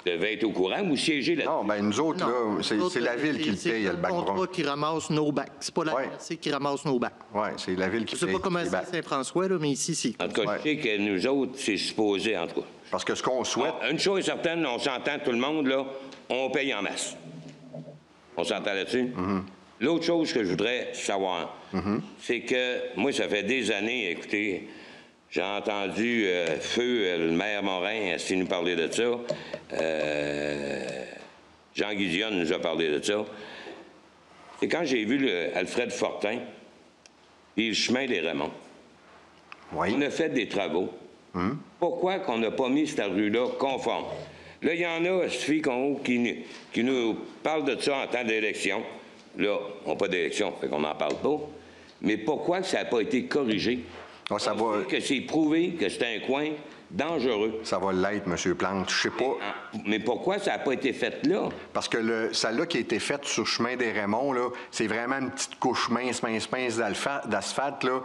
Devait être au courant ou siéger là-dessus? Non, bien, nous autres, là, c'est la ville qui le paye, le bac brun. C'est le contrat qui ramasse nos bacs. C'est pas la MRC qui ramasse nos bacs. Oui, c'est la ville qui paye. Je ne sais pas comment c'est Saint-François, mais ici, c'est... En tout cas, je sais que nous autres, c'est supposé, en tout cas. Parce que ce qu'on souhaite... Une chose est certaine, on s'entend tout le monde, là, on paye en masse. On s'entend là-dessus? L'autre chose que je voudrais savoir, c'est que, moi, ça fait des années, écoutez... J'ai entendu Feu, le maire Morin, s'il nous parlait de ça. Jean Guillaume nous a parlé de ça. C'est quand j'ai vu Alfred Fortin et le chemin des Raymond. On a fait des travaux. Pourquoi qu'on n'a pas mis cette rue-là conforme? Là, il y en a, qui nous parlent de ça en temps d'élection. Là, on n'a pas d'élection, fait qu'on n'en parle pas. Mais pourquoi ça n'a pas été corrigé? Que c'est prouvé que c'est un coin dangereux. Ça va l'être, M. Plante. Je sais pas. Mais pourquoi ça n'a pas été fait là? Parce que celle-là qui a été faite sur le chemin des Raymonds, là, c'est vraiment une petite couche mince d'asphalte, là.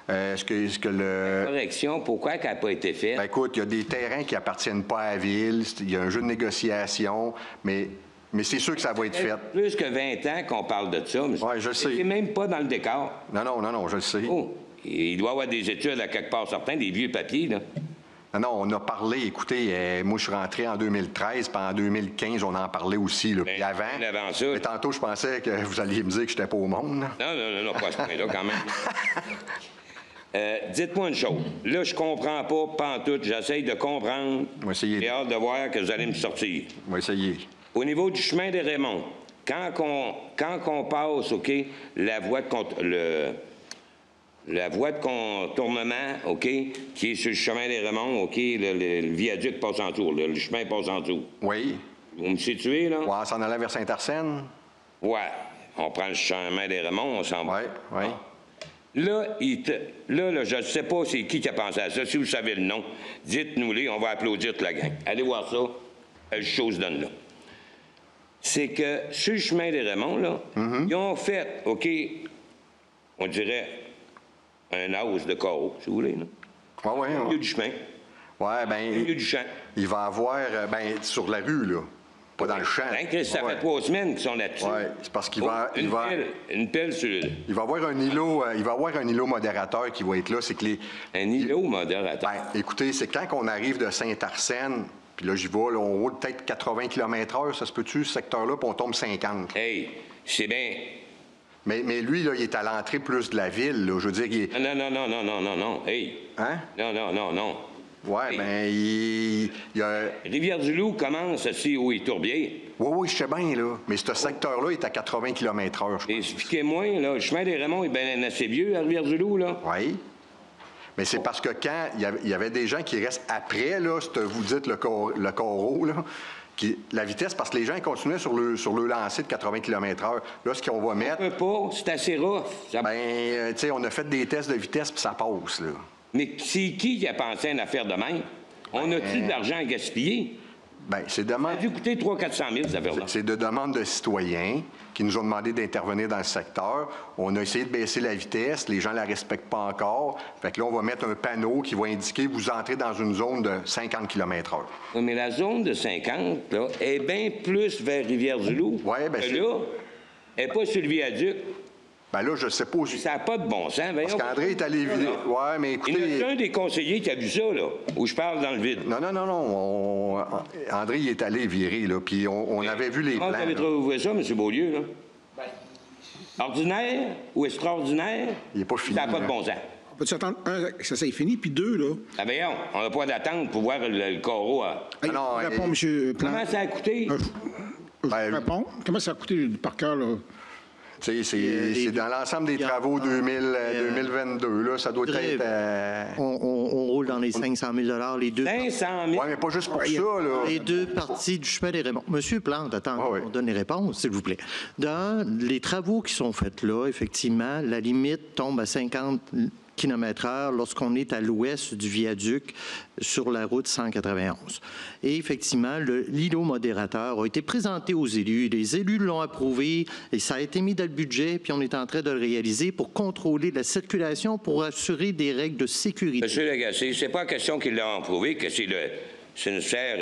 Est-ce que le... Correction, pourquoi elle n'a pas été faite? Ben, écoute, il y a des terrains qui appartiennent pas à la ville. Il y a un jeu de négociation, mais c'est sûr que ça va être fait. Plus que 20 ans qu'on parle de ça. Oui, je le sais. C'est même pas dans le décor. Non, je le sais. Il doit y avoir des études à quelque part, certains, des vieux papiers, là. Non, on a parlé, écoutez, moi je suis rentré en 2013, puis en 2015, on en parlait aussi. Là. Puis avant ça. Mais tantôt, je pensais que vous alliez me dire que je n'étais pas au monde. Là. Non, pas à ce point-là, quand même. Dites-moi une chose. Là, je comprends pas, pantoute. J'essaye de comprendre. J'ai hâte de voir que vous allez me sortir. On va essayer. Au niveau du chemin des Raymonds, quand on passe, OK, la voie de contournement, OK, qui est sur le chemin des Raymonds, OK, le viaduc passe en tour, le chemin passe en tour. Oui. Vous me situez, là? Oui, on s'en allait vers Saint-Arsène. Ouais. On prend le chemin des Raymonds, on s'en va. Oui. Là, je ne sais pas c'est qui a pensé à ça. Si vous savez le nom, dites-nous-les, on va applaudir toute la gang. Allez voir ça, chose donne là. C'est que sur le chemin des Raymonds, là, ils ont fait, OK, on dirait un hausse de carreau, si vous voulez, là. Oui. Au milieu du chemin. Oui, bien. Au milieu du champ. Il va avoir, sur la rue, là. pas dans le champ. Hein, Chris, ça fait 3 semaines qu'ils sont là-dessus. Oui, c'est parce qu'il va... Une pelle sur... Il va avoir un îlot modérateur qui va être là. C'est que Un îlot modérateur? Ben, écoutez, c'est quand on arrive de Saint-Arsène, puis là, j'y vais, là, on roule peut-être 80 km/h, ça se peut-tu, ce secteur-là, puis on tombe 50. Hey, c'est bien... Mais lui, là, il est à l'entrée plus de la ville, là. Je veux dire, il est... Non. Hey! Hein? Non. Ouais, mais il y a... Rivière-du-Loup commence aussi où il Tourbier. Oui, je sais bien, là. Mais ce secteur-là est à 80 km/h, je pense. Expliquez-moi, là, le chemin des Ramonts est bien assez vieux à Rivière-du-Loup, là. Oui. Mais c'est parce que quand il y avait des gens qui restent après, là, vous dites le coraux, là, la vitesse, parce que les gens ils continuaient sur le lancer de 80 km/h. Là, ce qu'on va mettre... On peut pas, c'est assez rough. Ben, tu sais, on a fait des tests de vitesse, puis ça passe, là. Mais c'est qui a pensé à une affaire de même? On a-tu de l'argent à gaspiller? Bien, c'est demande... Ça a dû coûter 300-400 000, cette affaire-là. C'est de demande de citoyens qui nous ont demandé d'intervenir dans le secteur. On a essayé de baisser la vitesse. Les gens ne la respectent pas encore. Fait que là, on va mettre un panneau qui va indiquer vous entrez dans une zone de 50 km/h. Oui, mais la zone de 50, là, est bien plus vers Rivière-du-Loup. Oui, bien c'est... Là, elle n'est pas sur le viaduc. Ben là, je sais pas. Ça n'a pas de bon sens. Parce qu'André est allé virer. Oui, mais écoutez... Il y a un des conseillers qui a vu ça, là, où je parle dans le vide. Non. André, il est allé virer, là, puis on avait vu les plans. Comment vous avez trouvé ça, M. Beaulieu, là? Ordinaire ou extraordinaire? Il n'est pas fini. Ça n'a pas de bon sens. On peut s'attendre, que ça s'est fini, puis 2, là. Ah ben non, on n'a pas d'attente pour voir le coraux. Hey, réponds, M. Plante. Comment ça a coûté? Réponds. Comment ça a coûté par cœur, là? C'est dans l'ensemble des travaux 2022. Là, ça doit être... On roule dans les 500 000 les deux. 500 000? Oui, mais pas juste pour ça. Là. Les deux parties du chemin des Ramonts. Monsieur Plante, attends, on donne les réponses, s'il vous plaît. Dans les travaux qui sont faits là, effectivement, la limite tombe à 50 km/h lorsqu'on est à l'ouest du viaduc sur la route 191. Et effectivement, l'îlot modérateur a été présenté aux élus. Les élus l'ont approuvé et ça a été mis dans le budget, puis on est en train de le réaliser pour contrôler la circulation, pour assurer des règles de sécurité. Monsieur Lagacé, c'est pas question qu'ils l'ont approuvé, que c'est une sphère,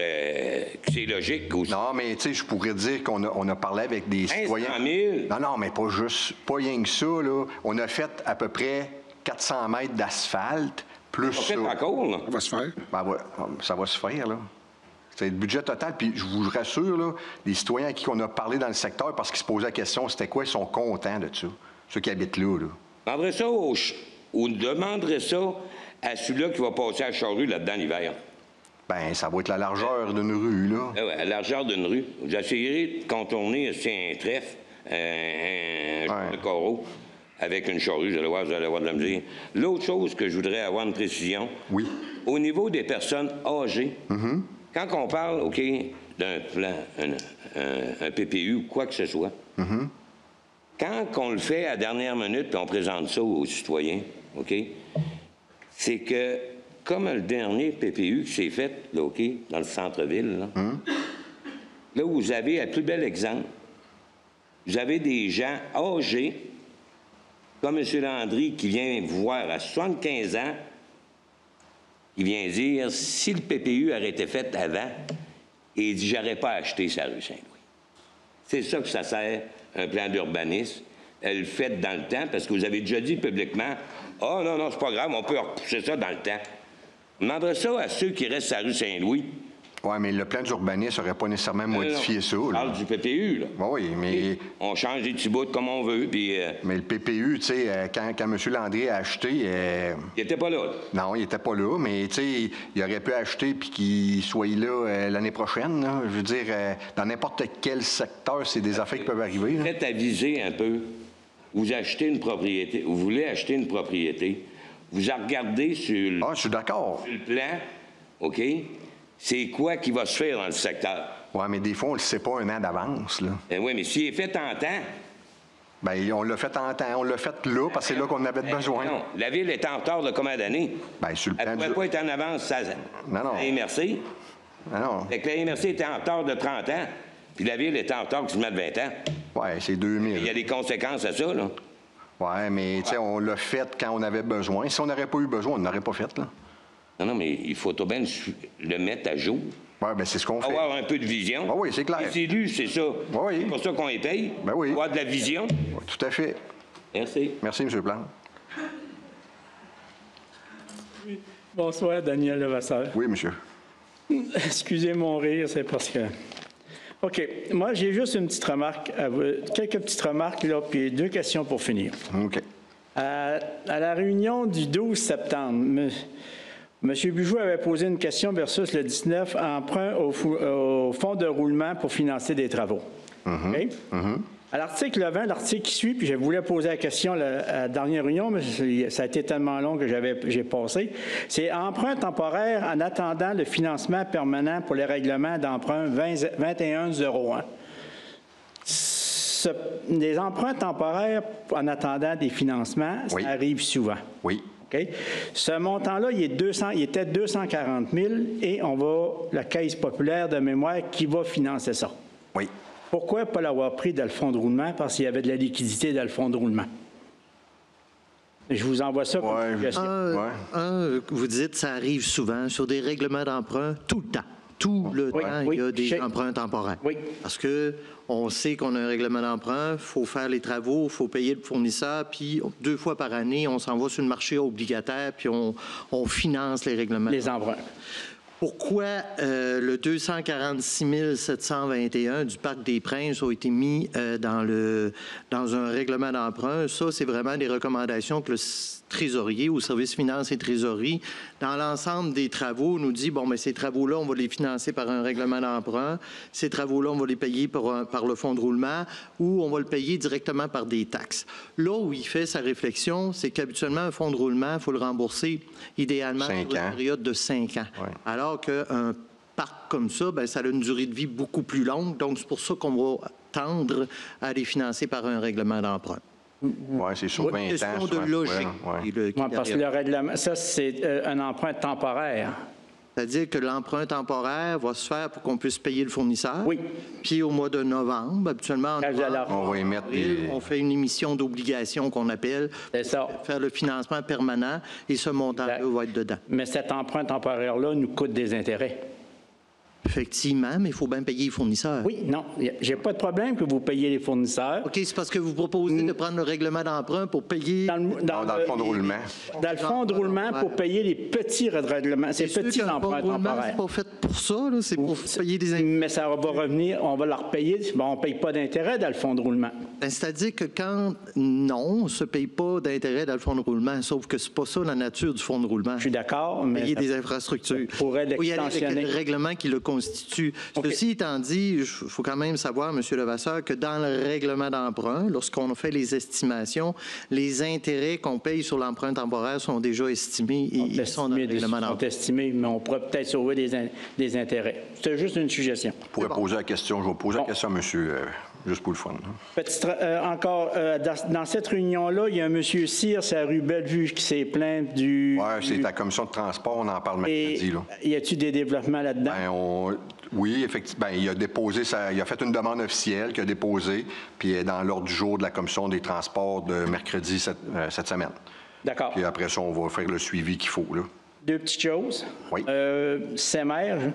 que c'est logique aussi. Non, mais tu sais, je pourrais dire qu'on a parlé avec des citoyens. 500 000? Non, mais pas rien que ça, là. On a fait à peu près 400 mètres d'asphalte, plus ça. Ça va encore, là. Ça va se faire. Ben, ouais, ça va se faire, là. C'est le budget total. Puis je vous rassure, là, les citoyens à qui on a parlé dans le secteur, parce qu'ils se posaient la question, c'était quoi, ils sont contents de ça, ceux qui habitent là. Demanderait ça ou demanderait ça à celui-là qui va passer à la charrue là-dedans l'hiver. Ben, ça va être la largeur d'une rue, là. Ah ouais, la largeur d'une rue. Vous essayerez de contourner un trèfle, un coraux, avec une charrue, vous allez voir de la mesure. L'autre chose que je voudrais avoir une précision, oui. Au niveau des personnes âgées, quand on parle, OK, d'un plan, un PPU ou quoi que ce soit, quand on le fait à la dernière minute puis on présente ça aux citoyens, OK, c'est que, comme le dernier PPU qui s'est fait, là, OK, dans le centre-ville, là, vous avez un plus bel exemple. Vous avez des gens âgés, comme M. Landry, qui vient vous voir à 75 ans, il vient dire, si le PPU aurait été fait avant, il dit, j'aurais pas acheté sa rue Saint-Louis. C'est ça que ça sert, un plan d'urbanisme. Le fait dans le temps, parce que vous avez déjà dit publiquement, « Ah, non, c'est pas grave, on peut repousser ça dans le temps. » On demanderait ça à ceux qui restent à la rue Saint-Louis. Oui, mais le plan d'urbanisme n'aurait pas nécessairement modifié ça. On parle du PPU, là. Oui, mais... On change des petits bouts comme on veut, puis... Mais le PPU, tu sais, quand M. Landry a acheté... Il n'était pas là. Non, il n'était pas là, mais tu sais, il aurait pu acheter puis qu'il soit là l'année prochaine, là. Je veux dire, dans n'importe quel secteur, c'est des affaires qui peuvent arriver. Peut-être aviser un peu. Vous achetez une propriété, vous voulez acheter une propriété, vous regardez sur le... Ah, je suis d'accord. Sur le plan, OK? C'est quoi qui va se faire dans le secteur? Oui, mais des fois, on ne le sait pas un an d'avance, là. Oui, mais s'il est fait en temps... Bien, on l'a fait en temps. On l'a fait là, parce que c'est là qu'on avait besoin. Non, la Ville est en retard de combien d'années? Bien, sur le plan... Elle ne pouvait pas être en avance, ça... Non. La MRC. Non. Fait que la MRC était en retard de 30 ans, puis la Ville était en retard quasiment de 20 ans. Oui, c'est 2000. Il y a des conséquences à ça, là. Oui, mais, tu sais, on l'a fait quand on avait besoin. Si on n'aurait pas eu besoin, on ne l'aurait pas fait, là. Non, mais il faut tout bien le mettre à jour. Oui, bien, c'est ce qu'on fait. Avoir un peu de vision. Ah oui, c'est clair. Les élus, c'est ça. Oui. C'est pour ça qu'on les paye. Ben oui. Avoir de la vision. Oui, tout à fait. Merci. Merci, M. Plante. Bonsoir, Daniel Levasseur. Oui, monsieur. Excusez mon rire, c'est parce que... OK. Moi, j'ai juste une petite remarque, quelques petites remarques, là, puis 2 questions pour finir. OK. À la réunion du 12 septembre, M. Bujoux avait posé une question versus le 19, emprunt au fonds de roulement pour financer des travaux. OK? À l'article 20, l'article qui suit, puis je voulais poser la question à la dernière réunion, mais ça a été tellement long que j'ai passé, c'est emprunt temporaire en attendant le financement permanent pour les règlements d'emprunt 2101. Les emprunts temporaires en attendant des financements, ça arrive souvent. Oui. Okay? Ce montant-là, il était 240 000 et la Caisse populaire de mémoire qui va financer ça. Oui. Pourquoi pas l'avoir pris dans le fonds de roulement? Parce qu'il y avait de la liquidité dans le fonds de roulement. Je vous envoie ça. Vous dites que ça arrive souvent sur des règlements d'emprunt tout le temps. Tout le temps, il y a des emprunts temporaires. Oui. Parce qu'on sait qu'on a un règlement d'emprunt, il faut faire les travaux, il faut payer le fournisseur, puis 2 fois par année, on s'en va sur le marché obligataire, puis on finance les règlements. Les emprunts. Pourquoi le 246 721 du Parc des Princes a été mis dans un règlement d'emprunt? Ça, c'est vraiment des recommandations que le trésorier ou service finances et trésorerie, dans l'ensemble des travaux, nous dit, bon, mais ces travaux-là, on va les financer par un règlement d'emprunt. Ces travaux-là, on va les payer par le fonds de roulement ou on va le payer directement par des taxes. Là où il fait sa réflexion, c'est qu'habituellement, un fonds de roulement, il faut le rembourser idéalement sur une période de 5 ans. Ouais. Alors qu'un parc comme ça, bien, ça a une durée de vie beaucoup plus longue. Donc, c'est pour ça qu'on va tendre à les financer par un règlement d'emprunt. Oui, c'est sur 20 ans. C'est une question de logique. Parce que le règlement, ça, c'est un emprunt temporaire. C'est-à-dire que l'emprunt temporaire va se faire pour qu'on puisse payer le fournisseur. Oui. Puis au mois de novembre, habituellement, on fait une émission d'obligation qu'on appelle. C'est ça. Faire le financement permanent et ce montant-là va être dedans. Mais cet emprunt temporaire-là nous coûte des intérêts. Effectivement, mais il faut bien payer les fournisseurs. Oui, non, j'ai pas de problème que vous payiez les fournisseurs. OK, c'est parce que vous proposez de prendre le règlement d'emprunt pour payer... Dans le fonds de roulement. Dans le fonds de roulement pour payer les petits règlements, ces petits emprunts temporaires. C'est pas fait pour ça, c'est pour payer des intérêts. Mais ça va revenir, on va leur payer, on ne paye pas d'intérêt dans le fonds de roulement. C'est-à-dire que quand, non, on ne se paye pas d'intérêt dans le fonds de roulement, sauf que c'est pas ça la nature du fonds de roulement. Je suis d'accord, mais... Payer des infrastructures. Pourrait l'extensionner. Il y a le règlement qui le constitue. Okay. Ceci étant dit, il faut quand même savoir, M. Levasseur, que dans le règlement d'emprunt, lorsqu'on fait les estimations, les intérêts qu'on paye sur l'emprunt temporaire sont déjà estimés et ils sont dans le règlement d'emprunt. Sont estimés, mais on pourrait peut-être sauver des intérêts. C'est juste une suggestion. Je pourrais poser la question. Je vais poser la question à monsieur, juste pour le fun. Encore, dans cette réunion-là, il y a un monsieur Cyr, c'est à rue Bellevue, qui s'est plaint du... Oui, c'est la commission de transport, on en parle mercredi. Y a-t-il des développements là-dedans? Oui, effectivement. Il a déposé il a fait une demande officielle qu'il a déposée, puis elle est dans l'ordre du jour de la commission des transports de mercredi cette semaine. D'accord. Puis après ça, on va faire le suivi qu'il faut, là. 2 petites choses. Oui. CEMER,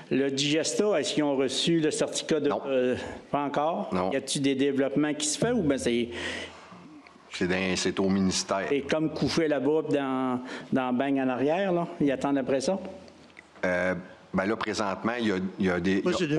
le Digesta, est-ce qu'ils ont reçu le certificat de... Non. Pas encore? Non. Y a-t-il des développements qui se font ou bien c'est... C'est au ministère. Et comme couché là-bas dans Bang en arrière, là, ils attendent après ça? Bien là, présentement, il y a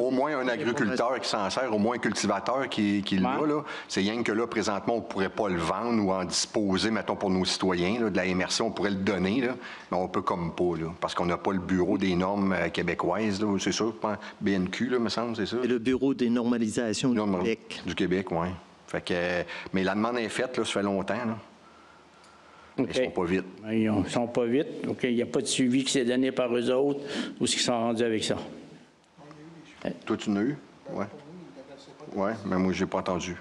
au moins un agriculteur qui s'en sert, au moins un cultivateur qui l'a. Là. C'est rien que là, présentement, on ne pourrait pas le vendre ou en disposer, mettons, pour nos citoyens. Là, de la MRC, on pourrait le donner, là, mais on peut comme pas, là, parce qu'on n'a pas le bureau des normes québécoises. Là, c'est sûr, BNQ, là, me semble, c'est ça? Et le bureau des normalisations du Québec. Du Québec, oui. Fait que, mais la demande est faite, là, ça fait longtemps. Là. Okay. Ils ne sont pas vite. Ils ne sont pas vite. OK. Il n'y a pas de suivi qui s'est donné par eux autres ou ce qu'ils sont rendus avec ça. Toi, tu n'as eu? Oui. Oui, mais moi, je n'ai pas entendu.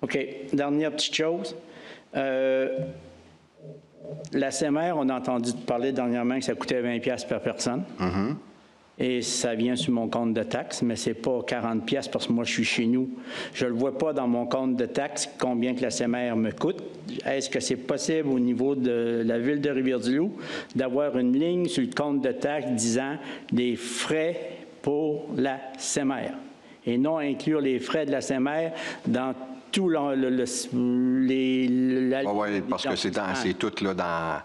OK. Dernière petite chose. La CEMER, on a entendu parler dernièrement que ça coûtait 20$ par personne. et ça vient sur mon compte de taxes, mais c'est pas 40 pièces parce que moi, je suis chez nous. Je le vois pas dans mon compte de taxes combien que la SEMER me coûte. Est-ce que c'est possible au niveau de la Ville de Rivière-du-Loup d'avoir une ligne sur le compte de taxes disant des frais pour la SEMER et non inclure les frais de la SEMER dans tout Oui, parce que c'est tout là, dans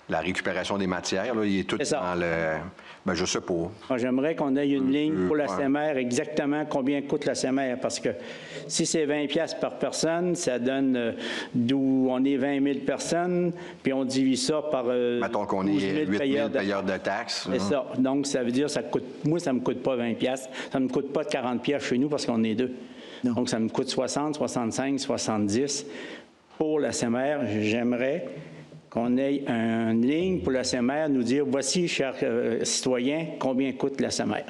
la récupération des matières. Là, il est tout dans le... Ben, je sais pas. Moi, j'aimerais qu'on ait une ligne pour la SEMER, exactement combien coûte la SEMER, parce que si c'est 20 pièces par personne, ça donne d'où on est 20 000 personnes, puis on divise ça par mettons qu'on est 8 000 payeurs de taxes. C'est ça. Donc, ça veut dire que ça coûte... Moi, ça ne me coûte pas 20 pièces. Ça ne me coûte pas de 40 pièces chez nous parce qu'on est deux. Non. Donc, ça me coûte 60, 65, 70. Pour la SEMER, j'aimerais qu'on ait une ligne pour la SEMER, nous dire, voici, chers citoyens, combien coûte la SEMER.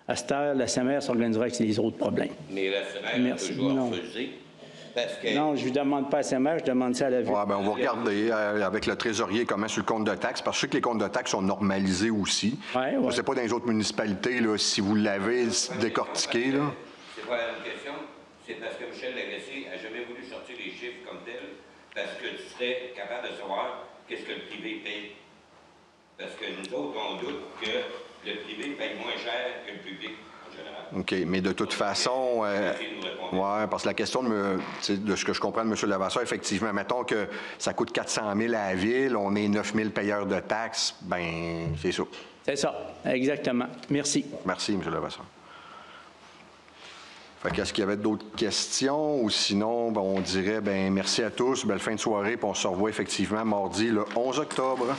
À cette heure, la SEMER s'organisera avec les autres problèmes. Mais la SEMER a toujours refusé. Parce que... Non, je ne demande pas à la SEMER, je demande ça à la Ville. Ouais, ben, on va regarder avec le trésorier comment sur le compte de taxes, parce que je sais que les comptes de taxes sont normalisés aussi. Ouais. Je ne sais pas dans les autres municipalités, là, si vous l'avez décortiqué. Là. C'est pas la même question. C'est parce que Michel Lagacé n'a jamais voulu sortir les chiffres comme tels, parce que tu serais capable de savoir qu'est-ce que le privé paye. Parce que nous autres, on doute que le privé paye moins cher que le public, en général. OK, mais de toute façon, parce que la question de ce que je comprends de M. Levasseur, effectivement, mettons que ça coûte 400 000 à la Ville, on est 9 000 payeurs de taxes, bien, c'est ça. C'est ça, exactement. Merci. Merci, M. Levasseur. Est-ce qu'il y avait d'autres questions ou sinon, ben, on dirait merci à tous, belle fin de soirée, puis on se revoit effectivement mardi le 11 octobre.